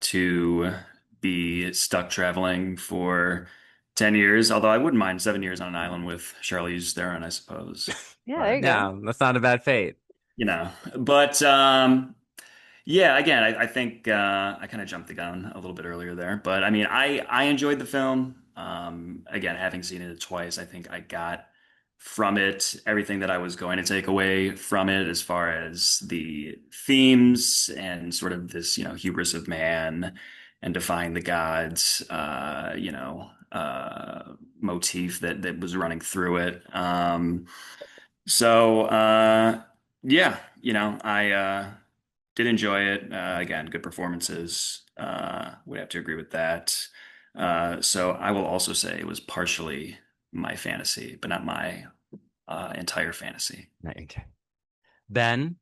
to be stuck traveling for 10 years, although I wouldn't mind 7 years on an island with Charlize Theron, I suppose. Yeah, there But, you go. Yeah, that's not a bad fate. but yeah, again, I think I kind of jumped the gun a little bit earlier there, but I mean, I enjoyed the film. Again, having seen it twice, I think I got from it everything that I was going to take away from it, as far as the themes and sort of this, hubris of man and defying the gods, motif that was running through it. So yeah, I did enjoy it. Again, good performances. Would have to agree with that. So I will also say it was partially my fantasy, but not my entire fantasy. Okay. Ben?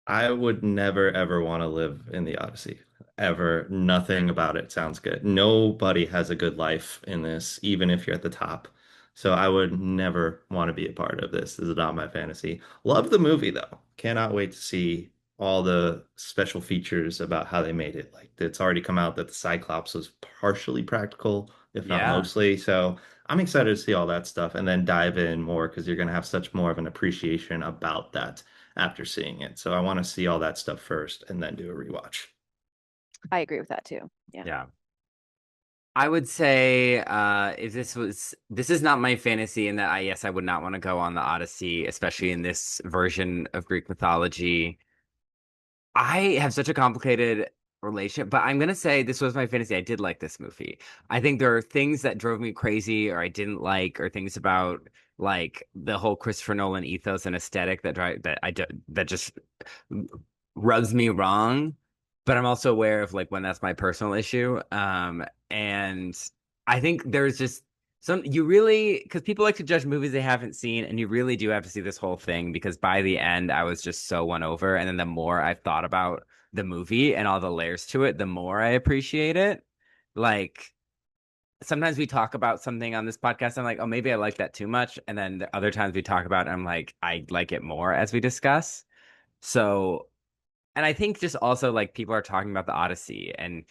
I would never ever want to live in the Odyssey. Ever. Nothing about it sounds good. Nobody has a good life in this, even if you're at the top. So I would never want to be a part of this. This is not my fantasy. Love the movie though. Cannot wait to see all the special features about how they made it. Like it's already come out that the Cyclops was partially practical, if not Yeah. mostly. So I'm excited to see all that stuff and then dive in more because you're going to have such more of an appreciation about that after seeing it. So I want to see all that stuff first and then do a rewatch. I agree with that too. Yeah. Yeah. I would say if this is not my fantasy in that I would not want to go on the Odyssey, especially in this version of Greek mythology. I have such a complicated relationship, but I'm gonna say this was my fantasy. I did like this movie. I think there are things that drove me crazy or I didn't like, or things about like the whole Christopher Nolan ethos and aesthetic that just rubs me wrong. But I'm also aware of like when that's my personal issue. And I think there's just you really, because people like to judge movies they haven't seen, and you really do have to see this whole thing because by the end I was just so won over. And then the more I've thought about the movie and all the layers to it, the more I appreciate it. Like sometimes we talk about something on this podcast, I'm like, oh, maybe I like that too much. And then the other times we talk about it, I'm like, I like it more as we discuss. So, and I think just also like people are talking about the Odyssey and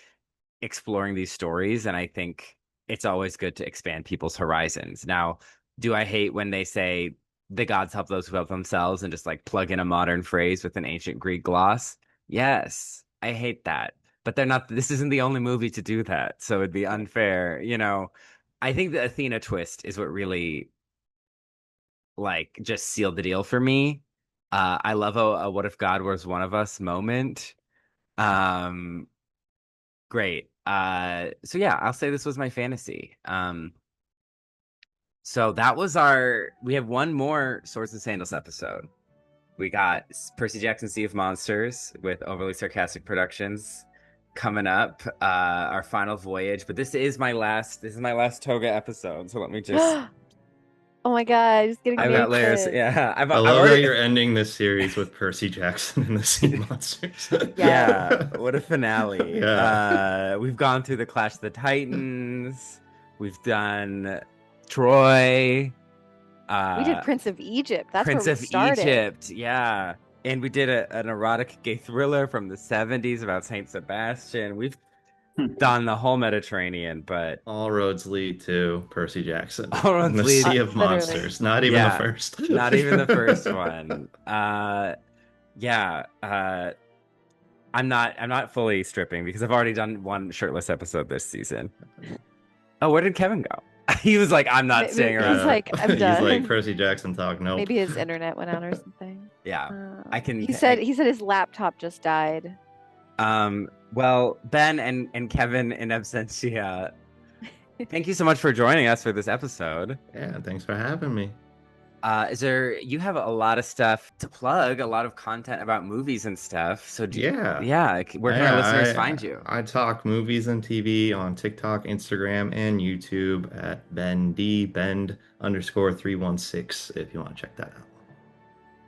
exploring these stories, and I think it's always good to expand people's horizons. Now, do I hate when they say the gods help those who help themselves and just like plug in a modern phrase with an ancient Greek gloss? Yes, I hate that. But they're not, this isn't the only movie to do that, so it'd be unfair, I think the Athena twist is what really like just sealed the deal for me. I love a what if God was one of us moment. Um, Great. So yeah, I'll say this was my fantasy. So that was we have one more Swords and Sandals episode. We got Percy Jackson's Sea of Monsters with Overly Sarcastic Productions coming up, our final voyage. But this is my last Toga episode. So let me just, Oh my God, just getting I've got layers. naked. Yeah, I've I love how already, you're ending this series with Percy Jackson and the Sea Monsters. yeah, what a finale. Yeah. We've gone through the Clash of the Titans. We've done Troy. We did Prince of Egypt. That's Prince where we of started. Egypt, yeah. And we did an erotic gay thriller from the 70s about Saint Sebastian. We've done the whole Mediterranean, but All roads lead to Percy Jackson all and roads the lead, Sea of Literally. Monsters. Not even the yeah, first. not even the first one. Yeah. I'm not fully stripping because I've already done one shirtless episode this season. Oh, where did Kevin go? He was like, I'm not staying He's around. like, I'm He's done. like Percy Jackson talk. Nope. Maybe his internet went out or something. Yeah, I can. He said his laptop just died. Well, Ben and Kevin in absentia, thank you so much for joining us for this episode. Yeah, thanks for having me. You have a lot of stuff to plug, a lot of content about movies and stuff. So where can our listeners find you? I talk movies and TV on TikTok, Instagram, and YouTube at bend_316 if you want to check that out.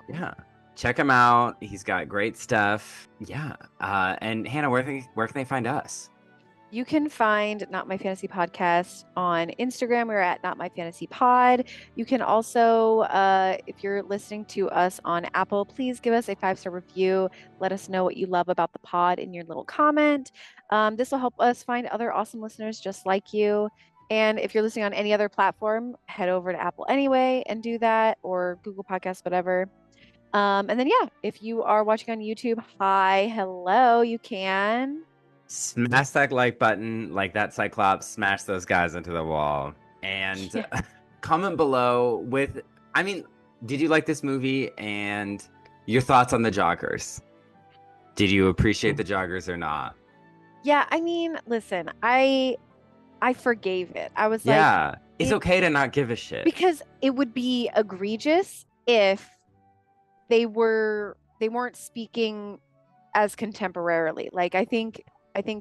Yeah. Check him out. He's got great stuff. Yeah. And Hannah, where can they find us? You can find Not My Fantasy Podcast on Instagram. We're at Not My Fantasy Pod. You can also, if you're listening to us on Apple, please give us a 5-star review. Let us know what you love about the pod in your little comment. This will help us find other awesome listeners just like you. And if you're listening on any other platform, head over to Apple anyway and do that, or Google Podcasts, whatever. And then, yeah, if you are watching on YouTube, hello, you can Smash that like button, like that Cyclops, smash those guys into the wall. And comment below did you like this movie and your thoughts on the joggers? Did you appreciate the joggers or not? Yeah, I mean, listen, I forgave it. I was like, Yeah. It's it okay to not give a shit. because it would be egregious if they weren't speaking as contemporarily. Like I think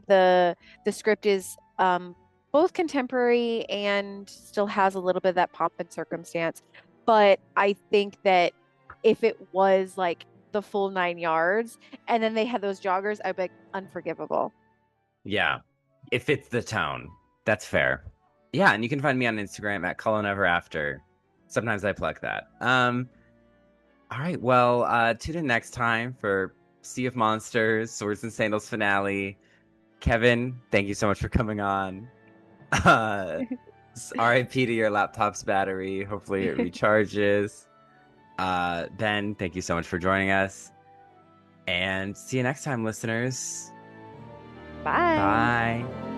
the script is both contemporary and still has a little bit of that pomp and circumstance. But I think that if it was like the full 9 yards and then they had those joggers, I'd be like, unforgivable. Yeah. It fits the tone. That's fair. Yeah, and you can find me on Instagram at Cullen Ever After. Sometimes I plug that. All right, well, tune in next time for Sea of Monsters, Swords and Sandals finale. Kevin, thank you so much for coming on. RIP to your laptop's battery. Hopefully it recharges. Ben, thank you so much for joining us. And see you next time, listeners. Bye. Bye.